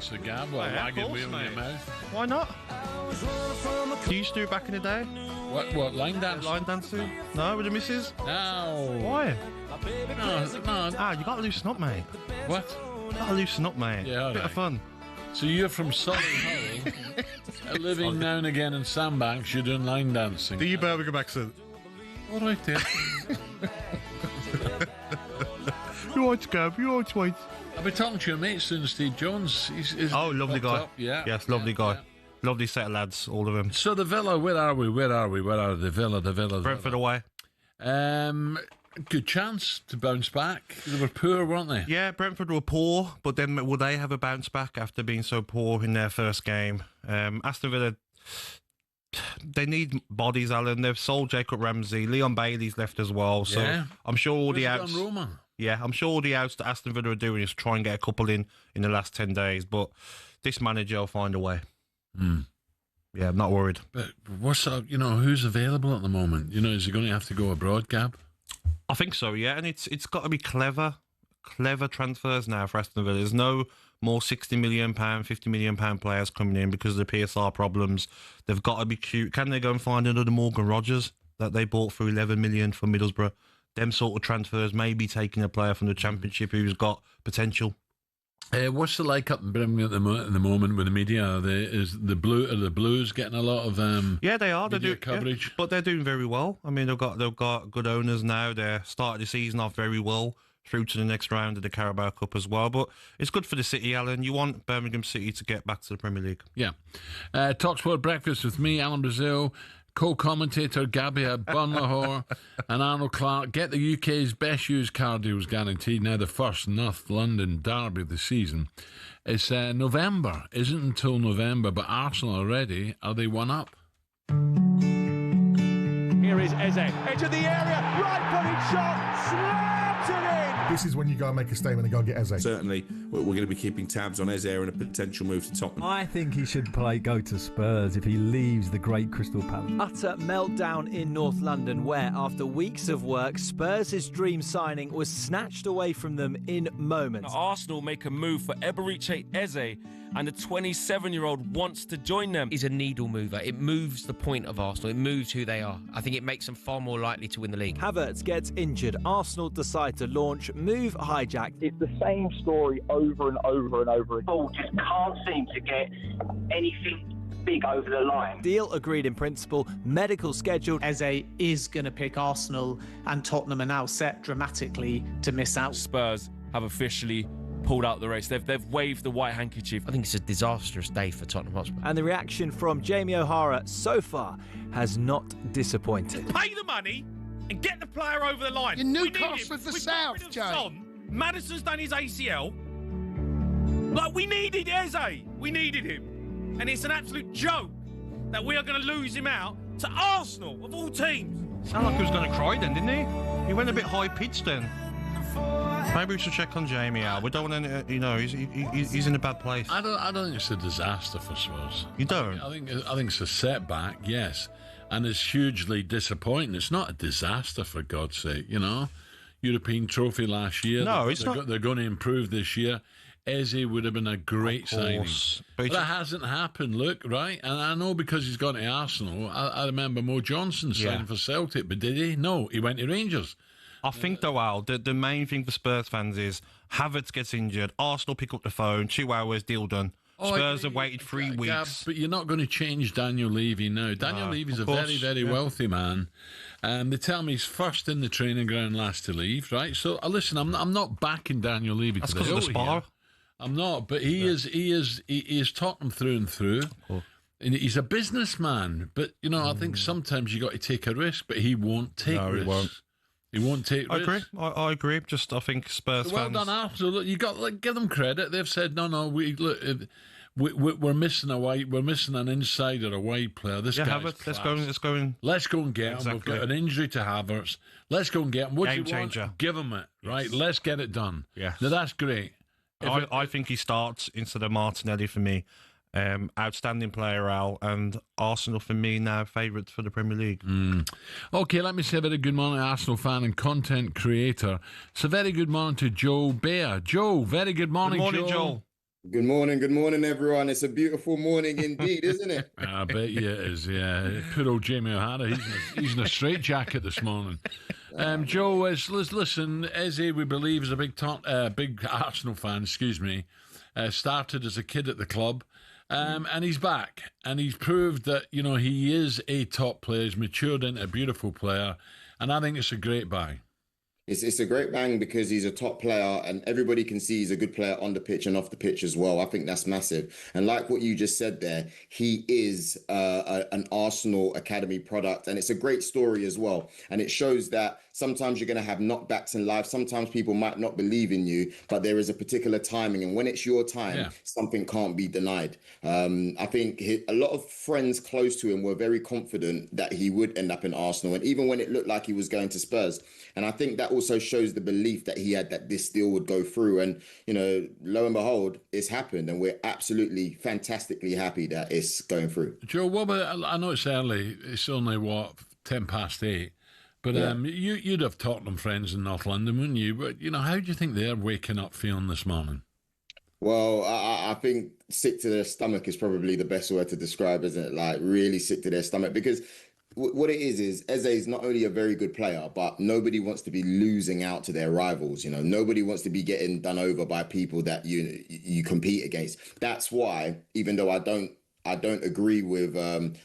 Sir Gab, or wagon wheel in your mouth. Why not? You used to do it back in the day. What line dance? Line dancing? No, with the missus? No. Why? No. Ah, you got to loosen up, mate. What? You got to loosen up, mate. Yeah, bit of fun. So you're from Solihull, living now and again in Sandbanks, you're doing line dancing. Do you Birmingham accent? All right, then. You right, Gab? You right? I've been talking to your mate soon, Steve Jones. He's lovely guy. up. Yeah. Yes, lovely guy. Yeah. Lovely set of lads, all of them. So the Villa, where are we? Where are the Villa? Brentford away. Good chance to bounce back. They were poor, weren't they? Yeah, Brentford were poor, but then will they have a bounce back after being so poor in their first game? Aston Villa, they need bodies, Alan. They've sold Jacob Ramsey. Leon Bailey's left as well. So yeah. I'm sure all the outs. Yeah, I'm sure all the outs that Aston Villa are doing is try and get a couple in the last 10 days. But this manager will find a way. Yeah, I'm not worried. But what's up? Who's available at the moment? Is he going to have to go abroad, Gab? I think so, yeah. And it's got to be clever transfers now for Aston Villa. There's no more £60 million, £50 million players coming in because of the PSR problems. They've got to be cute. Can they go and find another Morgan Rogers that they bought for 11 million from Middlesbrough? Them sort of transfers, maybe taking a player from the Championship who's got potential. What's it like up in Birmingham at the moment with the media? Are the Blues getting a lot of they are. Media coverage? Yeah, but they're doing very well. I mean, they've got good owners now. They're starting the season off very well, through to the next round of the Carabao Cup as well. But it's good for the city, Alan. You want Birmingham City to get back to the Premier League. Yeah. talkSPORT Breakfast with me, Alan Brazil, co-commentator Gabby Agbonlahor and Arnold Clark. Get the UK's best used car deals guaranteed. Now the first North London derby of the season. It's November. Isn't until November, but Arsenal already. Are they one up? Here is Eze. Into the area. Right-footed shot. Slams it in. This is when you go and make a statement and go and get Eze. Certainly, we're going to be keeping tabs on Eze and a potential move to Tottenham. I think he should go to Spurs if he leaves the great Crystal Palace. Utter meltdown in North London where, after weeks of work, Spurs' dream signing was snatched away from them in moments. Arsenal make a move for Eberechi Eze, and the 27-year-old wants to join them. He's a needle mover. It moves the point of Arsenal. It moves who they are. I think it makes them far more likely to win the league. Havertz gets injured. Arsenal decide to launch Move Hijacked. It's the same story over and over and over again. Paul just can't seem to get anything big over the line. Deal agreed in principle, medical scheduled. Eze is going to pick Arsenal, and Tottenham are now set dramatically to miss out. Spurs have officially pulled out the race. They've waved the white handkerchief. I think it's a disastrous day for Tottenham Hotspur. And the reaction from Jamie O'Hara so far has not disappointed. Pay the money and get the player over the line. You're Newcastle of the South, Joe. Madison's done his ACL. We needed Eze. We needed him. And it's an absolute joke that we are going to lose him out to Arsenal, of all teams. Sounded like he was going to cry then, didn't he? He went a bit high-pitched then. Maybe we should check on Jamie out. We don't want to, he's in a bad place. I don't think it's a disaster for Spurs. You don't? I think it's a setback, yes. And it's hugely disappointing. It's not a disaster, for God's sake, European trophy last year. No, it's not. They're going to improve this year. Eze would have been a great signing. But that hasn't happened, look, right? And I know because he's gone to Arsenal. I remember Mo Johnson signed for Celtic, but did he? No, he went to Rangers. I think, though, Al, the main thing for Spurs fans is Havertz gets injured, Arsenal pick up the phone, 2 hours, deal done. Spurs have waited 3 weeks. But you're not going to change Daniel Levy now. Daniel Levy's a very, very wealthy man. They tell me he's first in the training ground, last to leave, right? So, listen, I'm not backing Daniel Levy to the hill here. I'm not, but he is Tottenham through and through. And he's a businessman, but, I think sometimes you got to take a risk, but he won't take risks. He won't take risks. I agree. I think Spurs well fans... done, Arsenal. Look, you got give them credit. They've said no. We're missing we're missing an inside or a wide player. This guy's Havertz, let's go and get him. We've got an injury to Havertz. Let's go and get him. What Game do you changer. Want? Give him it, right? Let's get it done. Yeah. Now that's great. I think he starts instead of Martinelli for me. Outstanding player, Al, and Arsenal for me now favourites for the Premier League. Okay, let me say a very good morning, Arsenal fan and content creator. It's a very good morning to Joe Bear. Joe, very good morning, Joe. Good morning, everyone. It's a beautiful morning indeed, isn't it? I bet you it is, yeah. Poor old Jamie O'Hara, he's in a straitjacket this morning. Joe, listen, Eze, we believe, is a big Arsenal fan, started as a kid at the club. And he's back, and he's proved that, he is a top player. He's matured into a beautiful player, and I think it's a great buy. It's a great bang because he's a top player and everybody can see he's a good player on the pitch and off the pitch as well. I think that's massive. And like what you just said there, he is an Arsenal Academy product, and it's a great story as well. And it shows that sometimes you're going to have knockbacks in life. Sometimes people might not believe in you, but there is a particular timing. And when it's your time, something can't be denied. I think a lot of friends close to him were very confident that he would end up in Arsenal. And even when it looked like he was going to Spurs. And I think that also shows the belief that he had that this deal would go through. And, you know, lo and behold, it's happened. And we're absolutely fantastically happy that it's going through. Joe, what about, I know it's early. It's only, 8:10. But you'd have Tottenham friends in North London, wouldn't you? But, you know, how do you think they're waking up feeling this morning? Well, I think sick to their stomach is probably the best word to describe, isn't it? Like, really sick to their stomach. Because what it is Eze is not only a very good player, but nobody wants to be losing out to their rivals. You know, nobody wants to be getting done over by people that you compete against. That's why, even though I don't agree with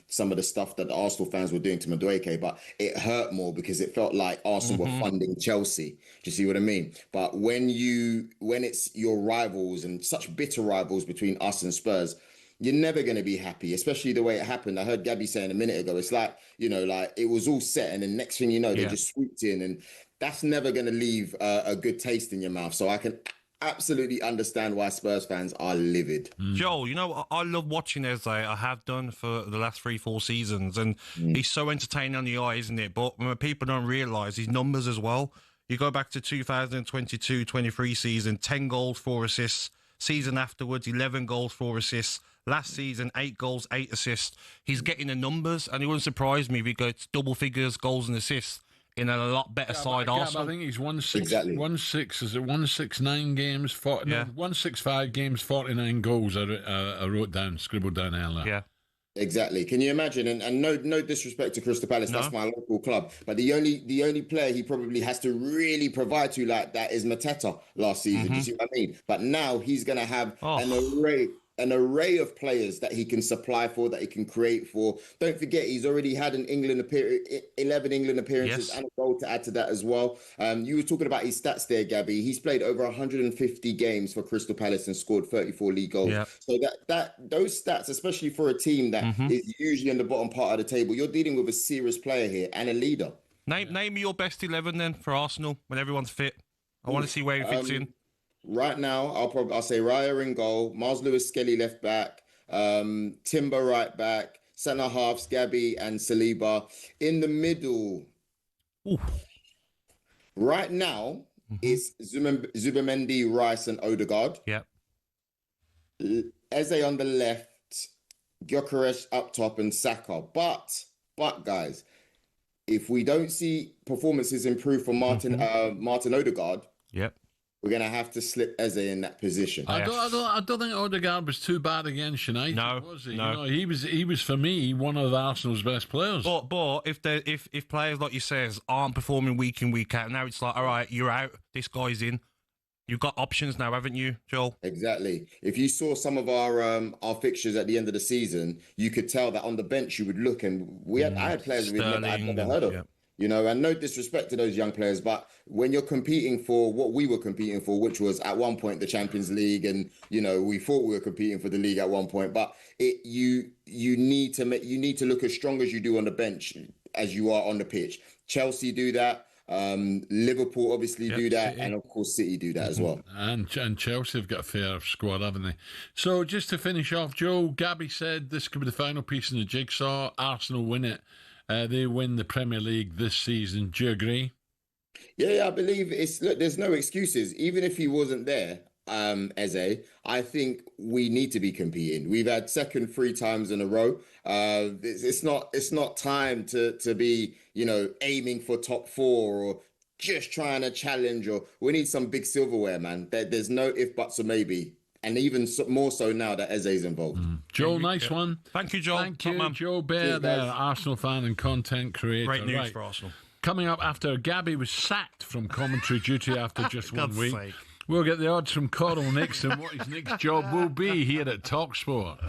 some of the stuff that the Arsenal fans were doing to Madueke, but it hurt more because it felt like Arsenal were funding Chelsea. Do you see what I mean? But when it's your rivals and such bitter rivals between us and Spurs, you're never going to be happy, especially the way it happened. I heard Gabby saying a minute ago, it's like, you know, like it was all set and then next thing you know, they just swooped in, and that's never going to leave a good taste in your mouth. So I can absolutely understand why Spurs fans are livid. Joel, you know, I love watching Eze. I have done for the last 3-4 seasons, and he's so entertaining on the eye, isn't it? But people don't realise his numbers as well. You go back to 2022-23 season, 10 goals, 4 assists. Season afterwards, 11 goals, 4 assists. Last season, 8 goals, 8 assists. He's getting the numbers, and it wouldn't surprise me if he goes double figures, goals and assists in a lot better side Arsenal. I think he's 169 games, 165 games, 49 goals. I wrote down, scribbled down earlier. Yeah. Exactly. Can you imagine? And no disrespect to Crystal Palace, that's my local club. But the only player he probably has to really provide to like that is Mateta last season. Do you see what I mean? But now he's going to have an array of players that he can supply for, that he can create for. Don't forget, he's already had an 11 England appearances and a goal to add to that as well. You were talking about his stats there, Gabby. He's played over 150 games for Crystal Palace and scored 34 league goals. Yep. So those stats, especially for a team that is usually on the bottom part of the table, you're dealing with a serious player here and a leader. Name me your best 11 then for Arsenal when everyone's fit. I want to see where he fits in. Right now, I'll say Raya in goal, Miles Lewis-Skelly left back, Timber right back, centre halves Gabby and Saliba. In the middle, right now, it's Zubimendi, Rice and Odegaard. Yep. Eze on the left, Gyökeres up top and Saka. But guys, if we don't see performances improve for Martin Odegaard, we're going to have to slip Eze in that position. I don't think Odegaard was too bad against United, was he? No. You know, he was for me one of Arsenal's best players. But if players like you says aren't performing week in, week out, now it's like, all right, you're out, this guy's in. You've got options now, haven't you, Joel? Exactly. If you saw some of our fixtures at the end of the season, you could tell that on the bench you would look, and I had players I'd never heard of. You know, and no disrespect to those young players, but when you're competing for what we were competing for, which was at one point the Champions League, and you know we thought we were competing for the league at one point, but you need to look as strong as you do on the bench as you are on the pitch. Chelsea do that, Liverpool obviously do that, and of course City do that as well. And Chelsea have got a fair squad, haven't they? So just to finish off, Joe, Gabby said this could be the final piece in the jigsaw. Arsenal win it. They win the Premier League this season. Do you agree? Yeah, I believe there's no excuses. Even if he wasn't there, Eze, I think we need to be competing. We've had second 3 times in a row. It's not time to be, you know, aiming for top 4 or just trying to challenge, or we need some big silverware, man. There's no if, buts or maybe. And even more so now that Eze's involved. Joel, nice one. Thank you, Joel. Thank you, Joe Bear, there, Arsenal fan and content creator. Great news for Arsenal. Coming up after Gabby was sacked from commentary duty after just 1 week. We'll get the odds from Coral next and what his next job will be here at talkSPORT.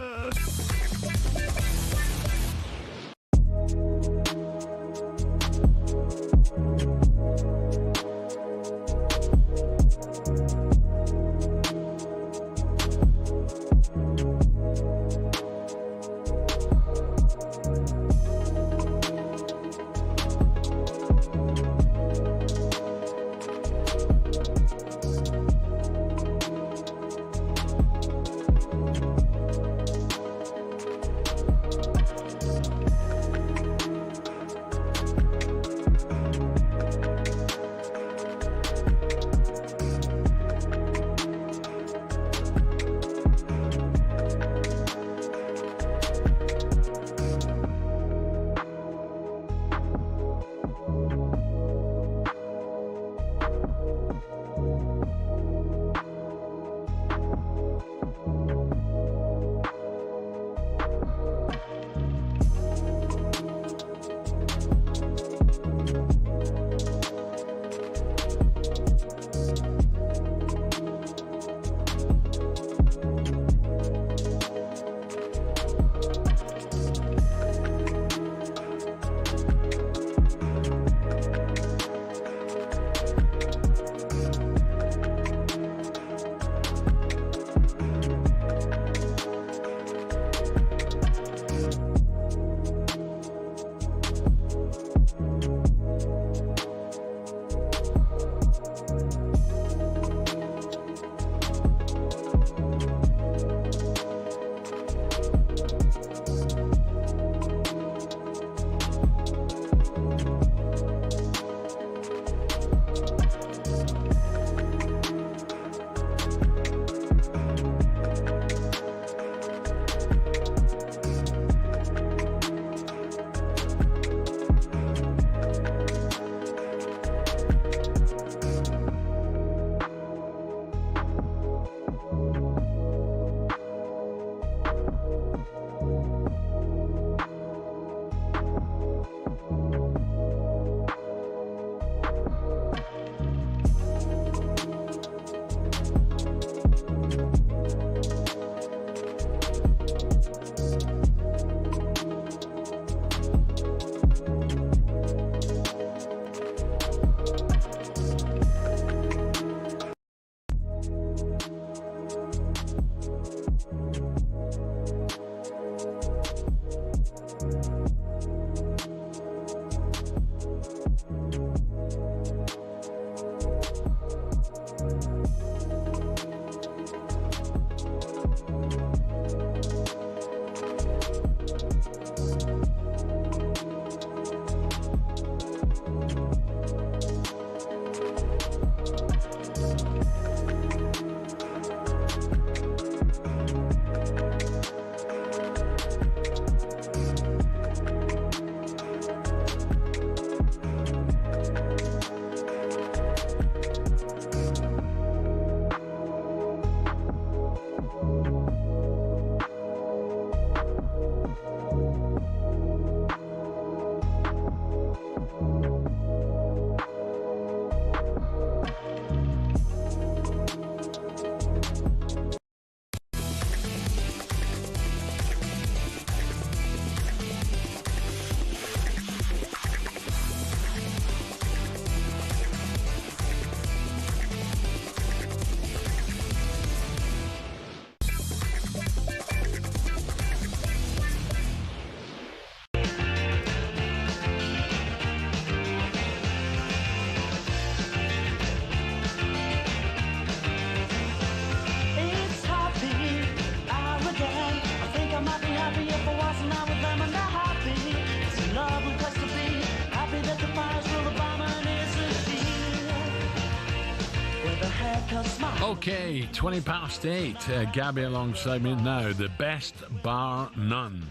Okay, 20 past 8. Gabby alongside me now. The best bar none.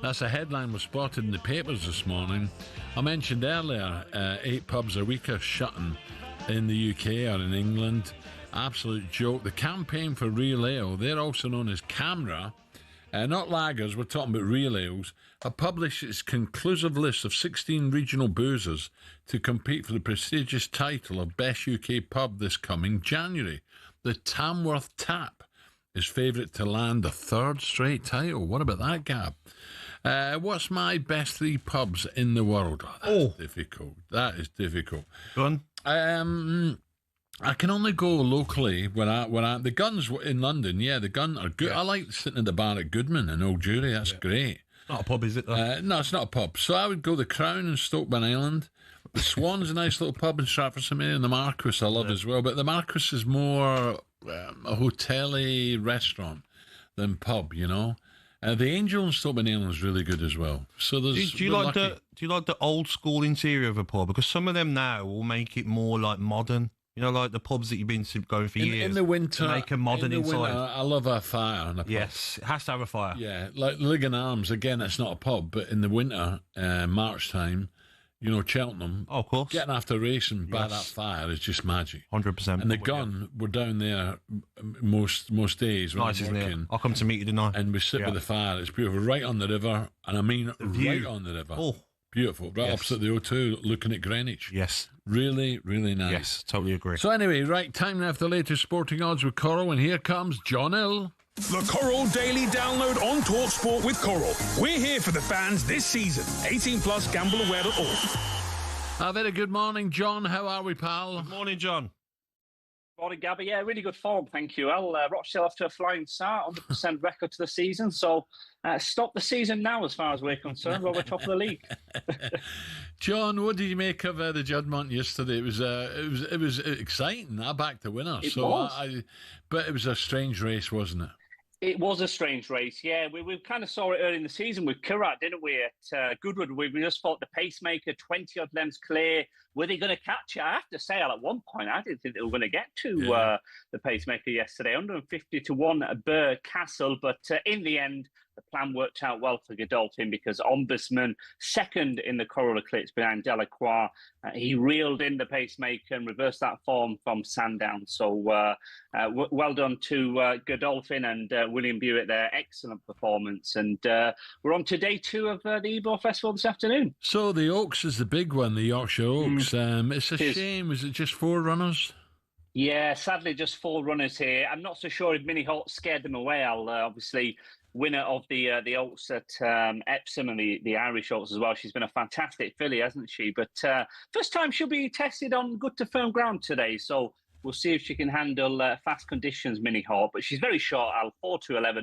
That's a headline was spotted in the papers this morning. I mentioned earlier 8 pubs a week are shutting in the UK or in England. Absolute joke. The campaign for Real Ale, they're also known as CAMRA, not lagers, we're talking about real ales, have published its conclusive list of 16 regional boozers to compete for the prestigious title of Best UK Pub this coming January. The Tamworth Tap is favourite to land a 3rd straight title. What about that, Gab? What's my best 3 pubs in the world? Oh, that's difficult. That is difficult. Go on. I can only go locally when I the Guns in London. Yeah, the Gun are good. Yeah. I like sitting at the bar at Goodman in Old Jewry. That's great. Not a pub, is it? Though? No, it's not a pub. So I would go the Crown in Stoke-on-Island. The Swan's a nice little pub in Stratford-St-Mary, and the Marquis I love as well. But the Marquis is more a hotel-y restaurant than pub, you know. The Angel in Stoke-on-Island is really good as well. So there's. Do you like the old school interior of a pub? Because some of them now will make it more like modern. You know, like the pubs that you've been going for years. In the winter, make a modern inside. Winter, I love a fire in a pub. Yes, it has to have a fire. Yeah, like Ligon Arms, again, it's not a pub, but in the winter, March time, you know, Cheltenham. Oh, of course. Getting after racing by that fire is just magic. 100%. And the Gun, we're down there most days when nice, I'm working. I'll come to meet you tonight. And we sit with the fire. It's beautiful. Right on the river, and I mean right on the river. Oh. Beautiful. Right opposite the O2, looking at Greenwich. Yes. Really, really nice. Yes, totally agree. So anyway, right, time now for the latest sporting odds with Coral, and here comes John Hill. The Coral Daily Download on talkSPORT with Coral. We're here for the fans this season. 18 plus, gambleaware.org. A very good morning, John. How are we, pal? Good morning, John. Morning, Gabby. Yeah, really good form, thank you. Well, Rochdale off to a flying start, 100% record to the season. So stop the season now, as far as we're concerned. Well, we're top of the league. John, what did you make of the Juddmonte yesterday? It was exciting. I backed the winner. But it was a strange race, wasn't it? It was a strange race, yeah. We kind of saw it early in the season with Currat, didn't we, at Goodwood? We just thought the pacemaker, 20-odd lengths clear. Were they going to catch it? I have to say, at one point, I didn't think they were going to get to the pacemaker yesterday. 150-1 at Ebor Castle, but in the end, the plan worked out well for Godolphin because Ombudsman, second in the Coral Eclipse behind Delacroix, he reeled in the pacemaker and reversed that form from Sandown. So well done to Godolphin and William Buick there. Excellent performance. And we're on to day 2 of the Ebor Festival this afternoon. So the Oaks is the big one, the Yorkshire Oaks. It's a shame. Was it just 4 runners? Yeah, sadly, just 4 runners here. I'm not so sure if Minnie Hawk scared them away. I'll obviously winner of the Oaks at Epsom and the Irish Oaks as well. She's been a fantastic filly, hasn't she? But first time she'll be tested on good to firm ground today. So we'll see if she can handle fast conditions, Minnie Hawk. But she's very short, Al, 4-11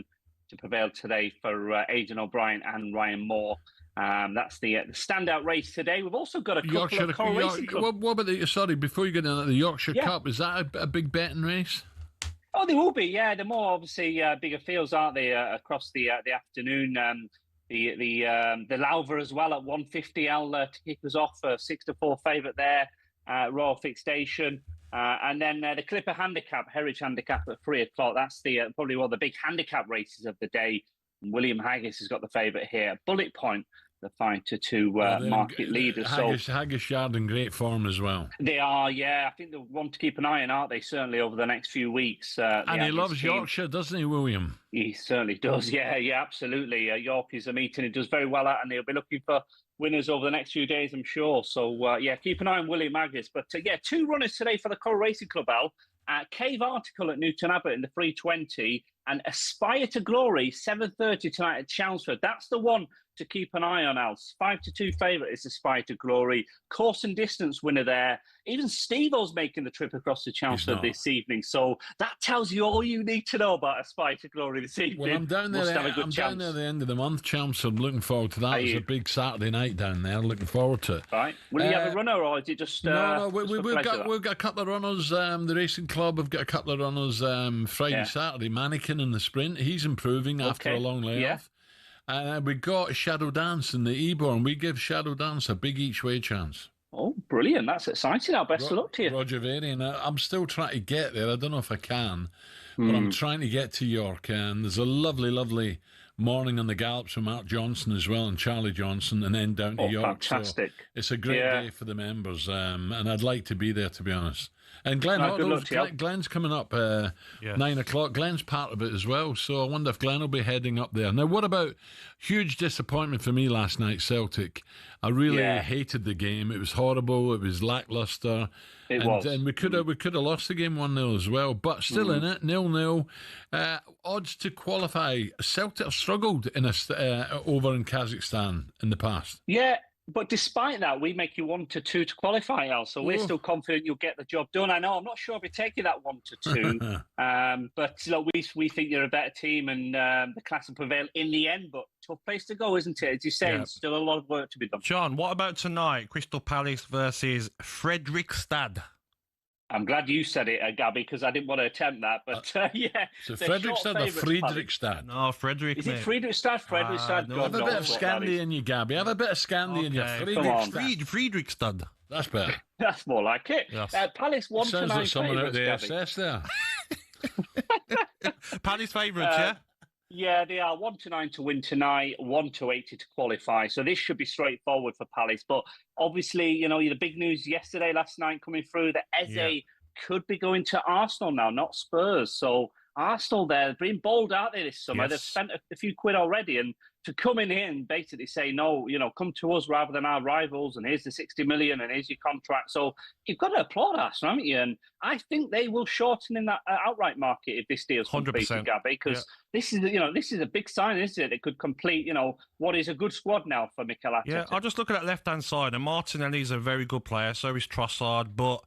to prevail today for Aidan O'Brien and Ryan Moore. That's the standout race today. We've also got a couple of Coral Racing Club. What about sorry, before you get into the Yorkshire Cup, is that a big betting race? Oh, they will be, yeah. They're more obviously bigger fields, aren't they, across the afternoon? The Lauver as well at 150 L to kick us off, 6-4 favourite there. Royal Fixation. And then the Clipper Handicap, Heritage Handicap at 3 o'clock. That's probably one of the big handicap races of the day. William Haggis has got the favourite here. Bullet Point, the 5-2 market leaders. Haggis Yard in great form as well. They are, yeah. I think they'll want to keep an eye on, aren't they, certainly over the next few weeks. And he loves Yorkshire, doesn't he, William? He certainly does, yeah, absolutely. York is a meeting he does very well at, and he'll be looking for winners over the next few days, I'm sure. So, keep an eye on William Haggis. But, 2 runners today for the Coral Racing Club, Al. Cave Article at Newton Abbot in the 320 and Aspire to Glory, 7:30 tonight at Chelmsford. That's the one to keep an eye on, Al. 5-2 favourite is Aspire to Glory. Course and distance winner there. Even Steve-O's making the trip across to Chelmsford this evening. So that tells you all you need to know about Aspire to Glory this evening. Well, I'm down there down there at the end of the month, Chelmsford. Looking forward to that. It's a big Saturday night down there. Looking forward to it. Right. Will you have a runner or is it just... No, we've got a couple of runners. The racing club have got a couple of runners Friday, Saturday. Mannequin in the sprint. He's improving after a long layoff. We got Shadow Dance in the Ebor, and we give Shadow Dance a big each way chance. Oh, brilliant. That's exciting. Now, best of luck to you. Roger Varian. I'm still trying to get there. I don't know if I can, but I'm trying to get to York. And there's a lovely, lovely morning on the Gallops with Mark Johnson as well and Charlie Johnson, and then down to York. Fantastic. So it's a great day for the members, and I'd like to be there, to be honest. And Glenn's coming up 9 o'clock. Glenn's part of it as well, so I wonder if Glenn will be heading up there. Now, what about huge disappointment for me last night, Celtic? I really hated the game. It was horrible. It was lacklustre. And we could have lost the game 1-0 as well, but still in it, 0-0. Odds to qualify. Celtic have struggled over in Kazakhstan in the past. Yeah. But despite that, we make you 1-2 to qualify, Al. So we're still confident you'll get the job done. I know I'm not sure if you're taking that 1-2, but look, we think you're a better team and the class will prevail in the end. But tough place to go, isn't it? As you say, still a lot of work to be done. John, what about tonight? Crystal Palace versus Fredrikstad. I'm glad you said it, Gabby, because I didn't want to attempt that. But So Fredrikstad or Friedrichstad? No, Frederick. Is it Friedrichstad? Fredrikstad. No, have a bit of Scandi in you, Gabby. Have a bit of Scandi in you. Friedrichstad. That's better. That's more like it. Yes. Palace 1-9 Sounds like someone out favourites, the SS there. Palace favourites, yeah? Yeah, they are 1-9 to win tonight, 1-80 to qualify. So this should be straightforward for Palace. But obviously, the big news last night coming through that Eze could be going to Arsenal now, not Spurs. So Arsenal they're being bold out there this summer. They've spent a few quid already, and to come in here and basically say, no, come to us rather than our rivals, and here's the 60 million, and here's your contract. So you've got to applaud Arsenal, haven't you? And I think they will shorten in that outright market if this deal's completed, Gabby, because this is a big sign, isn't it? It could complete, what is a good squad now for Mikel Arteta. Yeah, I'll just look at that left-hand side, and Martinelli's a very good player, so is Trossard, but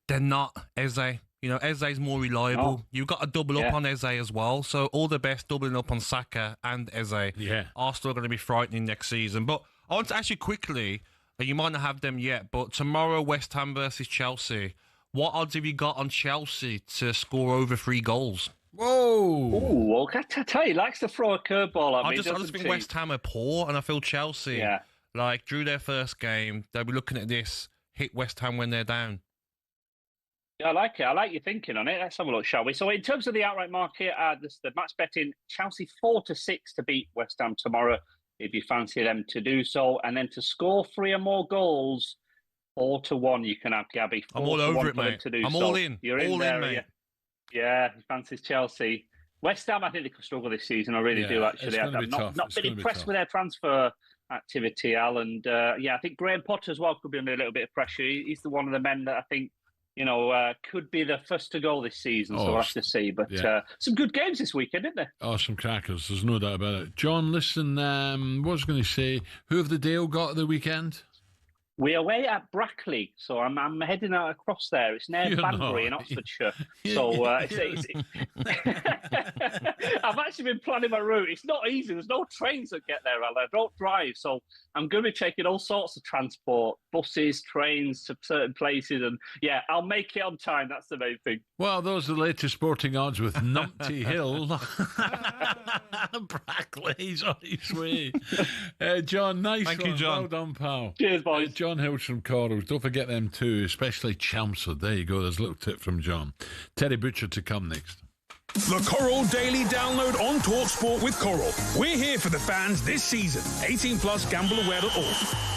they're not Eze. Eze's more reliable. You've got to double up on Eze as well. So all the best doubling up on Saka and Eze. Yeah. Arsenal are going to be frightening next season. But I want to ask you quickly, you might not have them yet, but tomorrow West Ham versus Chelsea. What odds have you got on Chelsea to score over 3 goals? Whoa! Well, I tell you, he likes to throw a curveball at me. I just think West Ham are poor, and I feel Chelsea, drew their first game. They'll be looking at this, hit West Ham when they're down. Yeah, I like it. I like your thinking on it. Let's have a look, shall we? So in terms of the outright market, the match betting, Chelsea 4-6 to beat West Ham tomorrow, if you fancy them to do so. And then to score 3 or more goals, 4-1 you can have, Gabby. I'm all over it, mate. I'm all in. You're all in there, mate. Yeah, he fancies Chelsea. West Ham, I think they could struggle this season. I really do, actually. I've not been impressed with their transfer activity, Al. And, I think Graham Potter as well could be under a little bit of pressure. He's one of the men that I think could be the first to go this season, so we'll have to see. But some good games this weekend, isn't there? Oh, some crackers. There's no doubt about it. John, listen, what was I going to say? Who have the Dale got at the weekend? We're away at Brackley, so I'm heading out across there. It's near Banbury in Oxfordshire. So I've actually been planning my route. It's not easy. There's no trains that get there, Alan. I don't drive, so I'm going to be taking all sorts of transport, buses, trains to certain places, and I'll make it on time. That's the main thing. Well, those are the latest sporting odds with Numpty Hill. Brackley's on his way. John, nice Thank one. You, John. Well done, pal. Cheers, boys. John Hills from Corals. Don't forget them too, especially Chelmsford. There you go. There's a little tip from John. Terry Butcher to come next. The Coral Daily Download on talkSPORT with Coral. We're here for the fans this season. 18 plus gambleaware.org.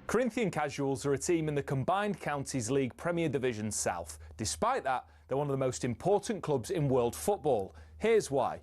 Corinthian Casuals are a team in the Combined Counties League Premier Division South. Despite that, they're one of the most important clubs in world football. Here's why.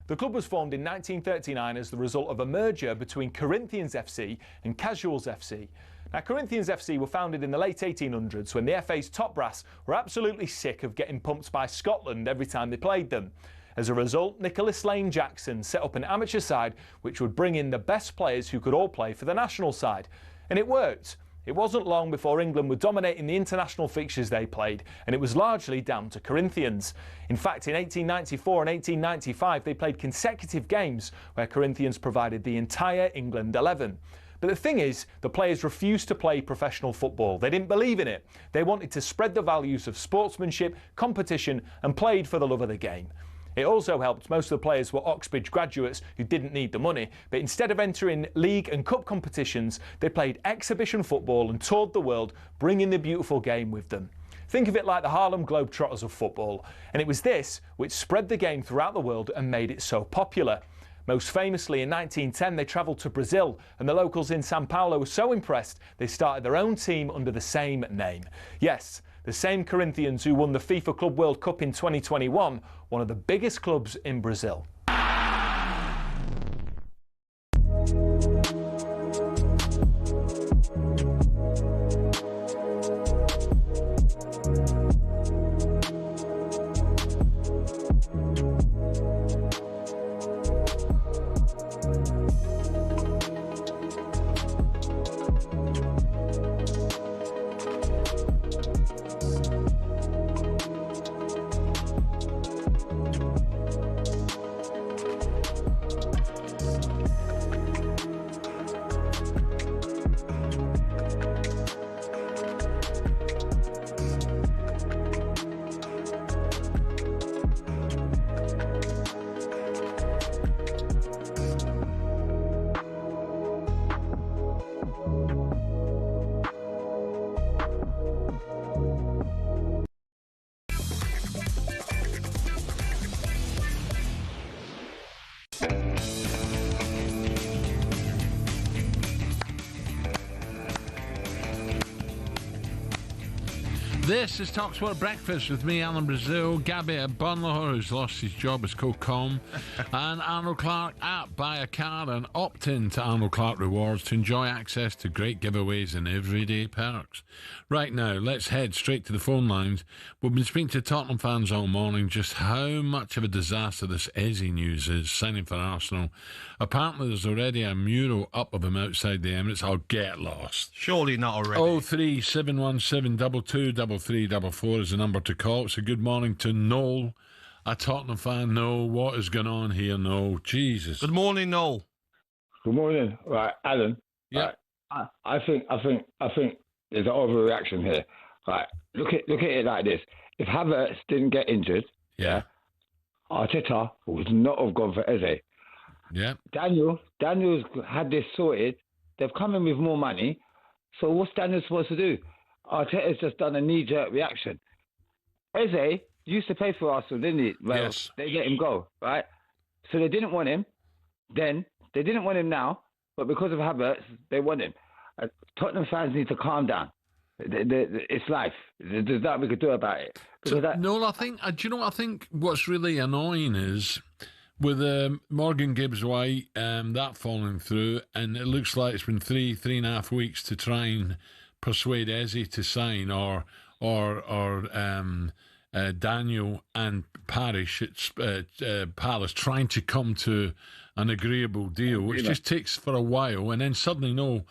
The club was formed in 1939 as the result of a merger between Corinthians FC and Casuals FC. Now, Corinthians FC were founded in the late 1800s when the FA's top brass were absolutely sick of getting pumped by Scotland every time they played them. As a result, Nicholas Lane Jackson set up an amateur side which would bring in the best players who could all play for the national side. And it worked. It wasn't long before England were dominating the international fixtures they played, and it was largely down to Corinthians. In fact, in 1894 and 1895, they played consecutive games where Corinthians provided the entire England 11. But the thing is, the players refused to play professional football. They didn't believe in it. They wanted to spread the values of sportsmanship, competition, and played for the love of the game. It also helped most of the players were Oxbridge graduates who didn't need the money, but instead of entering league and cup competitions, they played exhibition football and toured the world, bringing the beautiful game with them. Think of it like the Harlem Globetrotters of football, and it was this which spread the game throughout the world and made it so popular. Most famously, in 1910, they travelled to Brazil, and the locals in Sao Paulo were so impressed they started their own team under the same name. Yes, the same Corinthians who won the FIFA Club World Cup in 2021, one of the biggest clubs in Brazil. This is talkSPORT Breakfast with me, Alan Brazil Gabby Agbonlahor, who's lost his job as co-com, and Arnold Clark at Buy a Car and opt in to Arnold Clark Rewards to enjoy access to great giveaways and everyday perks. Right now, let's head straight to the phone lines. We've been speaking to Tottenham fans all morning just how much of a disaster this Eze news is, signing for Arsenal. Apparently there's already a mural up of him outside the Emirates. I'll get lost. Surely not already. 03717 223344 is the number to call. So good morning to Noel, a Tottenham fan. Noel, what is going on here, Noel? Jesus. Good morning, Noel. Good morning. Right, Alan. Yeah. Right, I think there's an overreaction here. Right, look at it like this. If Havertz didn't get injured, Arteta would not have gone for Eze. Yeah. Daniel's had this sorted. They've come in with more money. So what's Daniel supposed to do? Arteta's just done a knee-jerk reaction. Eze used to play for Arsenal, didn't he? Well, yes. They let him go, right? So they didn't want him then. They didn't want him now. But because of Havertz, they want him. Tottenham fans need to calm down. It's life. There's nothing we could do about it. No, I think. Do you know what I think? What's really annoying is with Morgan Gibbs White, that falling through, and it looks like it's been three and a half weeks to try and persuade Eze to sign, or Daniel and Parish at Palace trying to come to an agreeable deal, which just takes for a while, and then suddenly, no,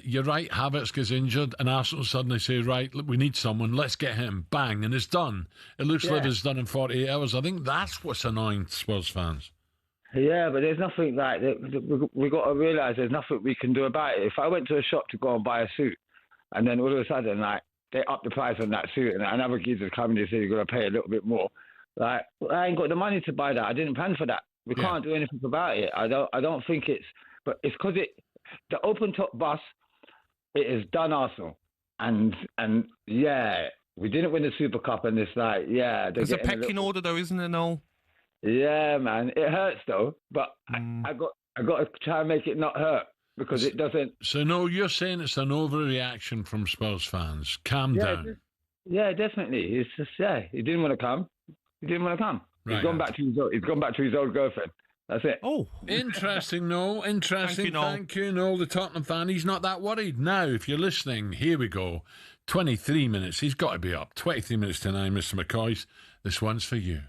you're right, Havertz gets injured, and Arsenal suddenly say, right, look, we need someone, let's get him, bang, and it's done. It looks like it's done in 48 hours. I think that's what's annoying Spurs fans. Yeah, but there's nothing like that. We've got to realise there's nothing we can do about it. If I went to a shop to go and buy a suit, and then all of a sudden, like, they up the price on that suit, and another geezer's coming and say you're going to pay a little bit more. Like, I ain't got the money to buy that. I didn't plan for that. We can't do anything about it. I don't think it's But it's because the open top bus, it has done Arsenal, and yeah, we didn't win the Super Cup, and it's like, yeah, there's a pecking order though, isn't there, Noel? Yeah, man, it hurts though, but I got to try and make it not hurt because it doesn't. So no, you're saying it's an overreaction from Spurs fans. Calm down. Yeah, definitely. It's just he didn't want to come. He didn't want to come. Right, he's gone back to his old girlfriend. That's it. Oh, interesting, Noel. Interesting. Thank you, Noel, the Tottenham fan. He's not that worried. Now, if you're listening, here we go. 23 minutes. He's got to be up. 23 minutes to 9, Mr. McCoy's. This one's for you.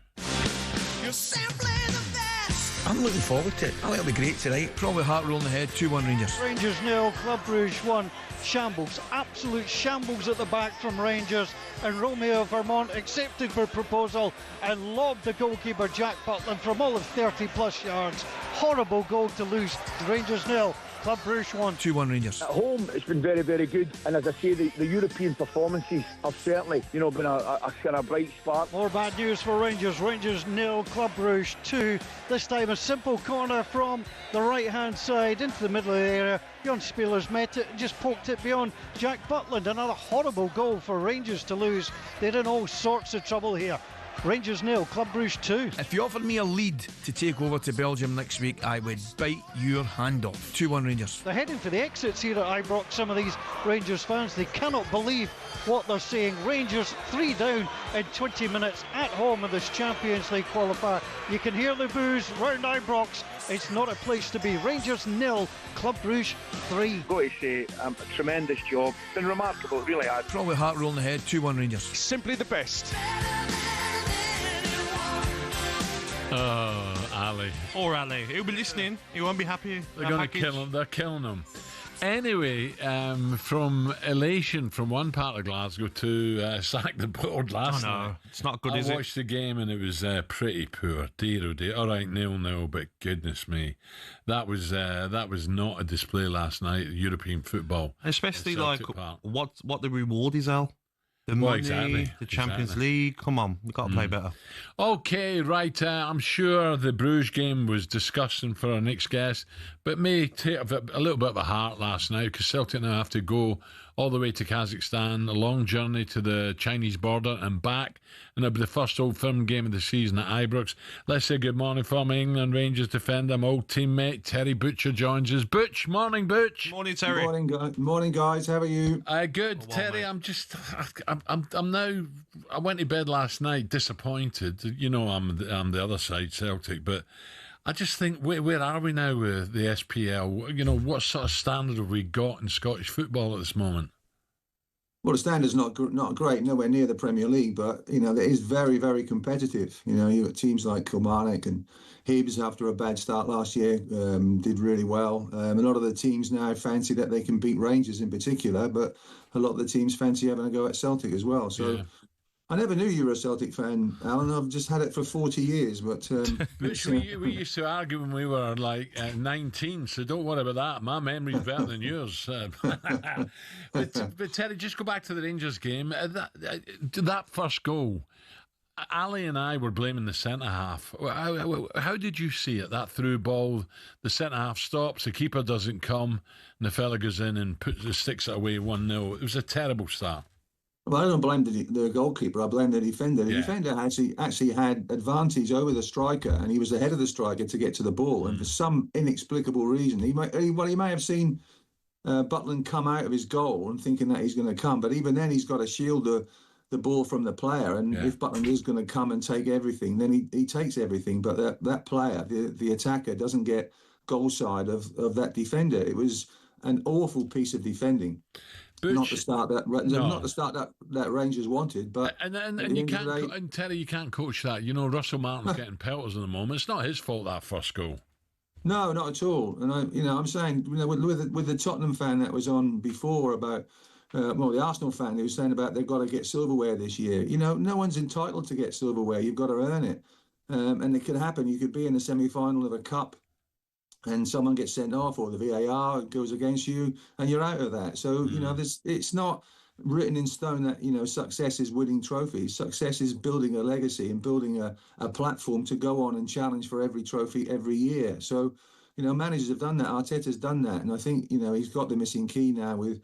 I'm looking forward to it. I think it'll be great tonight. Probably heart roll in the head, 2-1 Rangers. Rangers 0, Club Brugge 1. Shambles, absolute shambles at the back from Rangers, and Romeo Vermont accepted the proposal and lobbed the goalkeeper Jack Butland from all of 30 plus yards. Horrible goal to lose. Rangers 0, Club Brugge 1. 2-1 Rangers. At home, it's been very, very good, and as I say, the European performances have certainly, been a kind of bright spark. More bad news for Rangers. Rangers 0, Club Brugge 2. This time a simple corner from the right-hand side into the middle of the area. Bjorn Spielers met it and just poked it beyond Jack Butland. Another horrible goal for Rangers to lose. They're in all sorts of trouble here. Rangers 0, Club Brugge 2. If you offered me a lead to take over to Belgium next week, I would bite your hand off. 2-1 Rangers. They're heading for the exits here at Ibrox. Some of these Rangers fans, they cannot believe what they're seeing. Rangers 3 down in 20 minutes at home in this Champions League qualifier. You can hear the boos round Ibrox. It's not a place to be. Rangers 0, Club Brugge 3. Got to say, a tremendous job. Been remarkable, it really has. Probably heart roll in the head, 2-1 Rangers. Simply the best. Oh, Ali. Or Ali. He'll be listening. He won't be happy. They're going to kill him. They're killing him. Anyway, from elation from one part of Glasgow to sack the board last night. It's not good, is it? I watched the game and it was pretty poor. Dear, oh dear. All right, 0-0, but goodness me. That was not a display last night, European football. Especially like what the reward is, Al. The money, exactly. The Champions League. Come on, we've got to play better. Okay, right. I'm sure the Bruges game was disgusting for our next guest, but may take a little bit of a heart last night because Celtic now have to go all the way to Kazakhstan, a long journey to the Chinese border and back, and it'll be the first Old Firm game of the season at Ibrox. Let's say good morning for my England Rangers defender, my old teammate Terry Butcher joins us. Butch, morning, Butch. Morning, Terry. Morning, guys. How are you? Good, Terry. Mate. I'm now. I went to bed last night disappointed. I'm the other side, Celtic, but I just think, where are we now with the SPL? What sort of standard have we got in Scottish football at this moment? Well, the standard's not great, nowhere near the Premier League, but, it is very, very competitive. You've got teams like Kilmarnock and Hibs, after a bad start last year, did really well. A lot of the teams now fancy that they can beat Rangers in particular, but a lot of the teams fancy having a go at Celtic as well. So. Yeah. I never knew you were a Celtic fan, Alan. I've just had it for 40 years. But we used to argue when we were 19, so don't worry about that. My memory's better than yours. But Terry, just go back to the Rangers game. That first goal, Ali and I were blaming the centre-half. How did you see it? That through ball, the centre-half stops, the keeper doesn't come, and the fella goes in and sticks it away 1-0. It was a terrible start. Well, I don't blame the goalkeeper. I blame the defender. The defender actually had advantage over the striker, and he was ahead of the striker to get to the ball. And for some inexplicable reason, he may have seen Butland come out of his goal and thinking that he's going to come. But even then, he's got to shield the ball from the player. And if Butland is going to come and take everything, then he takes everything. But that player, the attacker, doesn't get goal side of that defender. It was an awful piece of defending. Not the start that Rangers wanted, but and you can't, and Terry, you can't coach that. Russell Martin's getting pelters at the moment. It's not his fault, that first goal. No, not at all. And I'm saying, with the Tottenham fan that was on before about, the Arsenal fan who was saying about they've got to get silverware this year. No one's entitled to get silverware. You've got to earn it, and it could happen. You could be in the semi-final of a cup, and someone gets sent off, or the VAR goes against you, and you're out of that. So, it's not written in stone that, success is winning trophies. Success is building a legacy and building a platform to go on and challenge for every trophy every year. So, managers have done that. Arteta's done that, and I think he's got the missing key now with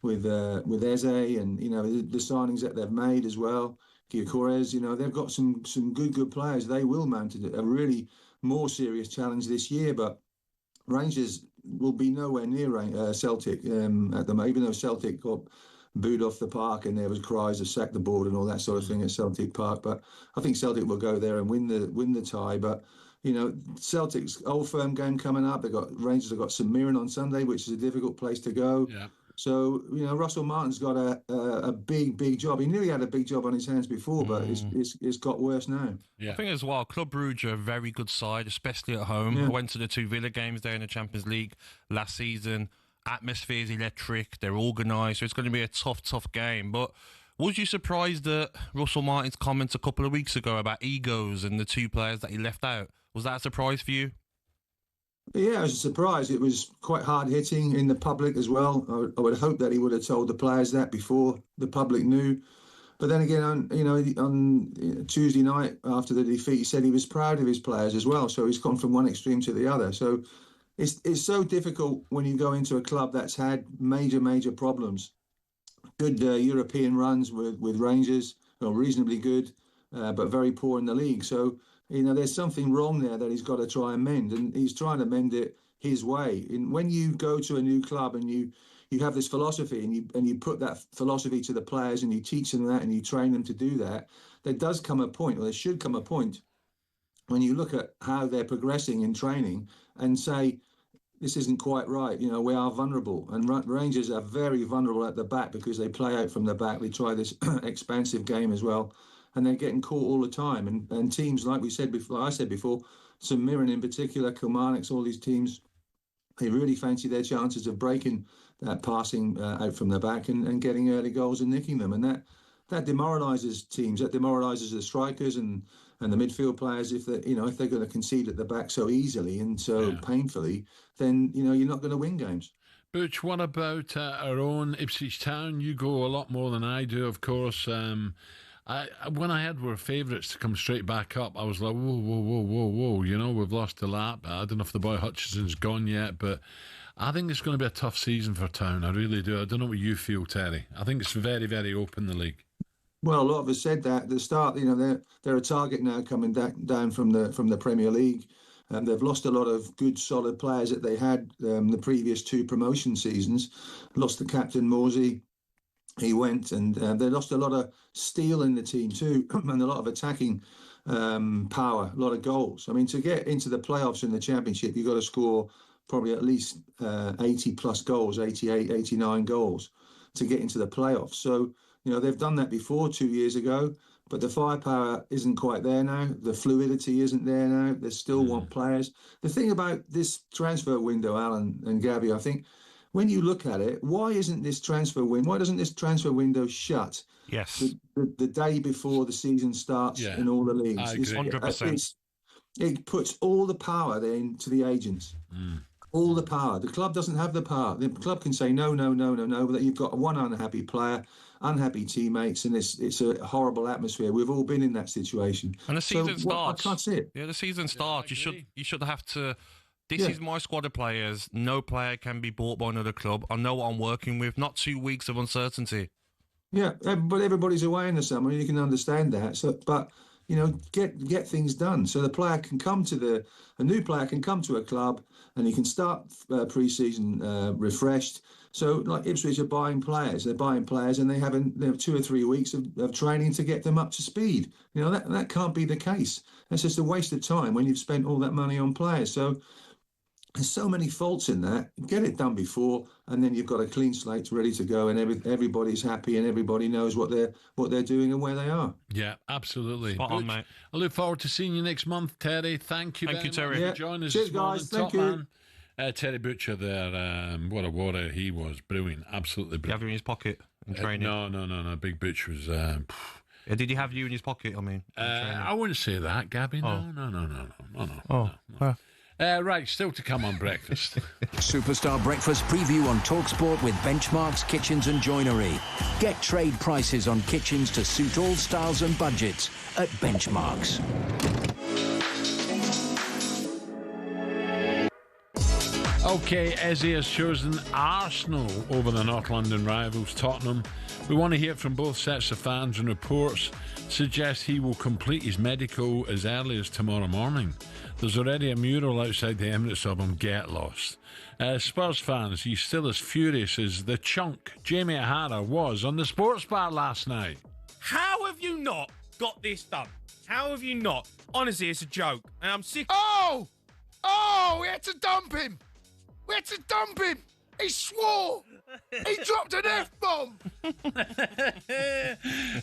Eze, and the signings that they've made as well. Gyökeres, they've got some good players. They will mount a really more serious challenge this year, but Rangers will be nowhere near Celtic at the moment, even though Celtic got booed off the park and there was cries of sack the board and all that sort of thing at Celtic Park. But I think Celtic will go there and win the tie. But Celtic's Old Firm game coming up. Rangers have got St Mirren on Sunday, which is a difficult place to go. Yeah. So Russell Martin's got a big job. He nearly had a big job on his hands before, but it's got worse now. Yeah. I think as well, Club Brugge are a very good side, especially at home. Yeah. I went to the 2 Villa games there in the Champions League last season. Atmosphere is electric. They're organised, so it's going to be a tough game. But was you surprised at Russell Martin's comments a couple of weeks ago about egos and the 2 players that he left out? Was that a surprise for you? Yeah, it was a surprise. It was quite hard-hitting in the public as well. I would hope that he would have told the players that before the public knew. But then again, on Tuesday night after the defeat, he said he was proud of his players as well. So he's gone from one extreme to the other. So it's so difficult when you go into a club that's had major problems. Good European runs with Rangers, reasonably good, but very poor in the league. So there's something wrong there that he's got to try and mend, and he's trying to mend it his way. And when you go to a new club and you have this philosophy and you put that philosophy to the players and you teach them that and you train them to do that, there does come a point, or there should come a point, when you look at how they're progressing in training and say, this isn't quite right. We are vulnerable, and Rangers are very vulnerable at the back because they play out from the back. They try this expansive game as well, and they're getting caught all the time. And teams, like I said before, St Mirren in particular, Kilmarnock's, all these teams, they really fancy their chances of breaking that passing out from the back and getting early goals and nicking them. And that demoralises teams. That demoralises the strikers and the midfield players. If they're going to concede at the back so easily and so painfully, then you're not going to win games. Butch, what about our own Ipswich Town? You go a lot more than I do, of course. When I heard we're favourites to come straight back up, I was like, whoa. We've lost the lap. I don't know if the boy Hutchinson's gone yet, but I think it's going to be a tough season for Town. I really do. I don't know what you feel, Terry. I think it's very, very open, the league. Well, a lot of us said that at the start. They're a target now coming down from the Premier League. They've lost a lot of good, solid players that they had the previous 2 promotion seasons. Lost the captain, Morsey. He went, and they lost a lot of steel in the team too, and a lot of attacking power, a lot of goals. I mean, to get into the playoffs in the Championship, you've got to score probably at least 80 plus goals, 88, 89 goals to get into the playoffs. So, they've done that before 2 years ago, but the firepower isn't quite there now. The fluidity isn't there now. They still want players. The thing about this transfer window, Alan and Gabby, I think, when you look at it, why doesn't this transfer window shut? Yes. The day before the season starts in all the leagues? I agree. 100%. It puts all the power then to the agents. All the power. The club doesn't have the power. The club can say no, but you've got one unhappy player, unhappy teammates, and it's a horrible atmosphere. We've all been in that situation. And the season starts. I can't see it. Yeah, the season starts. You should have to. This is my squad of players. No player can be bought by another club. I know what I'm working with. Not 2 weeks of uncertainty. Yeah, but everybody's away in the summer. You can understand that. So, but get things done so the player can come to a new player can come to a club and he can start pre-season refreshed. So, like Ipswich are buying players. They're buying players and they have 2 or 3 weeks of training to get them up to speed. That can't be the case. That's just a waste of time when you've spent all that money on players. So there's so many faults in that. Get it done before, and then you've got a clean slate ready to go, and everybody's happy, and everybody knows what they're doing and where they are. Yeah, absolutely. Spot on, mate. I look forward to seeing you next month, Terry. Thank you very much Terry. for joining us. Cheers, this morning. guys. Thank Top you. Man. Terry Butcher there. What a warrior he was. Brilliant. Absolutely Did you have brilliant. him in his pocket in training? No. Big Butch was... Did he have you in his pocket, I mean? I wouldn't say that, Gabby. No. Right, still to come on breakfast. Superstar Breakfast preview on talkSPORT with Benchmarks Kitchens and Joinery. Get trade prices on kitchens to suit all styles and budgets at Benchmarks. Okay, Eze has chosen Arsenal over the North London rivals Tottenham. We want to hear from both sets of fans, and reports suggest he will complete his medical as early as tomorrow morning. There's already a mural outside the Emirates of him. Get lost. Spurs fans, he's still as furious as the chunk Jamie O'Hara was on the sports bar last night. How have you not got this done? How have you not? Honestly, it's a joke, and I'm sick. Oh, we had to dump him. He swore. He dropped an F-bomb.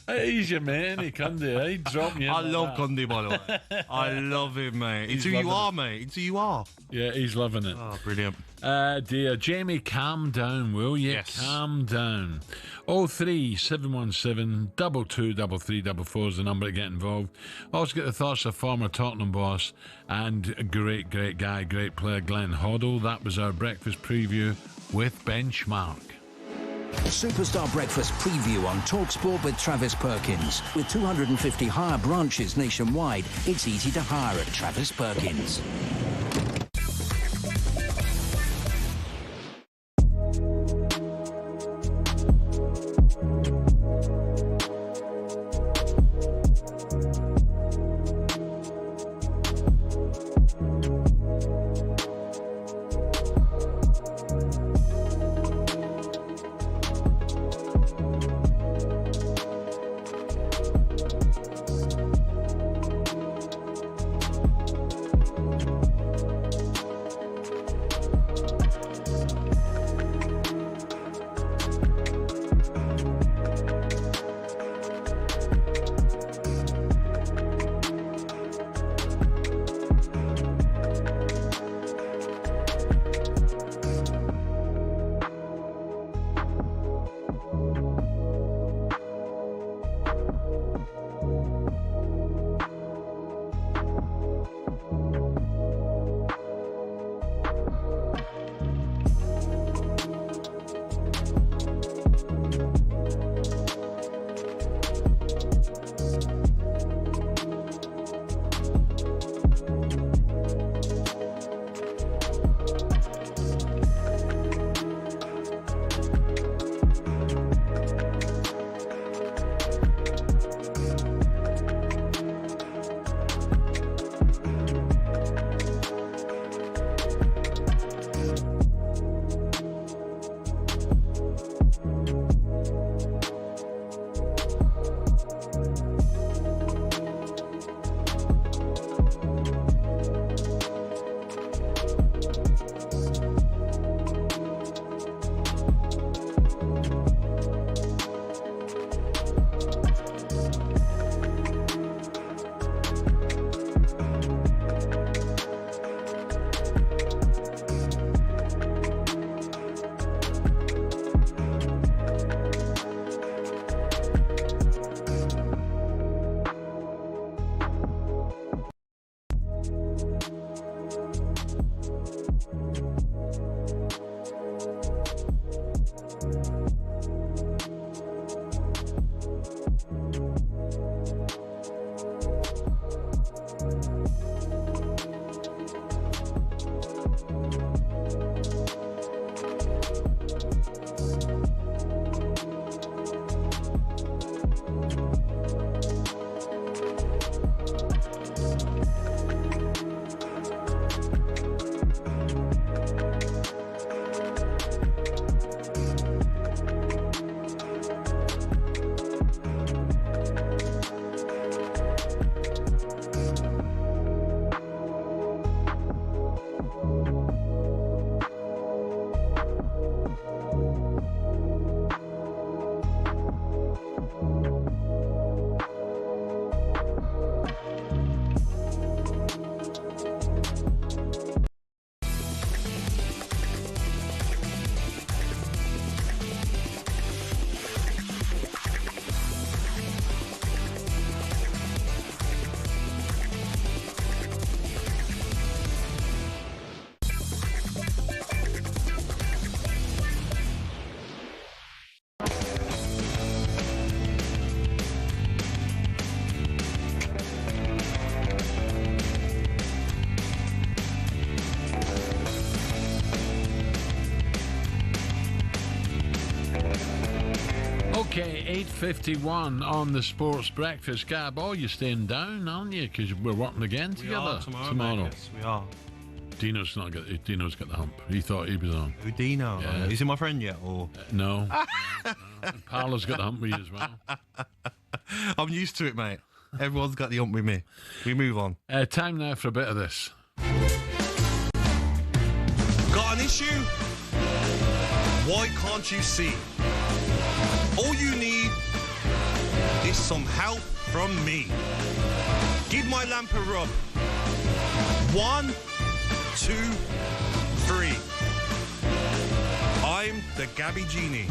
He's your man, he can do it. He'd drop you. I love Condi, by the way. I love him, mate. It's who you are, mate. It's who you are. Yeah, he's loving it. Oh, brilliant. Dear Jamie, calm down, will you? Yes. Calm down. 03717 223344 is the number to get involved. Also get the thoughts of former Tottenham boss and a great guy, great player Glenn Hoddle. That was our breakfast preview with Benchmark. Superstar Breakfast preview on talkSPORT with Travis Perkins. With 250 hire branches nationwide, it's easy to hire at Travis Perkins. Okay, 8:51 on the Sports Breakfast. Gab, oh, you're staying down, aren't you? Because we're working again together tomorrow. Mate, yes, we are. Dino's got the hump. He thought he was on. Who, Dino? Yeah. Is he my friend yet? Or no. Paolo's got the hump with you as well. I'm used to it, mate. Everyone's got the hump with me. We move on. Time now for a bit of this. Got an issue? Why can't you see? All you need is some help from me. Give my lamp a rub. 1, 2, 3. I'm the Gabby Genie.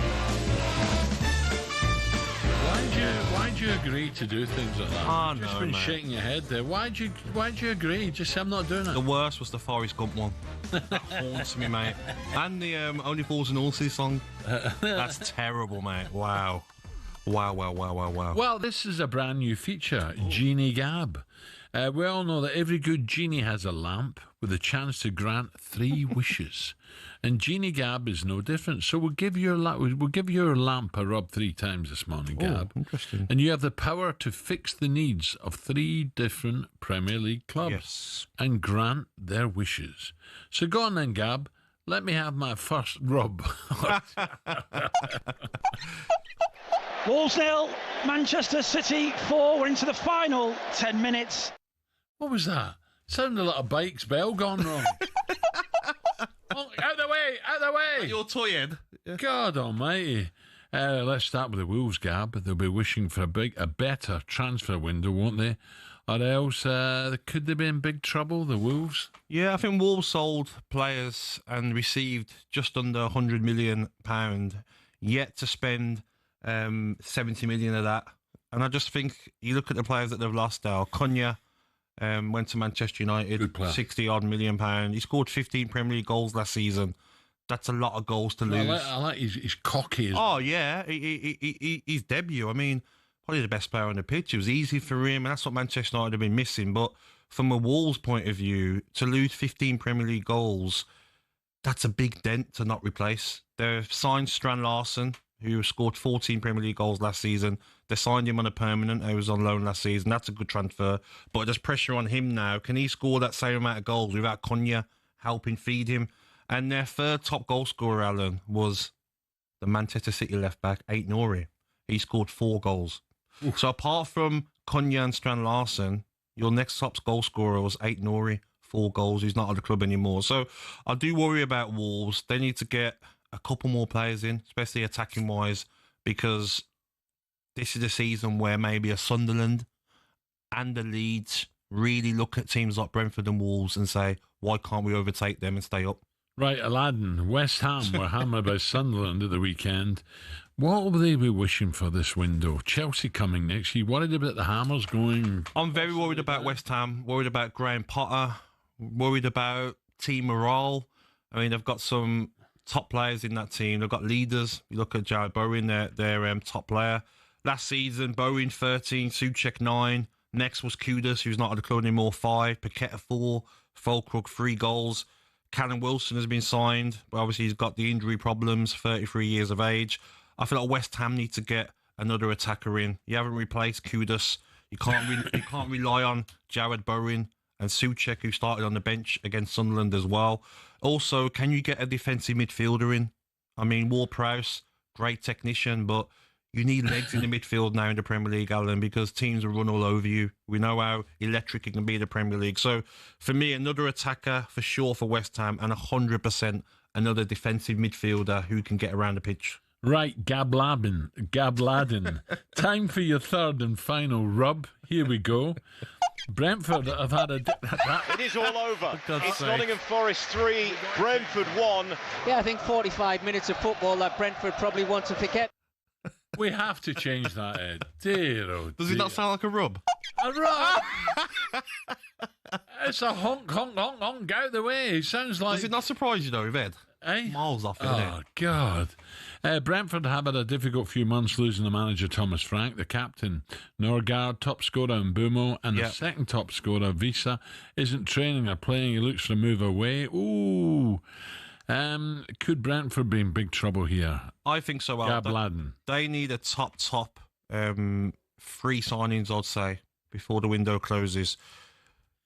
Why'd you agree to do things like that? Oh, You've no, just been mate. shaking your head there. Why'd you agree? Just say I'm not doing it. The worst was the Forrest Gump one. That haunts me, mate. And the Only Fools and Horses song. That's terrible, mate. Wow. Well, this is a brand new feature, Genie Gab. We all know that every good genie has a lamp with a chance to grant 3 wishes. And Genie Gab is no different. So we'll give your lamp a rub 3 times this morning, Gab. Interesting. And you have the power to fix the needs of 3 different Premier League clubs and grant their wishes. So go on then, Gab. Let me have my first rub. Wolves 0, Manchester City 4. We're into the final 10 minutes. What was that? Sounded like a bike's bell gone wrong. Oh, out the way! Your toy head. God almighty. Let's start with the Wolves, Gab. They'll be wishing for a better transfer window, won't they? Or else, could they be in big trouble, the Wolves? Yeah, I think Wolves sold players and received just under £100 million, yet to spend 70 million of that. And I just think you look at the players that they've lost now. Cunha went to Manchester United, £60-odd million. He scored 15 Premier League goals last season. That's a lot of goals to lose. I like he's cocky. Oh, yeah. His debut, I mean, probably the best player on the pitch. It was easy for him, and that's what Manchester United have been missing. But from a Wolves point of view, to lose 15 Premier League goals, that's a big dent to not replace. They've signed Strand Larsen, who scored 14 Premier League goals last season. They signed him on a permanent. He was on loan last season. That's a good transfer. But there's pressure on him now. Can he score that same amount of goals without Cunha helping feed him? And their third top goal scorer, Alan, was the Manchester City left-back, Aït-Nouri. He scored 4 goals. Oof. So apart from Cunha and Strand Larsen, your next top goal scorer was Aït-Nouri, 4 goals. He's not at the club anymore. So I do worry about Wolves. They need to get a couple more players in, especially attacking-wise, because this is a season where maybe a Sunderland and the Leeds really look at teams like Brentford and Wolves and say, why can't we overtake them and stay up? Right, Aladdin, West Ham were hammered by Sunderland at the weekend. What will they be wishing for this window? Chelsea coming next. You worried about the Hammers going? I'm very worried about West Ham, worried about Graham Potter, worried about team morale. I mean, they've got some top players in that team. They've got leaders. You look at Jared Bowen, their top player. Last season, Bowen 13, Souček 9. Next was Kudus, who's not at the club anymore, 5. Paqueta 4. Fulkrug 3 goals. Callum Wilson has been signed, but obviously he's got the injury problems, 33 years of age. I feel like West Ham need to get another attacker in. You haven't replaced Kudus. You can't rely on Jared Bowen and Souček, who started on the bench against Sunderland as well. Also, can you get a defensive midfielder in? I mean, Ward-Prowse, great technician, but you need legs in the midfield now in the Premier League, Alan, because teams will run all over you. We know how electric it can be in the Premier League. So, for me, another attacker for sure for West Ham, and 100% another defensive midfielder who can get around the pitch. Right, Gabladin. Time for your third and final rub. Here we go. Brentford have had a... It is all over. It's Nottingham Forest 3, Brentford 1. Yeah, I think 45 minutes of football that Brentford probably want to forget. We have to change that, Ed. Dear, oh Does it not sound like a rub? A rub? It's a honk, honk, honk, honk, out the way. It sounds like... Does it not surprise you, though, with Ed? Eh? Miles off, isn't it? Oh, God. Brentford have had a difficult few months losing the manager, Thomas Frank, the captain. Norgard, top scorer, Mbumo, and the second top scorer, Visa, isn't training or playing. He looks to move away. Ooh. Could Brentford be in big trouble here? I think so, Al. They need a top 3 signings, I'd say, before the window closes.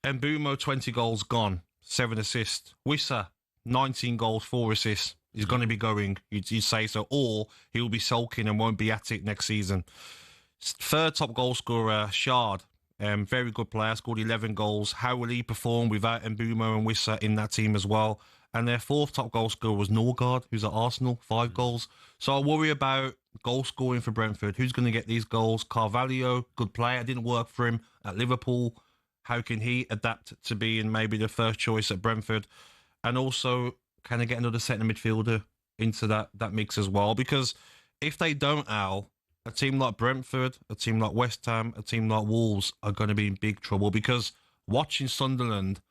Mbeumo, 20 goals, gone. 7 assists. Wissa, 19 goals, 4 assists. He's going to be going, you'd say so. Or he'll be sulking and won't be at it next season. Third top goal scorer, Shard. Very good player, scored 11 goals. How will he perform without Mbeumo and Wissa in that team as well? And their fourth top goal scorer was Norgard, who's at Arsenal, 5 goals. So I worry about goal scoring for Brentford. Who's going to get these goals? Carvalho, good player, didn't work for him at Liverpool. How can he adapt to being maybe the first choice at Brentford? And also, can they get another centre midfielder into that mix as well? Because if they don't, Al, a team like Brentford, a team like West Ham, a team like Wolves are going to be in big trouble. Because watching Sunderland,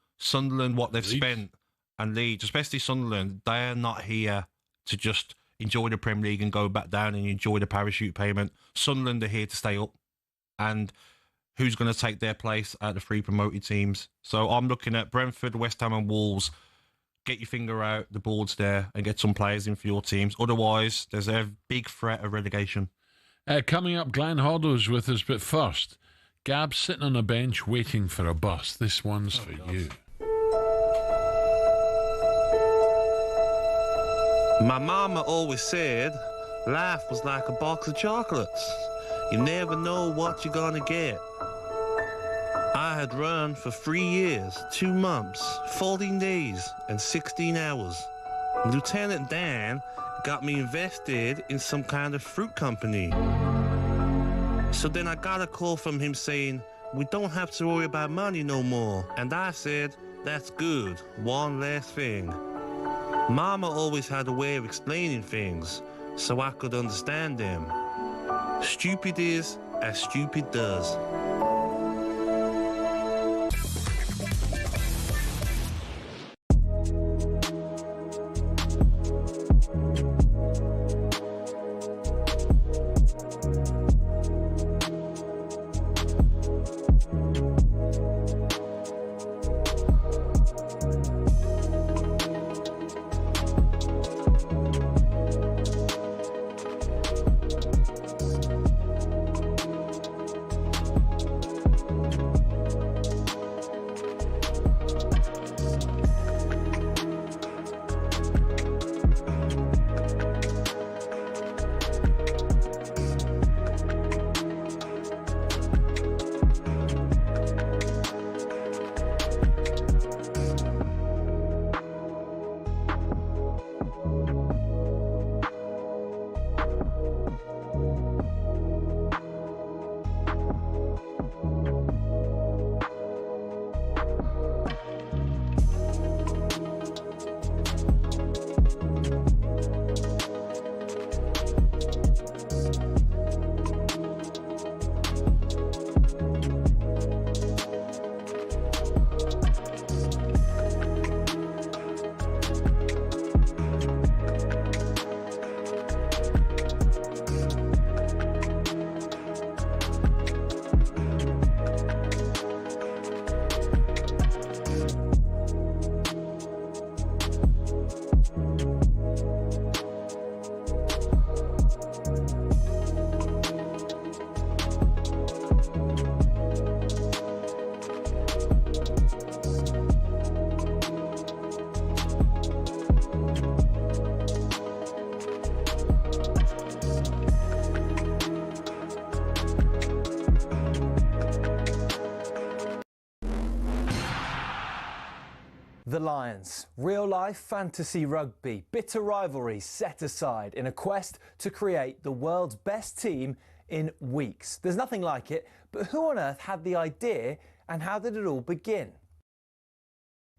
what they've spent, and Leeds, especially Sunderland, they are not here to just enjoy the Premier League and go back down and enjoy the parachute payment. Sunderland are here to stay up. And who's going to take their place at the 3 promoted teams? So I'm looking at Brentford, West Ham and Wolves. Get your finger out, the board's there, and get some players in for your teams. Otherwise, there's a big threat of relegation. Coming up, Glenn Hoddle's with us, but first, Gab's sitting on a bench waiting for a bus. This one's for you. My mama always said life was like a box of chocolates. You never know what you're gonna get. I had run for 3 years, 2 months, 14 days, and 16 hours. Lieutenant Dan got me invested in some kind of fruit company. So then I got a call from him saying, we don't have to worry about money no more. And I said, that's good, one less thing. Mama always had a way of explaining things so I could understand them. Stupid is as stupid does. The Lions. Real-life fantasy rugby. Bitter rivalries set aside in a quest to create the world's best team in weeks. There's nothing like it, but who on earth had the idea and how did it all begin?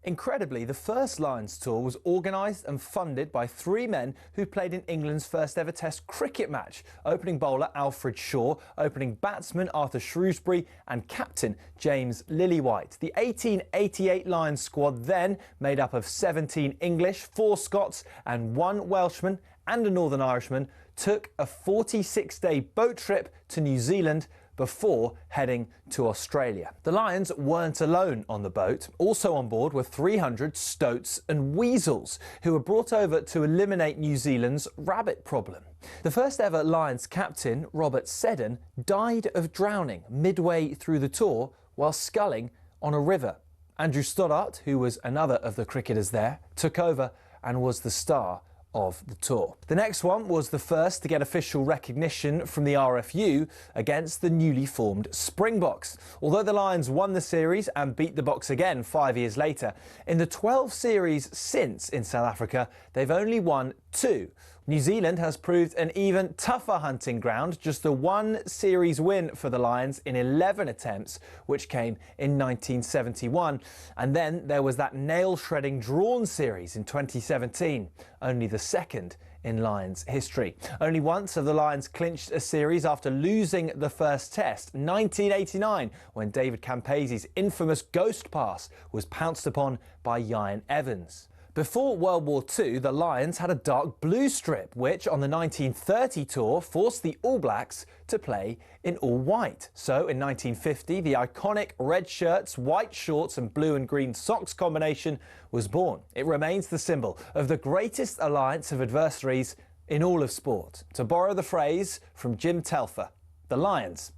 Incredibly, the first Lions tour was organised and funded by 3 men who played in England's first ever Test cricket match. Opening bowler Alfred Shaw, opening batsman Arthur Shrewsbury and captain James Lillywhite. The 1888 Lions squad then, made up of 17 English, 4 Scots and 1 Welshman and a Northern Irishman, took a 46-day boat trip to New Zealand before heading to Australia. The Lions weren't alone on the boat. Also on board were 300 stoats and weasels, who were brought over to eliminate New Zealand's rabbit problem. The first ever Lions captain, Robert Seddon, died of drowning midway through the tour while sculling on a river. Andrew Stoddart, who was another of the cricketers there, took over and was the star of the tour. The next one was the first to get official recognition from the RFU against the newly formed Springboks. Although the Lions won the series and beat the Boks again 5 years later, in the 12 series since in South Africa, they've only won 2. New Zealand has proved an even tougher hunting ground, just the 1 series win for the Lions in 11 attempts, which came in 1971. And then there was that nail-shredding drawn series in 2017, only the second in Lions history. Only once have the Lions clinched a series after losing the first test, 1989, when David Campese's infamous ghost pass was pounced upon by Ian Evans. Before World War II, the Lions had a dark blue strip, which on the 1930 tour forced the All Blacks to play in all white. So in 1950, the iconic red shirts, white shorts and blue and green socks combination was born. It remains the symbol of the greatest alliance of adversaries in all of sport. To borrow the phrase from Jim Telfer, the Lions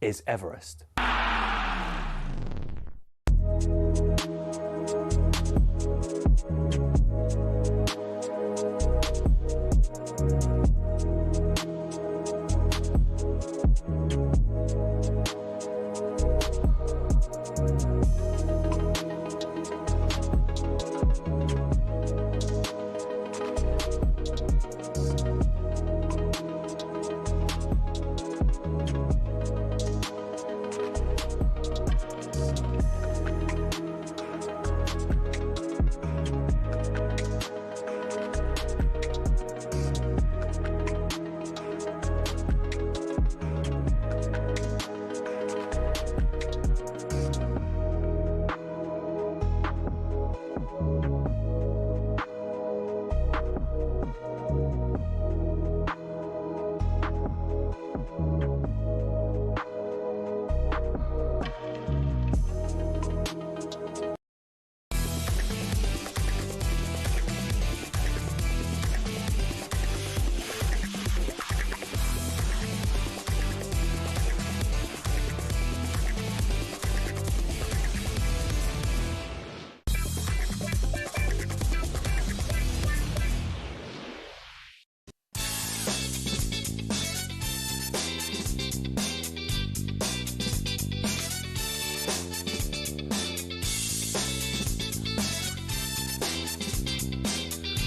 is Everest.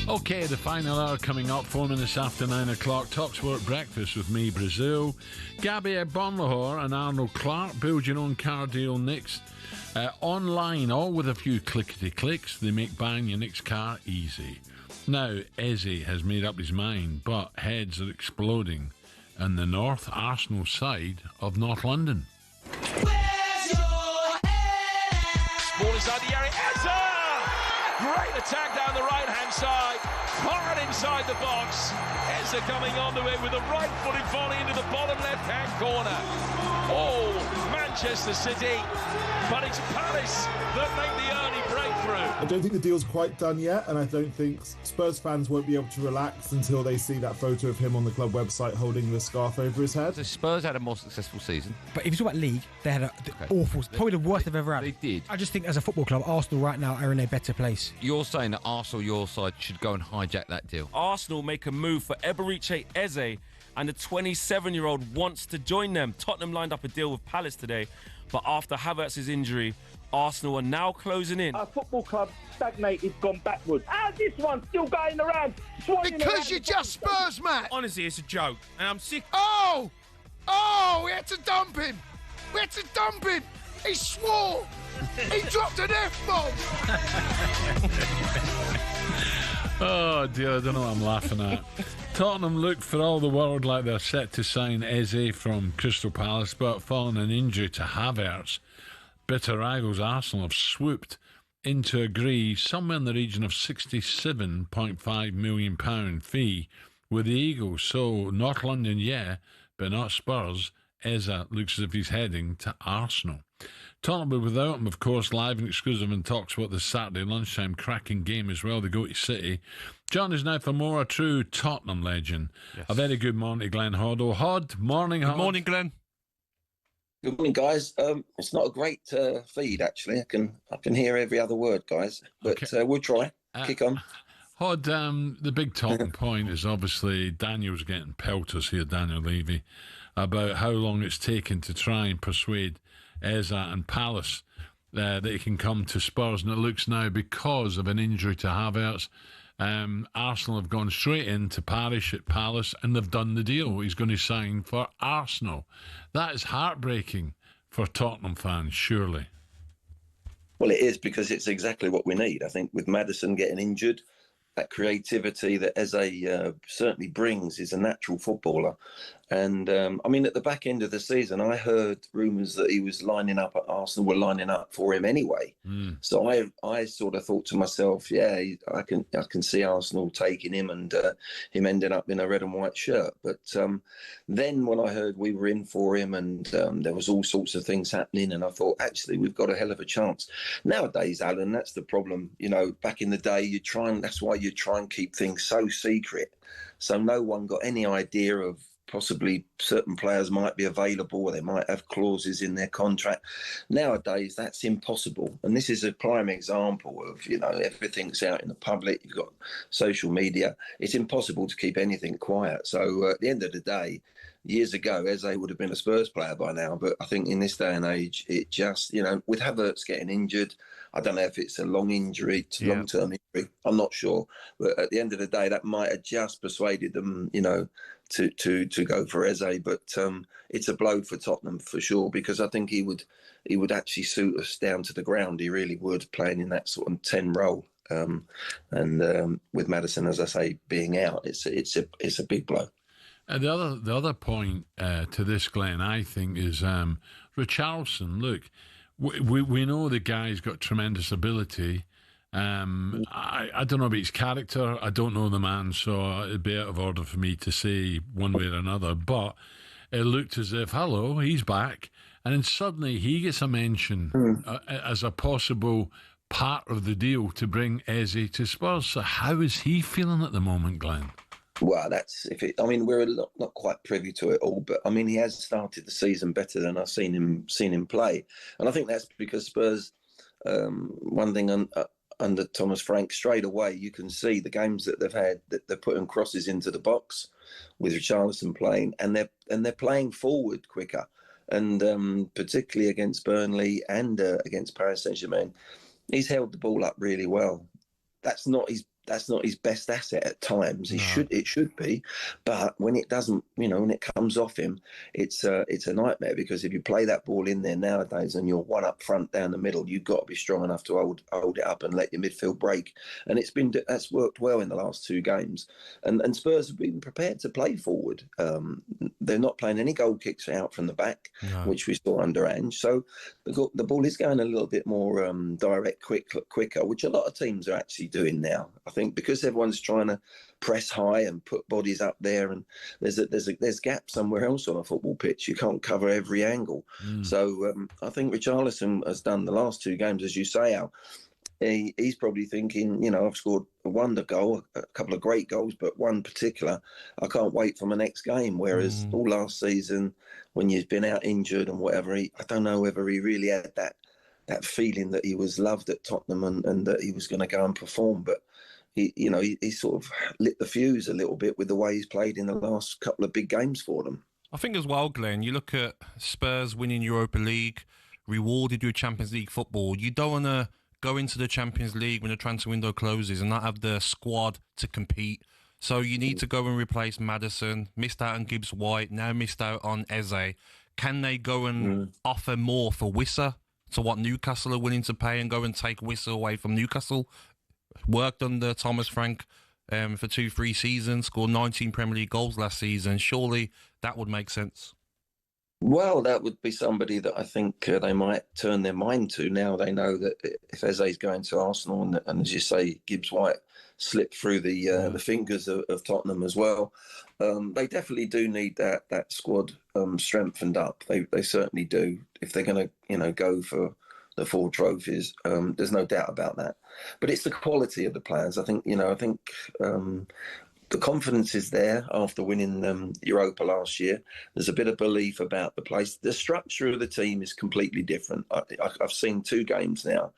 Okay, the final hour coming up, 4 minutes after 9 o'clock. talkSPORT Breakfast with me, Brazil, Gabby Agbonlahor and Arnold Clark. Build your own car deal next. Online, all with a few clickety-clicks. They make buying your next car easy. Now, Eze has made up his mind, but heads are exploding on the North Arsenal side of North London. Where's your head? Ball inside the area. Eze! Great attack down the right-hand side. Fired inside the box. Eze coming onto it with a right-footed volley into the bottom left-hand corner. Oh, Manchester City. But it's Palace that make the early breakthrough. I don't think the deal's quite done yet, and I don't think Spurs fans won't be able to relax until they see that photo of him on the club website holding the scarf over his head. So Spurs had a more successful season. But if you talk about league, they had awful, probably the worst they've ever had. They did. I just think as a football club, Arsenal right now are in a better place. You're saying that Arsenal, your side, should go and hijack that deal. Arsenal make a move for Eberechi Eze, and the 27-year-old wants to join them. Tottenham lined up a deal with Palace today, but after Havertz's injury, Arsenal are now closing in. Our football club stagnated, gone backwards. How's this one still going around? Because you're just Spurs, Matt. Honestly, it's a joke, and I'm sick. Oh, we had to dump him. He swore. He dropped an F-bomb. Oh dear, I don't know what I'm laughing at. Tottenham look for all the world like they're set to sign Eze from Crystal Palace, but following an injury to Havertz, bitter rivals Arsenal have swooped in to agree somewhere in the region of £67.5 million fee with the Eagles. So North London, yeah, but not Spurs. Eze looks as if he's heading to Arsenal. Tottenham will without him, of course, live and exclusive in talkSPORT this Saturday lunchtime. Cracking game as well. They go to City. John is now for more, a true Tottenham legend. Yes. A very good morning to Glenn Hoddle. Morning, Hod. Good morning, Glenn. Good morning, guys. It's not a great feed, actually. I can hear every other word, guys. But okay. We'll try. Kick on. Hod, the big talking point is obviously Daniel's getting pelters here, Daniel Levy, about how long it's taken to try and persuade Eze and Palace that he can come to Spurs. And it looks now, because of an injury to Havertz, Arsenal have gone straight into Parish at Palace and they've done the deal. He's going to sign for Arsenal. That is heartbreaking for Tottenham fans, surely. Well, it is, because it's exactly what we need. I think with Maddison getting injured, that creativity that Eze certainly brings, is a natural footballer. And I mean, at the back end of the season, I heard rumours that he was lining up at Arsenal, were lining up for him anyway. So I sort of thought to myself, yeah, I can see Arsenal taking him and him ending up in a red and white shirt. But then when I heard we were in for him and there was all sorts of things happening, and I thought, actually, we've got a hell of a chance. Nowadays, Alan, that's the problem. You know, back in the day, that's why you try and keep things so secret. So no one got any idea of possibly certain players might be available, or they might have clauses in their contract. Nowadays, that's impossible. And this is a prime example of, you know, everything's out in the public. You've got social media. It's impossible to keep anything quiet. So at the end of the day, years ago, Eze would have been a Spurs player by now. But I think in this day and age, it just, you know, with Havertz getting injured, I don't know if it's a long injury, long-term injury. I'm not sure. But at the end of the day, that might have just persuaded them, you know, to go for Eze. But it's a blow for Tottenham for sure, because I think he would actually suit us down to the ground. He really would, playing in that sort of 10 role. And with Maddison, as I say, being out, it's a big blow. The other point to this, Glenn, I think, is Richarlison. Look, we know the guy's got tremendous ability. I don't know about his character. I don't know the man, so it'd be out of order for me to say one way or another. But it looked as if, hello, he's back. And then suddenly he gets a mention as a possible part of the deal to bring Eze to Spurs. So how is he feeling at the moment, Glenn? Well, I mean, we're not quite privy to it all, but I mean, he has started the season better than I've seen him play, and I think that's because Spurs. One thing under Thomas Frank, straight away you can see the games that they've had, that they're putting crosses into the box with Richarlison playing, and they're playing forward quicker, and particularly against Burnley and against Paris Saint-Germain, he's held the ball up really well. That's not his best asset at times. It should be, but when it doesn't, you know, when it comes off him, it's a nightmare, because if you play that ball in there nowadays and you're one up front down the middle, you've got to be strong enough to hold it up and let your midfield break. And that's worked well in the last two games. And Spurs have been prepared to play forward. They're not playing any goal kicks out from the back, which we saw under Ange. So the ball is going a little bit more direct, quicker, which a lot of teams are actually doing now. I think because everyone's trying to press high and put bodies up there, and there's gaps somewhere else on a football pitch. You can't cover every angle. So I think Richarlison has done the last two games, as you say, Al. He's probably thinking, you know, I've scored a wonder goal, a couple of great goals, but one particular, I can't wait for my next game. Whereas all last season, when you've been out injured and whatever, I don't know whether he really had that feeling that he was loved at Tottenham and that he was going to go and perform. But he sort of lit the fuse a little bit with the way he's played in the last couple of big games for them. I think as well, Glenn, you look at Spurs winning Europa League, rewarded with Champions League football. You don't want to go into the Champions League when the transfer window closes and not have the squad to compete. So you need to go and replace Maddison. Missed out on Gibbs White, now missed out on Eze. Can they go and offer more for Wissa to what Newcastle are willing to pay, and go and take Wissa away from Newcastle? Worked under Thomas Frank for 2-3 seasons, scored 19 Premier League goals last season. Surely that would make sense. Well, that would be somebody that I think they might turn their mind to. Now they know that if Eze's going to Arsenal, and as you say, Gibbs White slipped through the fingers of Tottenham as well. They definitely do need that squad strengthened up. They certainly do. If they're going to go for the 4 trophies, there's no doubt about that. But it's the quality of the players. I think the confidence is there after winning Europa last year. There's a bit of belief about the place. The structure of the team is completely different. I've seen 2 games now,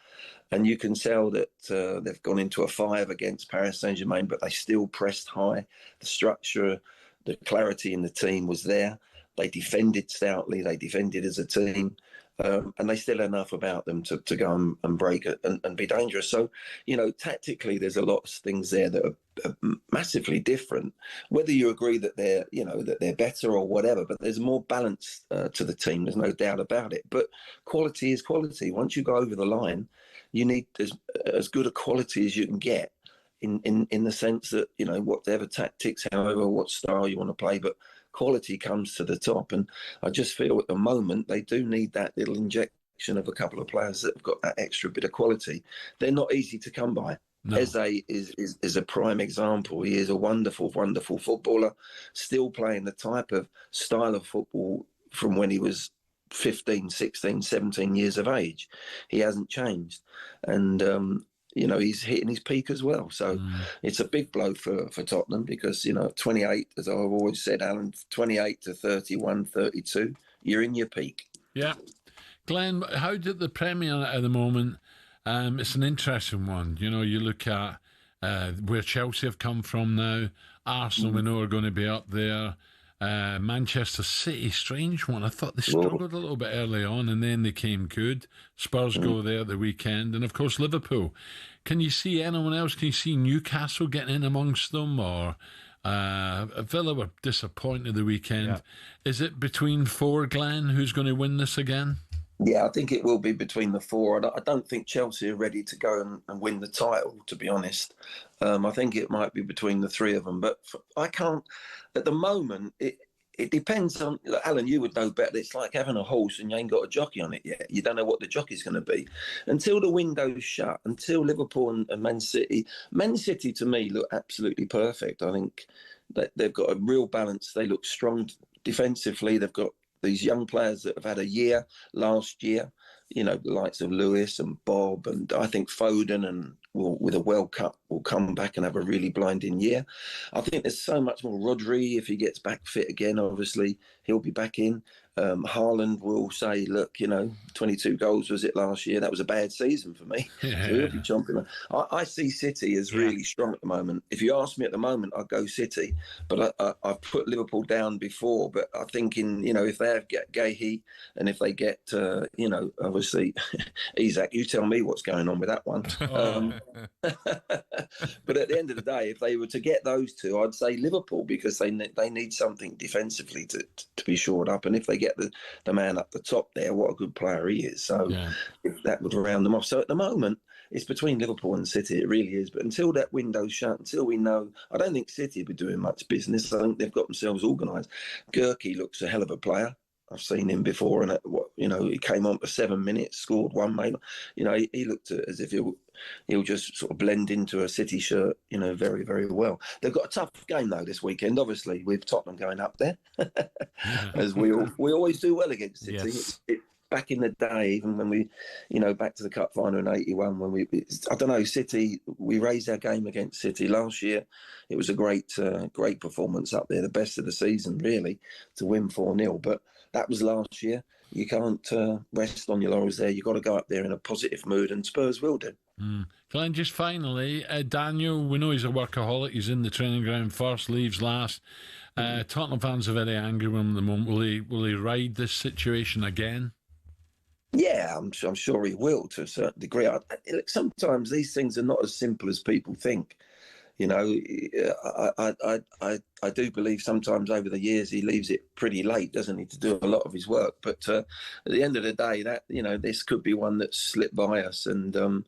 and you can tell that they've gone into a 5 against Paris Saint-Germain, but they still pressed high. The structure, the clarity in the team was there. They defended stoutly. They defended as a team. And they still have enough about them to go and break it and be dangerous. So, tactically, there's a lot of things there that are massively different. Whether you agree that they're better or whatever, but there's more balance to the team. There's no doubt about it. But quality is quality. Once you go over the line, you need as good a quality as you can get. In the sense that whatever tactics, however, what style you want to play, but quality comes to the top. And I just feel at the moment they do need that little injection of a couple of players that have got that extra bit of quality. They're not easy to come by. No. Eze is a prime example. He is a wonderful, wonderful footballer, still playing the type of style of football from when he was 15, 16, 17 years of age. He hasn't changed. And he's hitting his peak as well. So it's a big blow for Tottenham because, 28, as I've always said, Alan, 28 to 31, 32, you're in your peak. Yeah. Glenn, how did the Premier at the moment? It's an interesting one. You look at where Chelsea have come from now. Arsenal, we know, are going to be up there. Manchester City, strange one. I thought they struggled a little bit early on and then they came good. Spurs go there at the weekend. And, of course, Liverpool. Can you see anyone else? Can you see Newcastle getting in amongst them? Or Villa were disappointed the weekend. Yeah. Is it between 4, Glenn? Who's going to win this again? Yeah, I think it will be between the 4. I don't think Chelsea are ready to go and win the title, to be honest. I think it might be between the 3 of them. But I can't... At the moment, it depends on... Alan, you would know better. It's like having a horse and you ain't got a jockey on it yet. You don't know what the jockey's going to be. Until the window's shut, until Liverpool and Man City... Man City, to me, look absolutely perfect. I think that they've got a real balance. They look strong defensively. They've got these young players that have had a year last year, the likes of Lewis and Bob, and I think Foden and with a World Cup will come back and have a really blinding year. I think there's so much more. Rodri, if he gets back fit again, obviously he'll be back in. Haaland will say, look, 22 goals was it last year? That was a bad season for me. Yeah. So he'll be chomping. I see City as really strong at the moment. If you ask me at the moment, I'd go City. But I've put Liverpool down before. But I think if they have Gahey and if they get, obviously, Isak, you tell me what's going on with that one. But at the end of the day, if they were to get those 2, I'd say Liverpool because they need something defensively to be shored up. And if they get the man up the top there, what a good player he is. So if that would round them off. So at the moment, it's between Liverpool and City. It really is. But until that window's shut, until we know, I don't think City will be doing much business. I think they've got themselves organised. Gurkey looks a hell of a player. I've seen him before, and he came on for 7 minutes, scored 1, mate. He looked as if he'll just sort of blend into a City shirt, very, very well. They've got a tough game though this weekend, obviously, with Tottenham going up there, as we always do well against City. Yes. Back in the day, even when we, back to the cup final in '81, I don't know, City, we raised our game against City last year. It was a great performance up there, the best of the season, really, to win 4-0. But that was last year. You can't rest on your laurels there. You've got to go up there in a positive mood, and Spurs will do. Glenn, just finally, Daniel, we know he's a workaholic. He's in the training ground first, leaves last. Tottenham fans are very angry with him at the moment. Will he ride this situation again? Yeah, I'm sure he will to a certain degree. Sometimes these things are not as simple as people think. I do believe sometimes over the years he leaves it pretty late, doesn't he, to do a lot of his work. But at the end of the day, that this could be one that slipped by us, and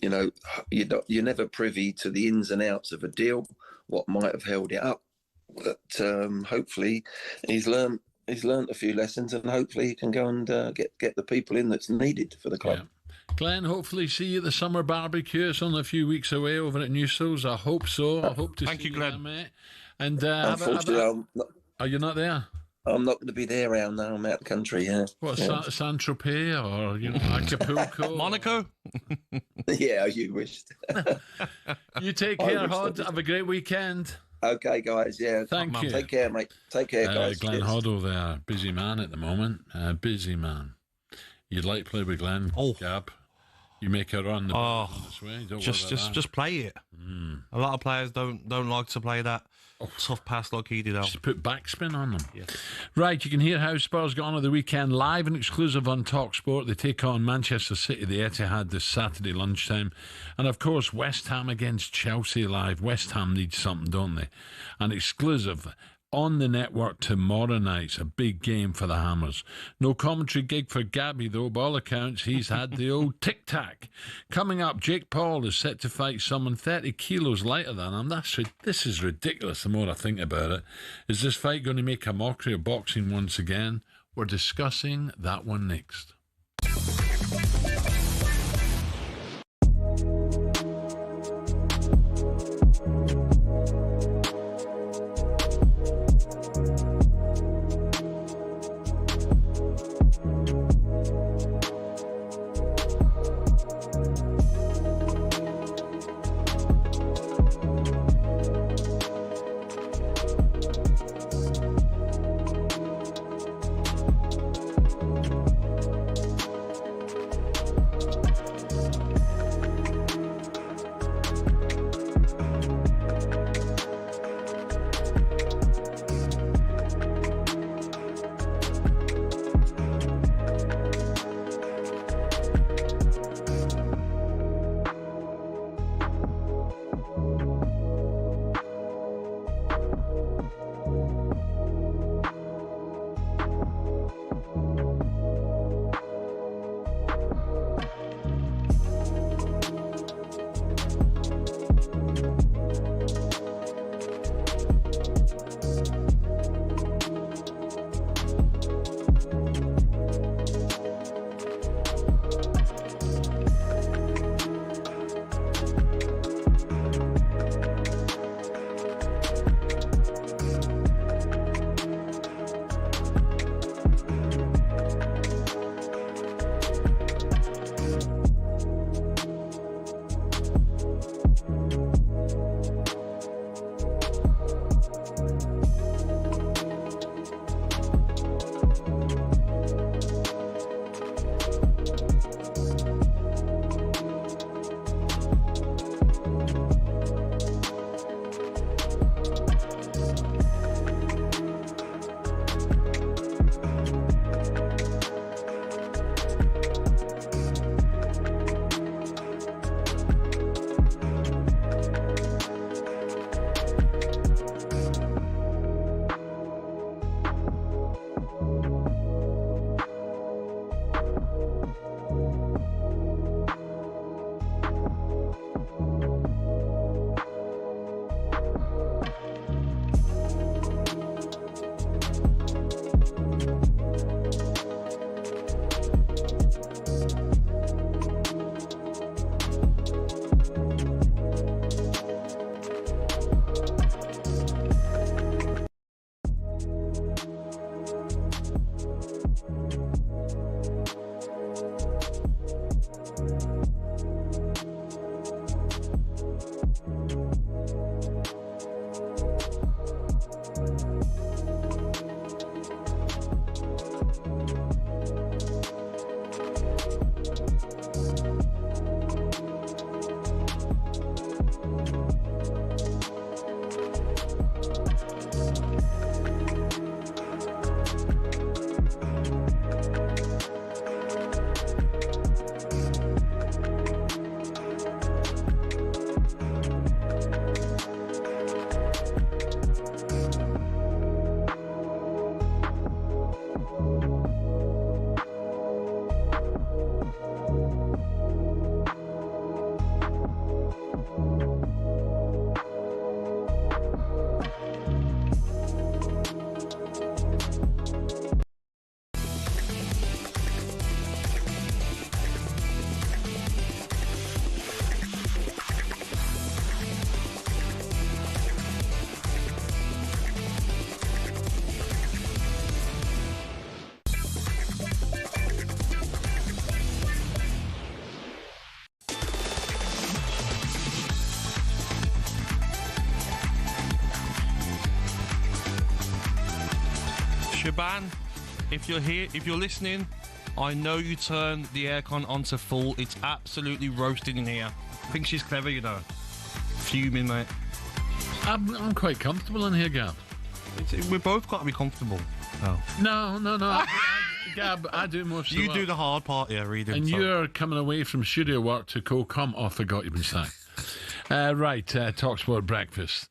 you're never privy to the ins and outs of a deal, what might have held it up. But hopefully he's learned a few lessons, and hopefully he can go and get the people in that's needed for the club. Glenn, hopefully see you at the summer barbecue. It's only a few weeks away over at Newsells. I hope so. I hope to Thank see you, Glenn. there, mate. And Unfortunately, are you not there? I'm not going to be there around now. I'm out of the country, yeah. What, yeah. Saint-Tropez or, Acapulco? Monaco? Yeah, you wished. You take care, Hod. Have a great weekend. Okay, guys, yeah. Thank you. Take care, mate. Take care, guys. Glenn Hoddle there. Busy man at the moment. Busy man. You'd like to play with Glenn, Gab? You make a run this way. Just play it. A lot of players don't like to play that tough pass like he did. Just put backspin on them. Yeah. Right, you can hear how Spurs got on at the weekend live and exclusive on talkSPORT. They take on Manchester City, the Etihad, this Saturday lunchtime. And of course, West Ham against Chelsea live. West Ham needs something, don't they? And exclusive on the network tomorrow night. It's a big game for the Hammers. No commentary gig for Gabby, though. By all accounts, he's had the old tic-tac. Coming up, Jake Paul is set to fight someone 30 kilos lighter than him. This is ridiculous the more I think about it. Is this fight going to make a mockery of boxing once again? We're discussing that one next. Shaban, if you're listening, I know you turned the aircon onto full. It's absolutely roasting in here. I think she's clever, you know. Fuming, mate. I'm quite comfortable in here, Gab. We've both got to be comfortable. Oh. No. Gab, I do most of the You work. do the hard part, yeah, reading. And you're coming away from studio work to go come. Oh, I forgot you've been sacked. Right, TalkSPORT Breakfast.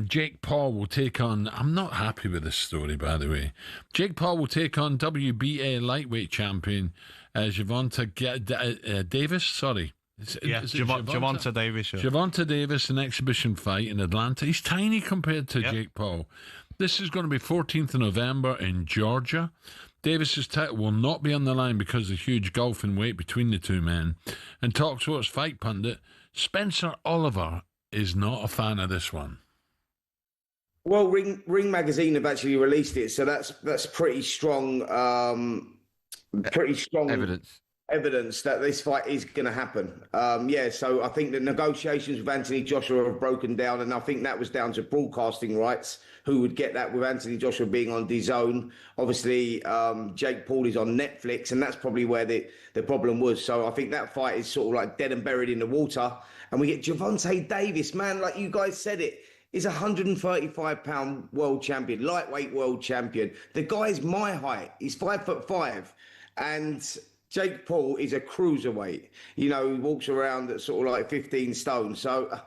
Jake Paul will take on... I'm not happy with this story, by the way. Jake Paul will take on WBA lightweight champion Gervonta Davis. Sorry. Gervonta Davis. Yeah. Gervonta Davis, an exhibition fight in Atlanta. He's tiny compared to Jake Paul. This is going to be 14th of November in Georgia. Davis's title will not be on the line because of the huge gulf in weight between the two men. And TalkSPORT's fight pundit Spencer Oliver is not a fan of this one. Well, Ring Magazine have actually released it, so that's pretty strong. Evidence that this fight is going to happen. So I think the negotiations with Anthony Joshua have broken down, and I think that was down to broadcasting rights, who would get that with Anthony Joshua being on DAZN. Obviously, Jake Paul is on Netflix, and that's probably where the problem was. So I think that fight is sort of like dead and buried in the water. And we get Gervonta Davis, man, like you guys said it. He's a 135-pound world champion, lightweight world champion. The guy's my height. He's 5'5", and Jake Paul is a cruiserweight. You know, he walks around at sort of like 15 stone. So,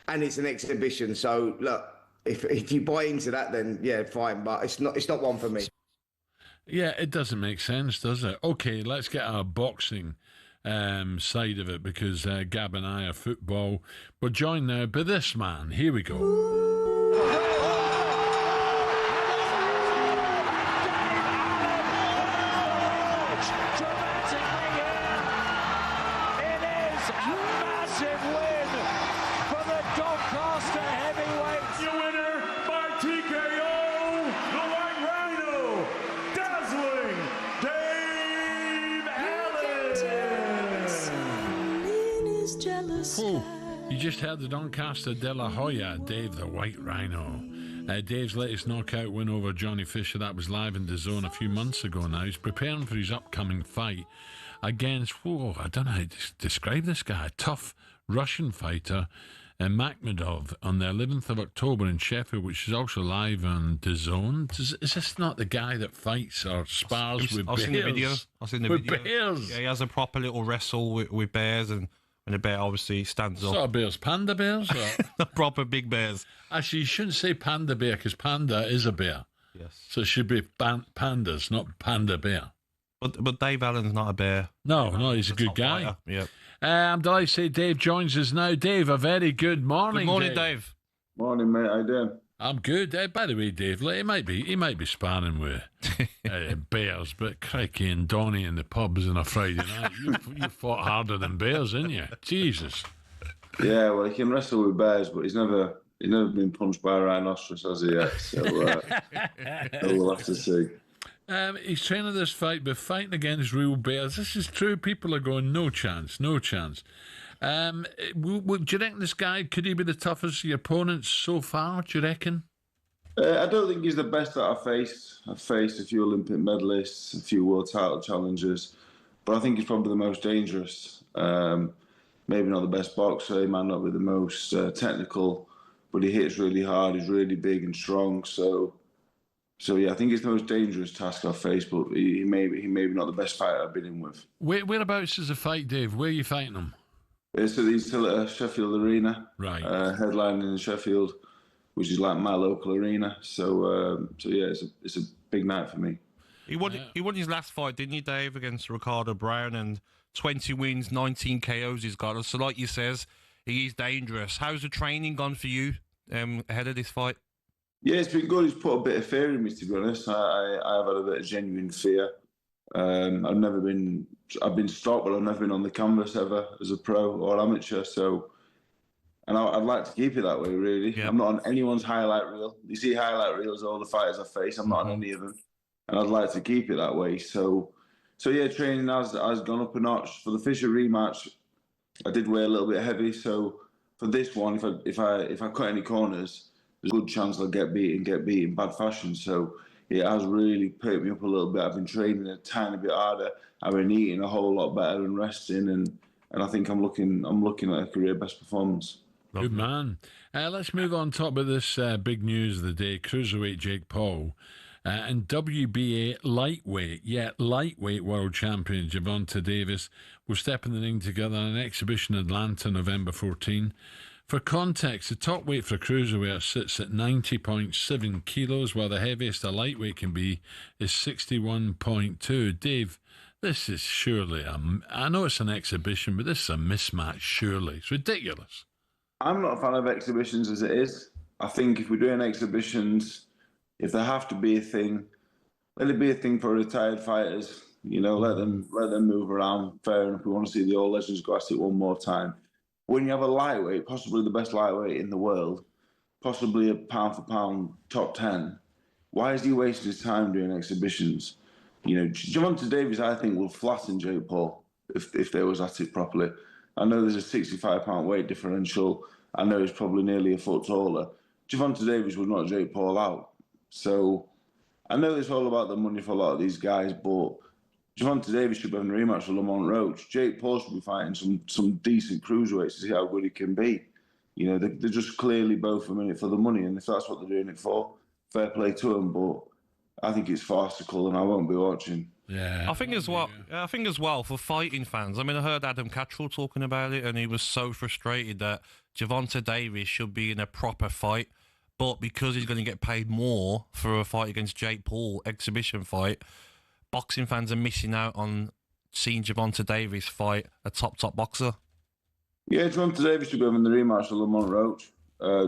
and it's an exhibition. So, look, if you buy into that, then yeah, fine. But it's not one for me. Yeah, it doesn't make sense, does it? Okay, let's get our boxing side of it, because Gab and I are football. We're joined now by this man. Here we go. You just heard the Doncaster De La Hoya, Dave the White Rhino. Dave's latest knockout win over Johnny Fisher, that was live in DAZN a few months ago now. He's preparing for his upcoming fight against, I don't know how to describe this guy, a tough Russian fighter, Makhmudov, on the 11th of October in Sheffield, which is also live on DAZN. Is this not the guy that fights or spars with bears? I've seen the video. With bears? Yeah, he has a proper little wrestle with bears, and the bear obviously stands up. What sort of bears? Panda bears? The proper big bears. Actually, you shouldn't say panda bear, because panda is a bear. Yes. So it should be pandas, not panda bear. But Dave Allen's not a bear. No, he's a good guy. Fighter. Yep. I'm delighted to say Dave joins us now. Dave, a very good morning. Good morning, Dave. Morning, mate. How you doing? I'm good. By the way, Dave, he might be sparring with bears, but crikey and Donny in the pubs on a Friday night. You fought harder than bears, didn't you? Jesus. Yeah, well, he can wrestle with bears, but he's never been punched by a rhinoceros, has he yet? So we'll have to see. He's training this fight, but fighting against real bears. This is true. People are going, no chance. Do you reckon this guy, could he be the toughest of your opponents so far, do you reckon? I don't think he's the best that I've faced. I've faced a few Olympic medalists, a few world title challengers, but I think he's probably the most dangerous. Maybe not the best boxer, he might not be the most technical, but he hits really hard, he's really big and strong, so yeah, I think it's the most dangerous task I've faced, but he may be not the best fighter I've been in with. Whereabouts is the fight, Dave? Where are you fighting him? He's still at Sheffield Arena, right? Headlining in Sheffield, which is like my local arena. So yeah, it's a big night for me. He won his last fight, didn't you, Dave, against Ricardo Brown, and 20 wins, 19 KOs he's got. So like you says, he is dangerous. How's the training gone for you ahead of this fight? Yeah, it's been good. He's put a bit of fear in me, to be honest. I have had a bit of genuine fear. I've been stopped, but I've never been on the canvas ever as a pro or amateur. So, and I'd like to keep it that way, really. Yep. I'm not on anyone's highlight reel. You see highlight reels, all the fighters I face, I'm not on any of them. And I'd like to keep it that way. So yeah, training has gone up a notch. For the Fisher rematch, I did weigh a little bit heavy. So for this one, if I cut any corners, there's a good chance I'll get beaten bad fashion. So it has really perked me up a little bit. I've been training a tiny bit harder. I've been eating a whole lot better and resting, and I think I'm looking at a career best performance. Good man. Let's move on. Talk about this big news of the day. Cruiserweight Jake Paul and WBA lightweight world champion Gervonta Davis will step in the ring together on an exhibition in Atlanta, November 14. For context, the top weight for cruiserweight sits at 90.7 kilos, while the heaviest a lightweight can be is 61.2. Dave, this is surely I know it's an exhibition, but this is a mismatch, surely. It's ridiculous. I'm not a fan of exhibitions as it is. I think if we're doing exhibitions, if there have to be a thing, let it be a thing for retired fighters. Let them move around. Fair enough. We want to see the old legends go at it one more time. When you have a lightweight, possibly the best lightweight in the world, possibly a pound for pound top 10, why is he wasting his time doing exhibitions? Gervonta Davis, I think, will flatten Jake Paul if they was at it properly. I know there's a 65-pound weight differential. I know he's probably nearly a foot taller. Gervonta Davis would knock Jake Paul out. So I know it's all about the money for a lot of these guys, but Gervonta Davis should be having a rematch with Lamont Roach. Jake Paul should be fighting some decent cruiserweights to see how good he can be. They're just clearly both in it for the money, and if that's what they're doing it for, fair play to them. But I think it's farcical, and I won't be watching. Yeah, I think as well for fighting fans. I mean, I heard Adam Cattrall talking about it, and he was so frustrated that Gervonta Davis should be in a proper fight, but because he's going to get paid more for a fight against Jake Paul, exhibition fight, boxing fans are missing out on seeing Gervonta Davis fight a top boxer. Yeah, Gervonta Davis should be having the rematch with Lamont Roach.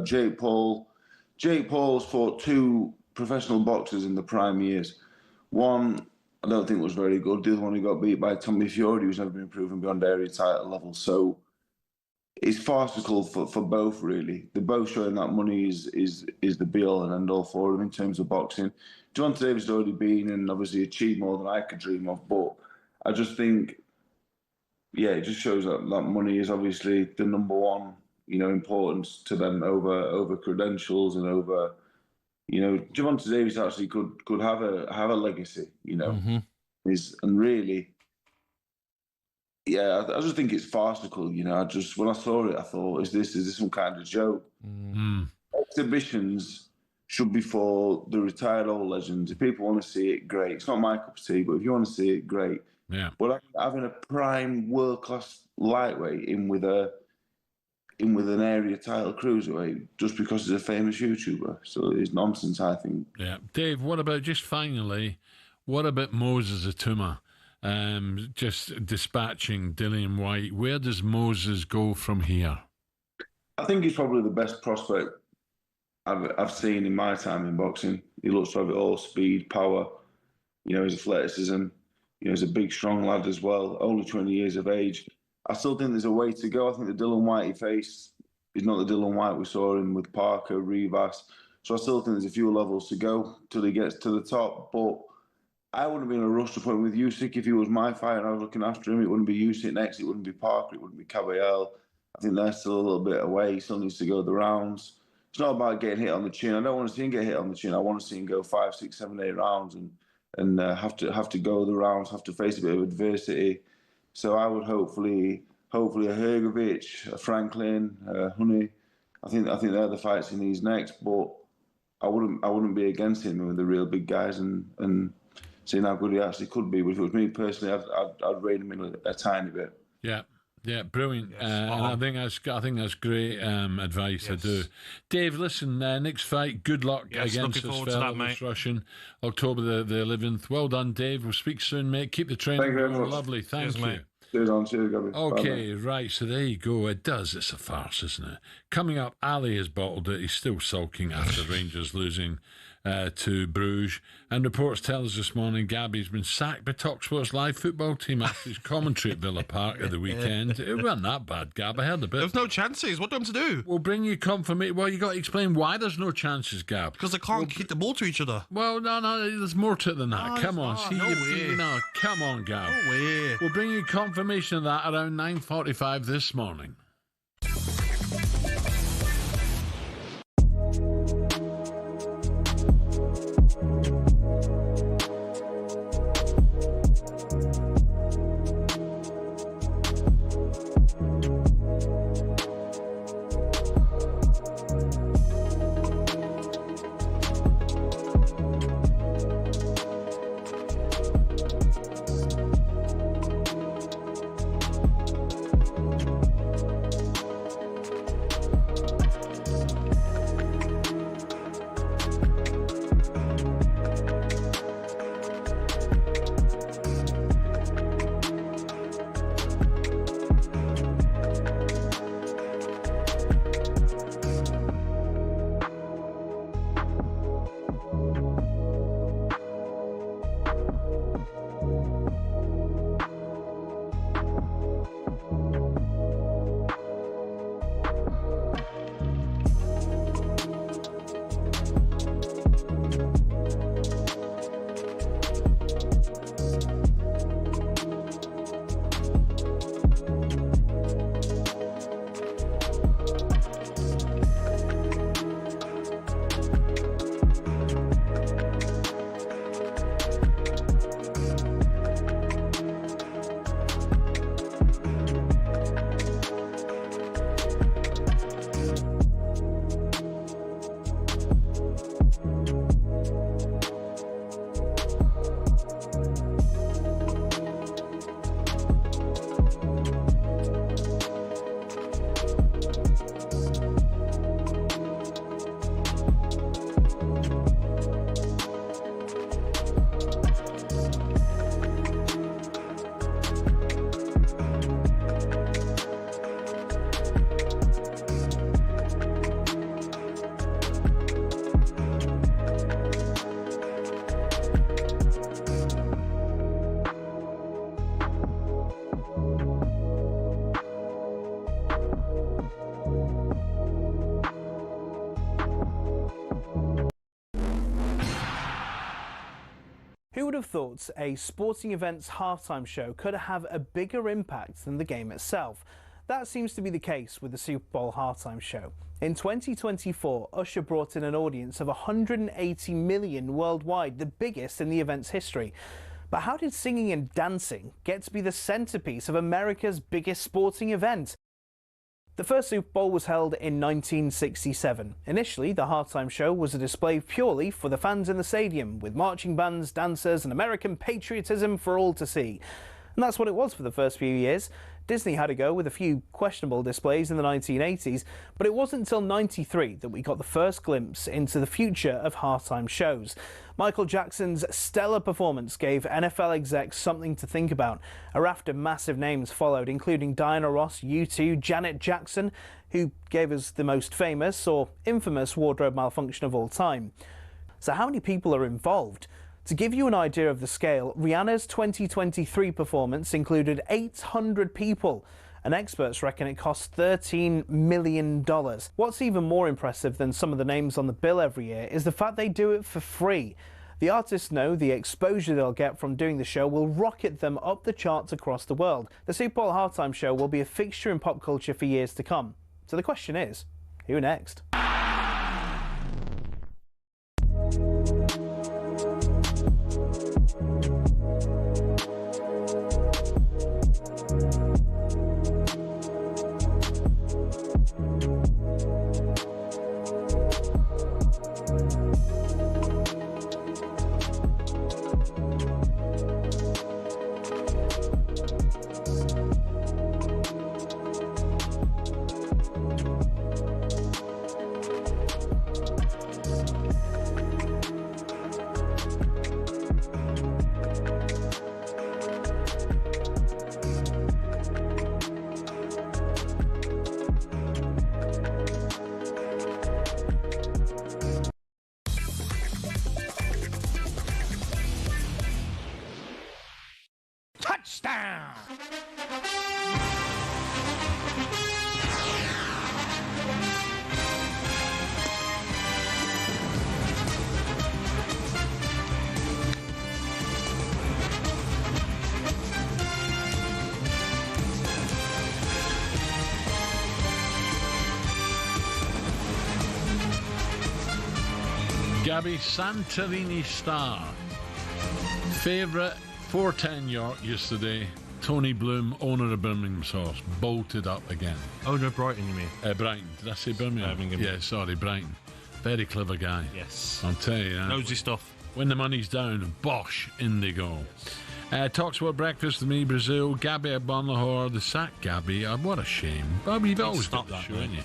Jake Paul's fought two professional boxers in the prime years. One, I don't think was very good. The other one, he got beat by Tommy Fury, who's never been proven beyond area title level. So it's farcical for both, really. They're both showing that money is the be-all and end-all for them in terms of boxing. Gervonta Davis has already been and obviously achieved more than I could dream of, but I just think, it just shows that money is obviously the number one, importance to them over credentials and over, Gervonta Davis actually could have a legacy, and really, I just think it's farcical, when I saw it, I thought, is this some kind of joke? Exhibitions should be for the retired old legends. If people want to see it, great. It's not my cup of tea, but if you want to see it, great. Yeah. But having a prime world-class lightweight in with an area title cruiserweight just because he's a famous YouTuber, so it's nonsense, I think. Yeah, Dave. What about Moses Atuma? Just dispatching Dillian White. Where does Moses go from here? I think he's probably the best prospect I've seen in my time in boxing. He looks to have it all: speed, power, his athleticism. He's a big, strong lad as well. Only 20 years of age. I still think there's a way to go. I think the Dillian White he faced is not the Dillian White we saw him with Parker, Rivas. So I still think there's a few levels to go till he gets to the top. But I wouldn't be in a rush to put him with Usyk if he was my fighter and I was looking after him. It wouldn't be Usyk next. It wouldn't be Parker. It wouldn't be Caballero. I think they're still a little bit away. He still needs to go the rounds. It's not about getting hit on the chin. I don't want to see him get hit on the chin. I want to see him go 5, 6, 7, 8 rounds and have to go the rounds, have to face a bit of adversity. So I would hopefully a Hrgovic, a Franklin, Honey. I think they're the fights he needs next. But I wouldn't be against him with the real big guys and seeing how good he actually could be. But if it was me personally, I'd rein him in a tiny bit. Yeah, brilliant. And I think that's great advice. Yes. I do. Dave, listen, next fight, good luck against this fella, this Russian, October the 11th. Well done, Dave. We'll speak soon, mate. Keep the training going. Lovely. Thank you. Mate. Cheers, Gabby. Okay, right, so there you go. It's a farce, isn't it? Coming up, Ali has bottled it. He's still sulking after Rangers losing to Bruges. And reports tell us this morning Gabby's been sacked by talkSPORT's live football team after his commentary at Villa Park at the weekend. It wasn't that bad, Gab. I heard a bit. There's no chances. What do you want to do? We'll bring you confirmation. Well, you got to explain why there's no chances, Gab. Because they can't kick the ball to each other. Well, no, there's more to it than that. Come on. Come on, Gab. No way. We'll bring you confirmation of that around 9:45 this morning. Who would have thought a sporting event's halftime show could have a bigger impact than the game itself? That seems to be the case with the Super Bowl halftime show. In 2024, Usher brought in an audience of 180 million worldwide, the biggest in the event's history. But how did singing and dancing get to be the centrepiece of America's biggest sporting event? The first Super Bowl was held in 1967. Initially, the halftime show was a display purely for the fans in the stadium, with marching bands, dancers and American patriotism for all to see. And that's what it was for the first few years. Disney had a go with a few questionable displays in the 1980s, but it wasn't until '93 that we got the first glimpse into the future of halftime shows. Michael Jackson's stellar performance gave NFL execs something to think about. A raft of massive names followed, including Diana Ross, U2, Janet Jackson, who gave us the most famous or infamous wardrobe malfunction of all time. So how many people are involved? To give you an idea of the scale, Rihanna's 2023 performance included 800 people, and experts reckon it cost $13 million. What's even more impressive than some of the names on the bill every year is the fact they do it for free. The artists know the exposure they'll get from doing the show will rocket them up the charts across the world. The Super Bowl halftime show will be a fixture in pop culture for years to come. So the question is, who next? Touchdown! Gabby, Santorini star. Favourite 4-10 York yesterday. Tony Bloom, owner of Birmingham Sauce, bolted up again. Owner of Brighton, you mean? Brighton. Did I say Birmingham? Birmingham. Yeah, sorry, Brighton. Very clever guy. Yes. I'll tell you. Knows his stuff. When the money's down, bosh, in they go. talkSPORT Breakfast with me, Brazil, Gabby Agbonlahor, the sack Gabby. What a shame. But we've always got that, haven't you?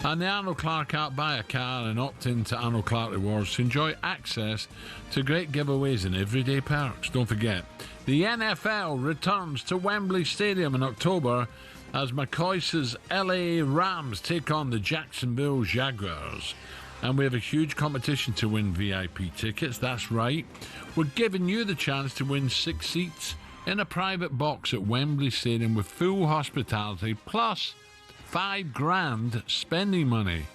And the Arnold Clark app. Buy a car and opt into Arnold Clark Rewards to enjoy access to great giveaways and everyday perks. Don't forget, the NFL returns to Wembley Stadium in October as McCoy's LA Rams take on the Jacksonville Jaguars. And we have a huge competition to win VIP tickets. That's right. We're giving you the chance to win 6 seats in a private box at Wembley Stadium with full hospitality plus $5,000 spending money.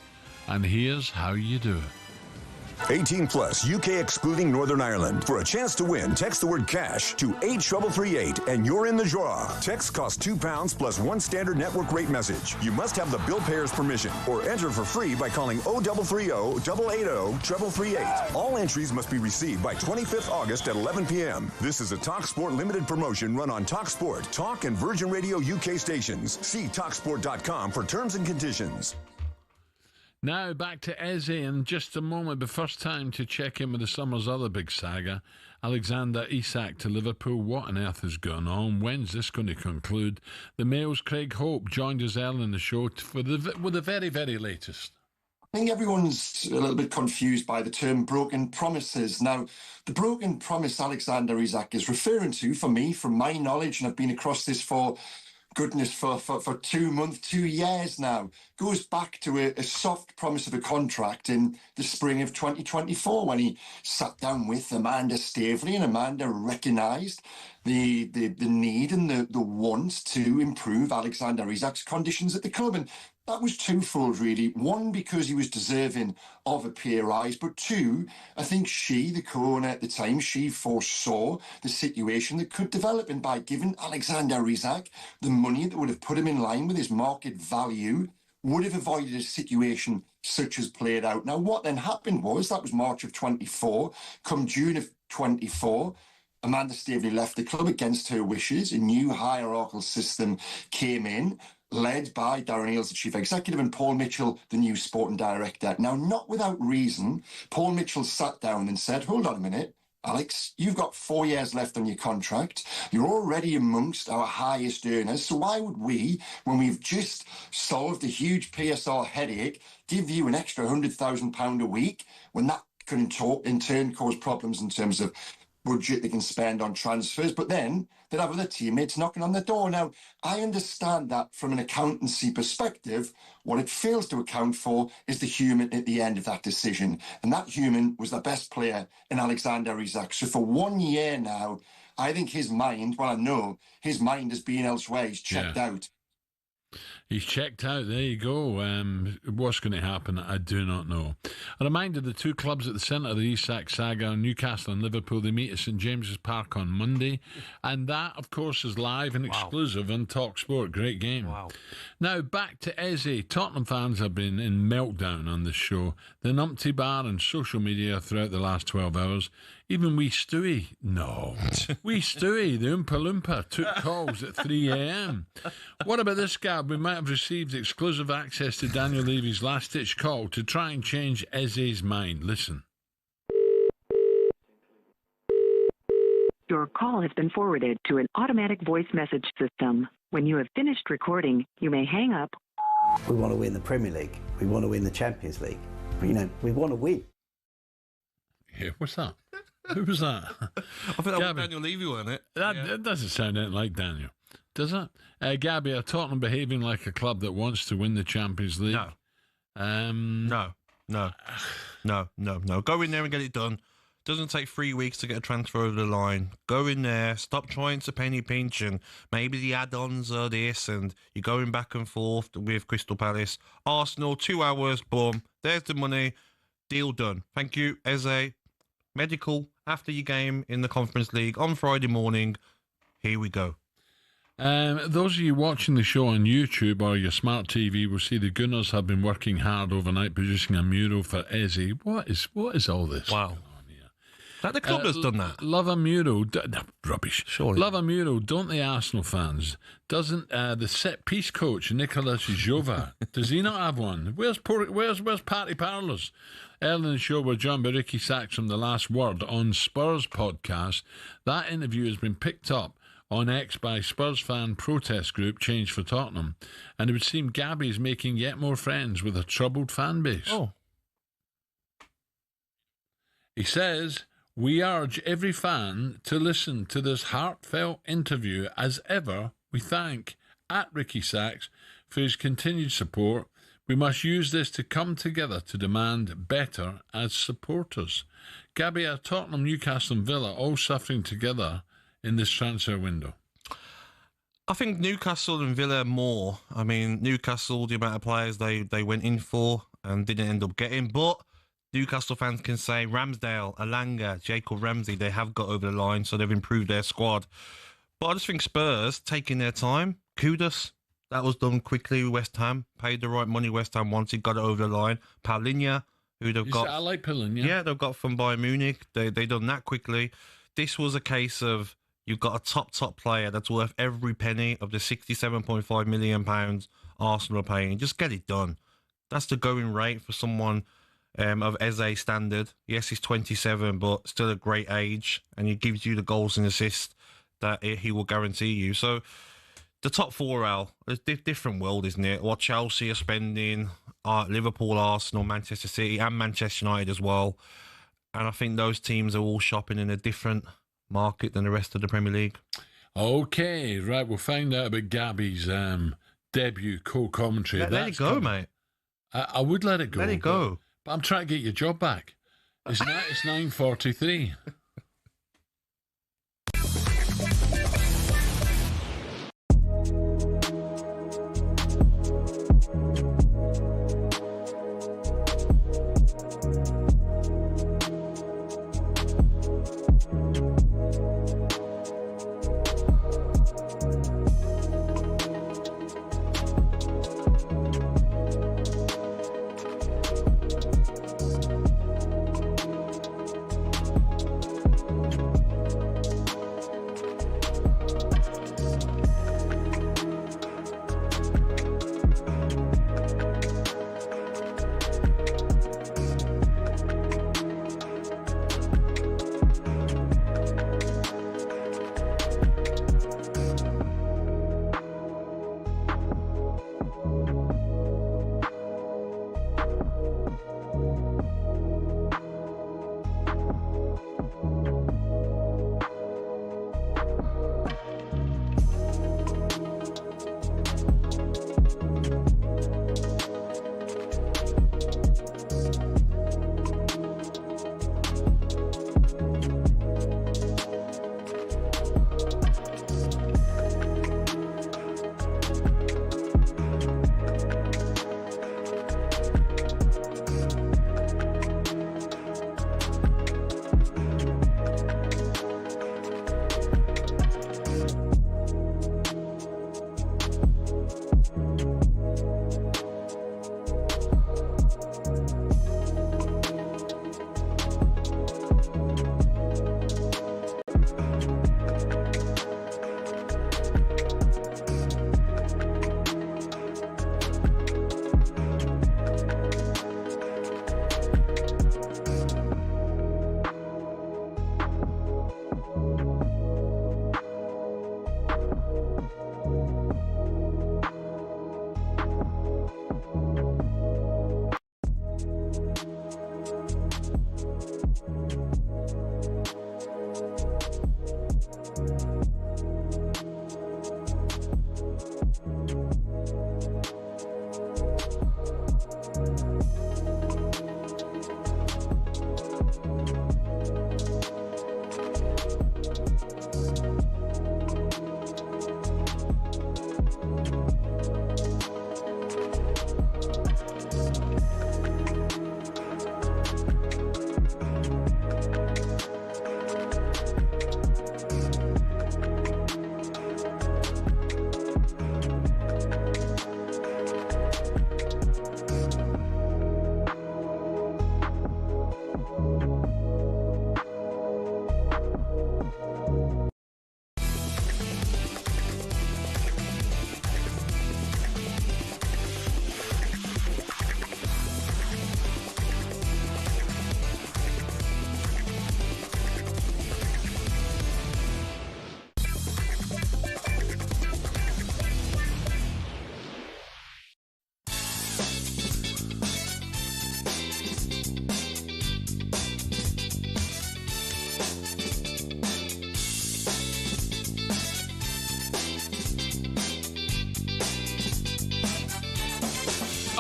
And here's how you do it. 18 plus, UK excluding Northern Ireland. For a chance to win, text the word cash to 83338 and you're in the draw. Text costs £2 plus 1 standard network rate message. You must have the bill payer's permission or enter for free by calling 0330 880 338. All entries must be received by 25th August at 11 p.m. This is a talkSPORT limited promotion run on talkSPORT, Talk and Virgin Radio UK stations. See talkSPORT.com for terms and conditions. Now back to Eze in just a moment, but first time to check in with the summer's other big saga, Alexander Isak to Liverpool. What on earth is going on? When's this going to conclude? The Mail's Craig Hope joined us early in the show with the very, very latest. I think everyone's a little bit confused by the term broken promises. Now, the broken promise Alexander Isak is referring to, for me, from my knowledge, and I've been across this for 2 years now, goes back to a soft promise of a contract in the spring of 2024 when he sat down with Amanda Staveley, and Amanda recognised the need and the want to improve Alexander Isak's conditions at the club. And that was twofold, really. One, because he was deserving of a pay rise, but two, I think she, the co-owner at the time, she foresaw the situation that could develop, and by giving Alexander Isak the money that would have put him in line with his market value, would have avoided a situation such as played out. Now, what then happened was, that was March of 24, come June of 24, Amanda Staveley left the club against her wishes. A new hierarchical system came in, led by Darren Eales, the chief executive, and Paul Mitchell, the new sporting director. Now, not without reason, Paul Mitchell sat down and said, hold on a minute, Alex, you've got 4 years left on your contract. You're already amongst our highest earners. So why would we, when we've just solved a huge PSR headache, give you an extra £100,000 a week when that can in turn cause problems in terms of budget they can spend on transfers, but then they'd have other teammates knocking on the door. Now, I understand that from an accountancy perspective. What it fails to account for is the human at the end of that decision. And that human was the best player in Alexander Isak. So for 1 year now, I think his mind, well, I know his mind has been elsewhere. He's checked out. He's checked out. There you go. What's going to happen? I do not know. A reminder, the two clubs at the centre of the Isak saga are Newcastle and Liverpool. They meet at St James's Park on Monday. And that, of course, is live and exclusive on talkSPORT. Great game. Wow. Now, back to Eze. Tottenham fans have been in meltdown on this show. The numpty bar and social media throughout the last 12 hours. Even wee Stewie, wee Stewie, the Oompa Loompa, took calls at 3 a.m. What about this, Gab? We might have received exclusive access to Daniel Levy's last-ditch call to try and change Eze's mind. Listen. Your call has been forwarded to an automatic voice message system. When you have finished recording, you may hang up. We want to win the Premier League. We want to win the Champions League. We want to win. Yeah, what's that? Who was that? I think that was Daniel Levy, wasn't it? That doesn't sound anything like Daniel, does it? Gabby, are Tottenham behaving like a club that wants to win the Champions League? No. No. Go in there and get it done. Doesn't take 3 weeks to get a transfer over the line. Go in there, stop trying to penny pinch, and maybe the add-ons are this, and you're going back and forth with Crystal Palace. Arsenal, 2 hours, boom, there's the money, deal done. Thank you, Eze. Medical after your game in the Conference League on Friday morning. Here we go. Those of you watching the show on YouTube or your smart TV will see the Gunners have been working hard overnight producing a mural for Eze. What is all this? Wow. That the club has done that. Love a mural. Rubbish. Surely. Love a mural, don't the Arsenal fans? Doesn't the set-piece coach, Nicolas Jova, does he not have one? Where's Party Parlours? Earlier in the show, we're joined by Ricky Sachs from The Last Word on Spurs podcast. That interview has been picked up on X by Spurs fan protest group Change for Tottenham. And it would seem Gabby's making yet more friends with a troubled fan base. Oh. He says, we urge every fan to listen to this heartfelt interview. As ever, we thank at Ricky Sachs for his continued support. We must use this to come together to demand better as supporters. Gabby, are Tottenham, Newcastle and Villa all suffering together in this transfer window? I think Newcastle and Villa more. I mean, Newcastle, the amount of players they went in for and didn't end up getting, but Newcastle fans can say Ramsdale, Alanga, Jacob Ramsey, they have got over the line, so they've improved their squad. But I just think Spurs taking their time. Kudos. That was done quickly with West Ham. Paid the right money West Ham wanted, got it over the line. Paulinho, who they've got. I like Paulinho. Yeah, they've got from Bayern Munich. They done that quickly. This was a case of you've got a top player that's worth every penny of the £67.5 million Arsenal are paying. Just get it done. That's the going rate for someone of Eze standard. Yes, he's 27, but still a great age, and he gives you the goals and assists that he will guarantee you. So the top four, Al, it's a different world, isn't it? What Chelsea are spending, Liverpool, Arsenal, Manchester City, and Manchester United as well. And I think those teams are all shopping in a different market than the rest of the Premier League. Okay, right. We'll find out about Gabby's debut co-commentary. Let it go, mate. I would let it go. Let it go. But I'm trying to get your job back. It's 9:43.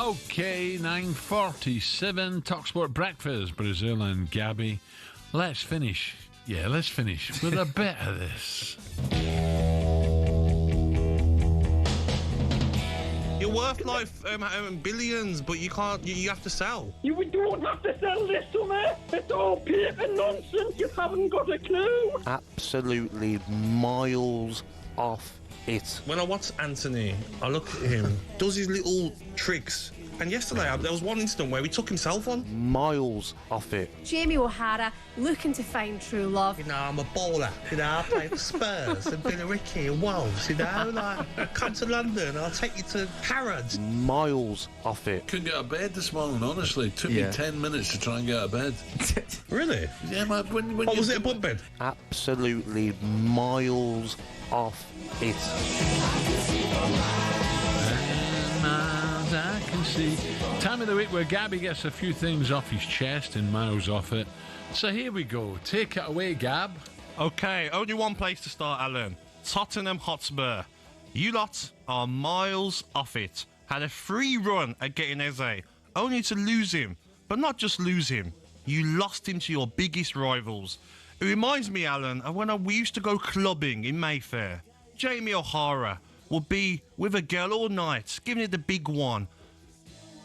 Okay, 9:47, talkSPORT Breakfast, Brazil and Gabby. Let's finish with a bit of this. You're worth like billions, but you can't. You have to sell. You don't have to sell this summer. It's all paper nonsense. You haven't got a clue. Absolutely miles off it. When I watch Anthony, I look at him, does his little tricks. And yesterday, there was one incident where he took himself on. Miles off it. Jamie O'Hara looking to find true love. You know, I'm a baller. You know, I play for Spurs and Eberechi and Wolves. You know, like, come to London, I'll take you to Harrods. Miles off it. Couldn't get out of bed this morning, honestly. It took me 10 minutes to try and get out of bed. Really? Yeah, man. When was it a bunk bed? Absolutely miles off it. I can see. Time of the week where Gabby gets a few things off his chest and miles off it. So here we go. Take it away, Gab. Okay, only one place to start, Alan. Tottenham Hotspur. You lot are miles off it. Had a free run at getting Eze, only to lose him. But not just lose him. You lost him to your biggest rivals. It reminds me, Alan, of when we used to go clubbing in Mayfair. Jamie O'Hara would be with a girl all night, giving it the big one,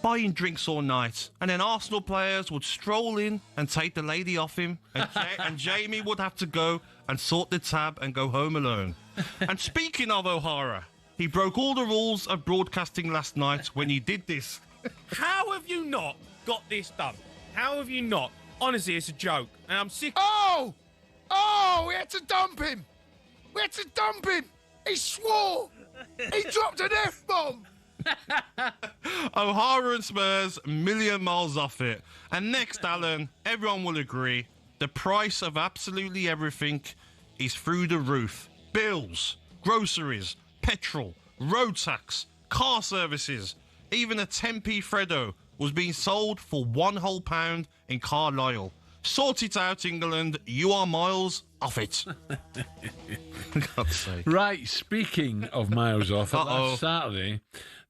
buying drinks all night, and then Arsenal players would stroll in and take the lady off him, and Jamie would have to go and sort the tab and go home alone. And speaking of O'Hara, he broke all the rules of broadcasting last night when he did this. How have you not got this done? How have you not? Honestly, it's a joke, and I'm sick. Oh, we had to dump him. He swore. He dropped an F-bomb. O'Hara and Spurs, million miles off it. And next, Alan, everyone will agree, the price of absolutely everything is through the roof. Bills, groceries, petrol, road tax, car services. Even a 10p Freddo was being sold for £1 whole in Carlisle. Sort it out, England. You are miles off it. God's sake. Right, speaking of miles off it, last Saturday,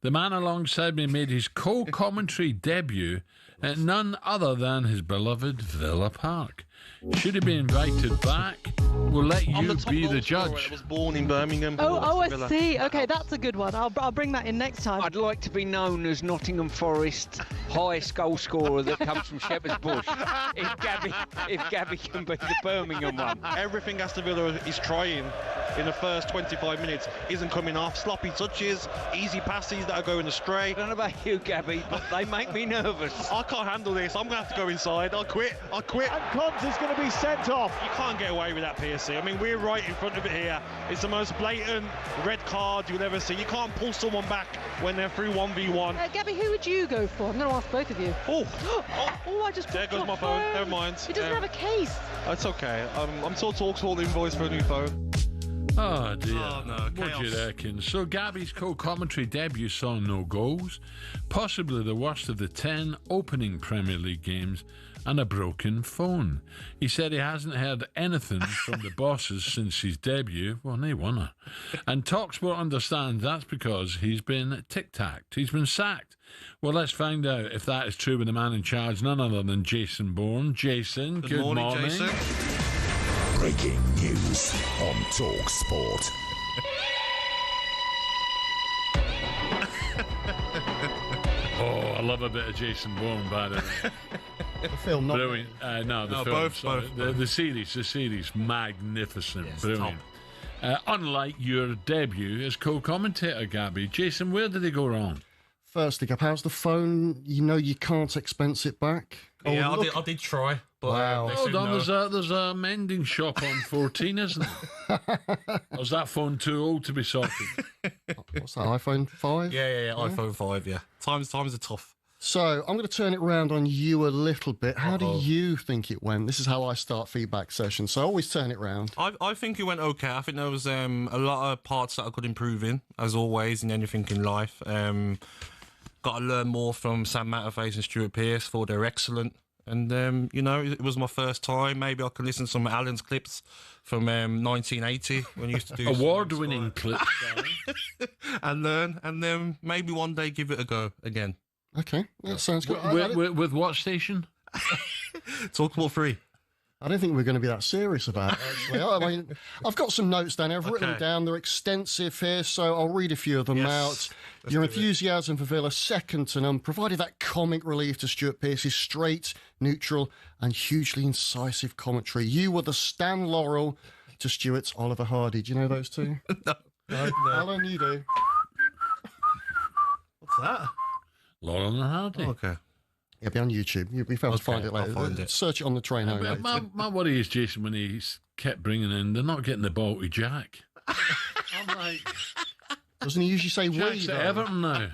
the man alongside me made his co-commentary debut at none other than his beloved Villa Park. Should he be invited back? We'll let you be the judge. I was born in Birmingham. I see. Okay, that's a good one. I'll bring that in next time. I'd like to be known as Nottingham Forest's highest goal scorer that comes from Shepherd's Bush. If Gabby can be the Birmingham one. Everything Aston Villa is trying in the first 25 minutes isn't coming off. Sloppy touches, easy passes that are going astray. I don't know about you, Gabby, but they make me nervous. I can't handle this. I'm going to have to go inside. I'll quit. And Conte is going to be sent off. You can't get away with that, PSC. I mean, we're right in front of it here. It's the most blatant red card you'll ever see. You can't pull someone back when they're through 1v1. Gabby, who would you go for? I'm going to ask both of you. I just... There goes my phone. Never mind. He doesn't have a case. It's okay. I'm still talkSPORT invoice for a new phone. Oh dear. Oh, no, what chaos. do you reckon? So Gabby's co-commentary debut saw no goals, possibly the worst of the 10 opening Premier League games, and a broken phone. He said he hasn't heard anything from the bosses since his debut. Well, they wanna. And talkSPORT understands that's because he's been tic-tacked. He's been sacked. Well, let's find out if that is true with the man in charge, none other than Jason Bourne. Jason, good morning. Jason. Breaking news on talkSPORT. Oh, I love a bit of Jason Bourne, by the way. The film, not brilliant. No, the film. Both. The series, magnificent, brilliant. Unlike your debut as co-commentator, Gabby, Jason, where did they go wrong? Firstly, Gab, how's the phone? You know you can't expense it back. Yeah, I did try. But wow. Hold on, there's a mending shop on 14, isn't there? Or is that phone too old to be sorted? What's that, iPhone 5? Yeah, iPhone 5, yeah. Times are tough. So, I'm going to turn it around on you a little bit. How do you think it went? This is how I start feedback sessions, so I always turn it round. I think it went okay. I think there was a lot of parts that I could improve in, as always, in anything in life. Got to learn more from Sam Matterface and Stuart Pearce, for they're excellent. And, it was my first time. Maybe I can listen to some of Alan's clips from 1980 when he used to do award-winning clips. and learn, and then maybe one day give it a go again. Okay, that sounds good. With what station? talkSPORT 3. I don't think we're going to be that serious about it, actually. I mean, I've got some notes down here. I've written them down. They're extensive here, so I'll read a few of them out. Your enthusiasm for Villa, second to none, provided that comic relief to Stuart Pearce's straight, neutral, and hugely incisive commentary. You were the Stan Laurel to Stuart's Oliver Hardy. Do you know those two? No. Alan, you do. What's that? Laurel and Hardy. Oh, okay. It'll be on YouTube. You'll be able to find it later. Find it. Search it on the train home later. My worry is, Jason, when he's kept bringing in, they're not getting the ball to Jack. I'm like... Doesn't he usually say Jack's we? at Everton now.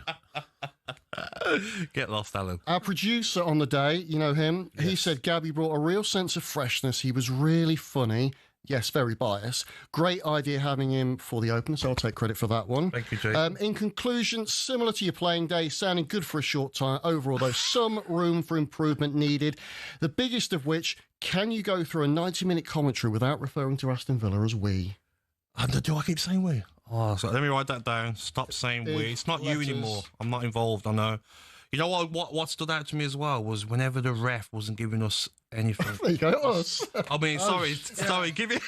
Get lost, Alan. Our producer on the day, you know him, he said Gabby brought a real sense of freshness. He was really funny. Yes, very biased. Great idea having him for the opener, so I'll take credit for that one. Thank you, Jason. In conclusion, similar to your playing day, sounding good for a short time. Overall, though, some room for improvement needed. The biggest of which, can you go through a 90-minute commentary without referring to Aston Villa as we? Do I keep saying we? Oh, so let me write that down. Stop saying we. It's not you anymore. I'm not involved, I know. You know what stood out to me as well was whenever the ref wasn't giving us anything. There you go, us. I mean, sorry, giving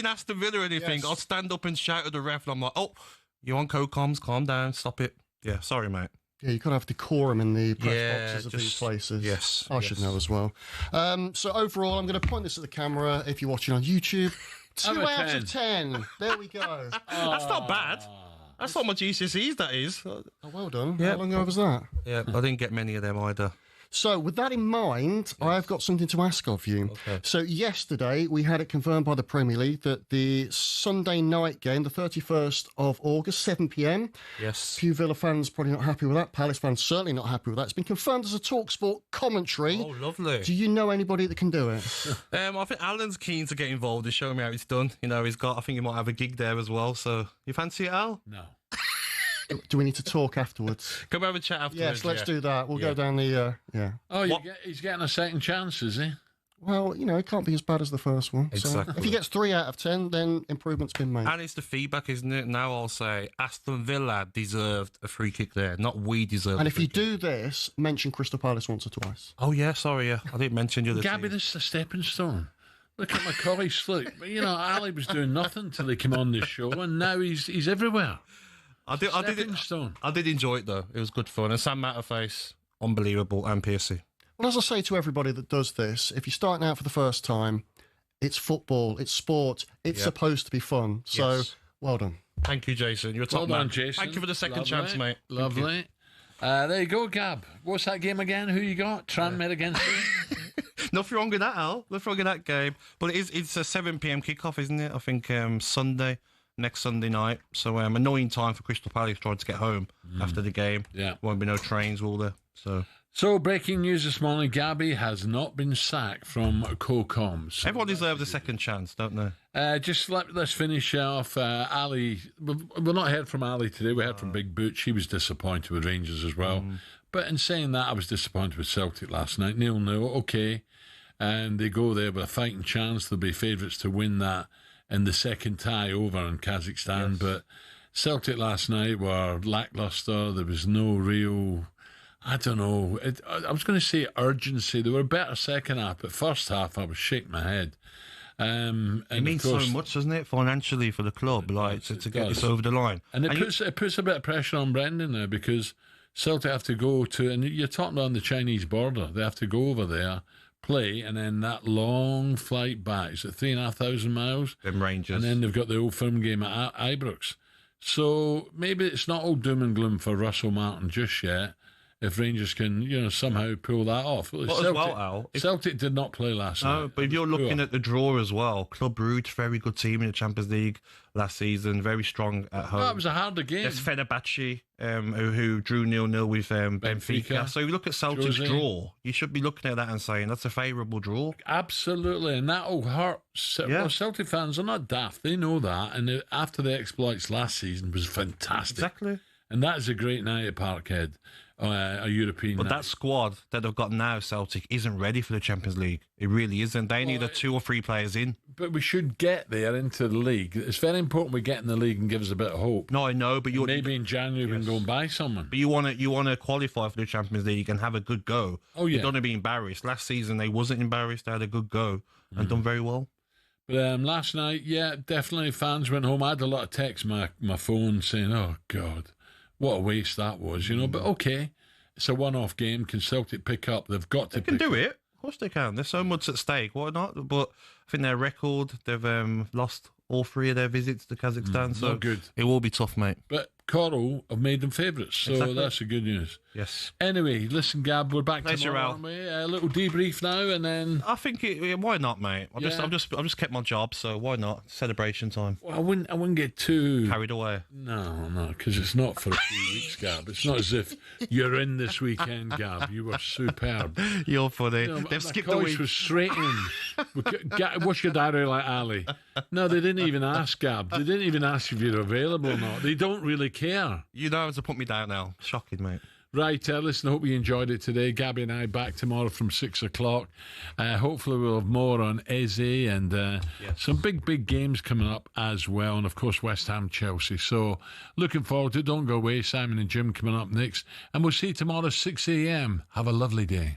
Aston Villa anything, I'll stand up and shout at the ref, and I'm like, oh, you on co-coms, calm down, stop it. Yeah, sorry, mate. Yeah, you've got to have decorum in the press boxes of these places. Yes. I should know as well. So overall, I'm going to point this at the camera if you're watching on YouTube. 2 out of 10. There we go. That's not bad. That's not my GCSEs, that is. Oh, well done. How long ago was that? Yeah, I didn't get many of them either. So, with that in mind, I've got something to ask of you. Okay. So, yesterday, we had it confirmed by the Premier League that the Sunday night game, the 31st of August, 7 p.m. Yes. A few Villa fans probably not happy with that. Palace fans certainly not happy with that. It's been confirmed as a talkSPORT commentary. Oh, lovely. Do you know anybody that can do it? I think Alan's keen to get involved and show me how it's done. You know, I think he might have a gig there as well. So, you fancy it, Al? No. Do we need to talk afterwards? Come have a chat afterwards. Yes, let's do that. We'll go down the, Oh, he's getting a second chance, is he? Well, you know, it can't be as bad as the first one. Exactly. So if he gets 3 out of 10, then improvement's been made. And it's the feedback, isn't it? Now I'll say Aston Villa deserved a free kick there, not we deserved. And if you do this, mention Crystal Palace once or twice. Oh yeah, sorry, yeah, I didn't mention you. Gabby, this is a stepping stone. Look at my colleagues. Look, you know, Ali was doing nothing till he came on this show, and now he's everywhere. I did enjoy it though. It was good fun. And Sam Matterface, unbelievable, and Piercy. Well, as I say to everybody that does this, if you're starting out for the first time, it's football, it's sport, it's supposed to be fun. So, well done. Thank you, Jason. You're a top man. Jason. Thank you for the second chance, mate. Lovely. There you go, Gab. What's that game again? Who you got? Tranmere against who? Nothing wrong with that, Al. Nothing wrong with that game. But it's a 7 p.m. kickoff, isn't it? I think next Sunday night. So annoying time for Crystal Palace trying to get home after the game. Yeah. Won't be no trains, will there? So breaking news this morning, Gabby has not been sacked from co-coms. So everyone deserves a second chance, don't they? Let's finish off. Ali, we've not heard from Ali today. We heard from Big Butch. He was disappointed with Rangers as well. But in saying that, I was disappointed with Celtic last night. 0-0, okay. And they go there with a fighting chance. They'll be favourites to win that in the second tie over in Kazakhstan. Yes. But Celtic last night were lacklustre. There was no real, I don't know, I was going to say urgency. They were a better second half, but first half I was shaking my head. It means so much, doesn't it, financially for the club, to get this over the line. And it puts a bit of pressure on Brendan now because Celtic have to go to, and you're talking on the Chinese border, they have to go over there, play, and then that long flight back. It's at 3,500 miles. Them Rangers. And then they've got the Old Firm game at Ibrox. So maybe it's not all doom and gloom for Russell Martin just yet. If Rangers can, somehow pull that off. Celtic did not play last night. No, but if you're looking at the draw as well, Club Brugge, very good team in the Champions League last season, very strong at home. That was a harder game. There's Fenerbahce, who drew 0-0 with Benfica. So if you look at Celtic's draw, you should be looking at that and saying that's a favourable draw. Absolutely, and that'll hurt. Well, Celtic fans are not daft. They know that, and after the exploits last season was fantastic. Exactly. And that is a great night at Parkhead. A European But night. that squad that they've got now, Celtic, isn't ready for the Champions League. It really isn't. They need 2 or 3 players in. But we should get there into the league. It's very important we get in the league and give us a bit of hope. No, I know, but maybe in January we can go and buy someone. But you want to qualify for the Champions League and have a good go. Oh yeah, you don't want to be embarrassed. Last season they wasn't embarrassed. They had a good go and done very well. But last night, yeah, definitely fans went home. I had a lot of texts my phone saying, "Oh God, what a waste that was," you know. But okay, it's a one-off game. Can Celtic pick up? They've got to. They can do it. Of course they can. There's so much at stake. Why not? But I think their record, they've lost all 3 of their visits to Kazakhstan. So good. It will be tough, mate. But Coral have made them favourites, so exactly. That's the good news. Yes. Anyway, listen, Gab, we're back tomorrow, aren't we? A little debrief now, and then I think why not, mate? I've just kept my job, so why not? Celebration time. Well, I wouldn't get too carried away. No, because it's not for a few weeks, Gab. It's not as if you're in this weekend, Gab. You were superb. You're funny. You know, they've skipped the week. Was straight in. What's your diary like, Ali? No, they didn't even ask, Gab. They didn't even ask if you're available or not. They don't really care. You know how to put me down now. Shocking, mate. Right, listen, I hope you enjoyed it today. Gabby and I back tomorrow from 6 o'clock. Hopefully we'll have more on Eze and some big games coming up as well. And, of course, West Ham, Chelsea. So, looking forward to it. Don't go away. Simon and Jim coming up next. And we'll see you tomorrow at 6 a.m. Have a lovely day.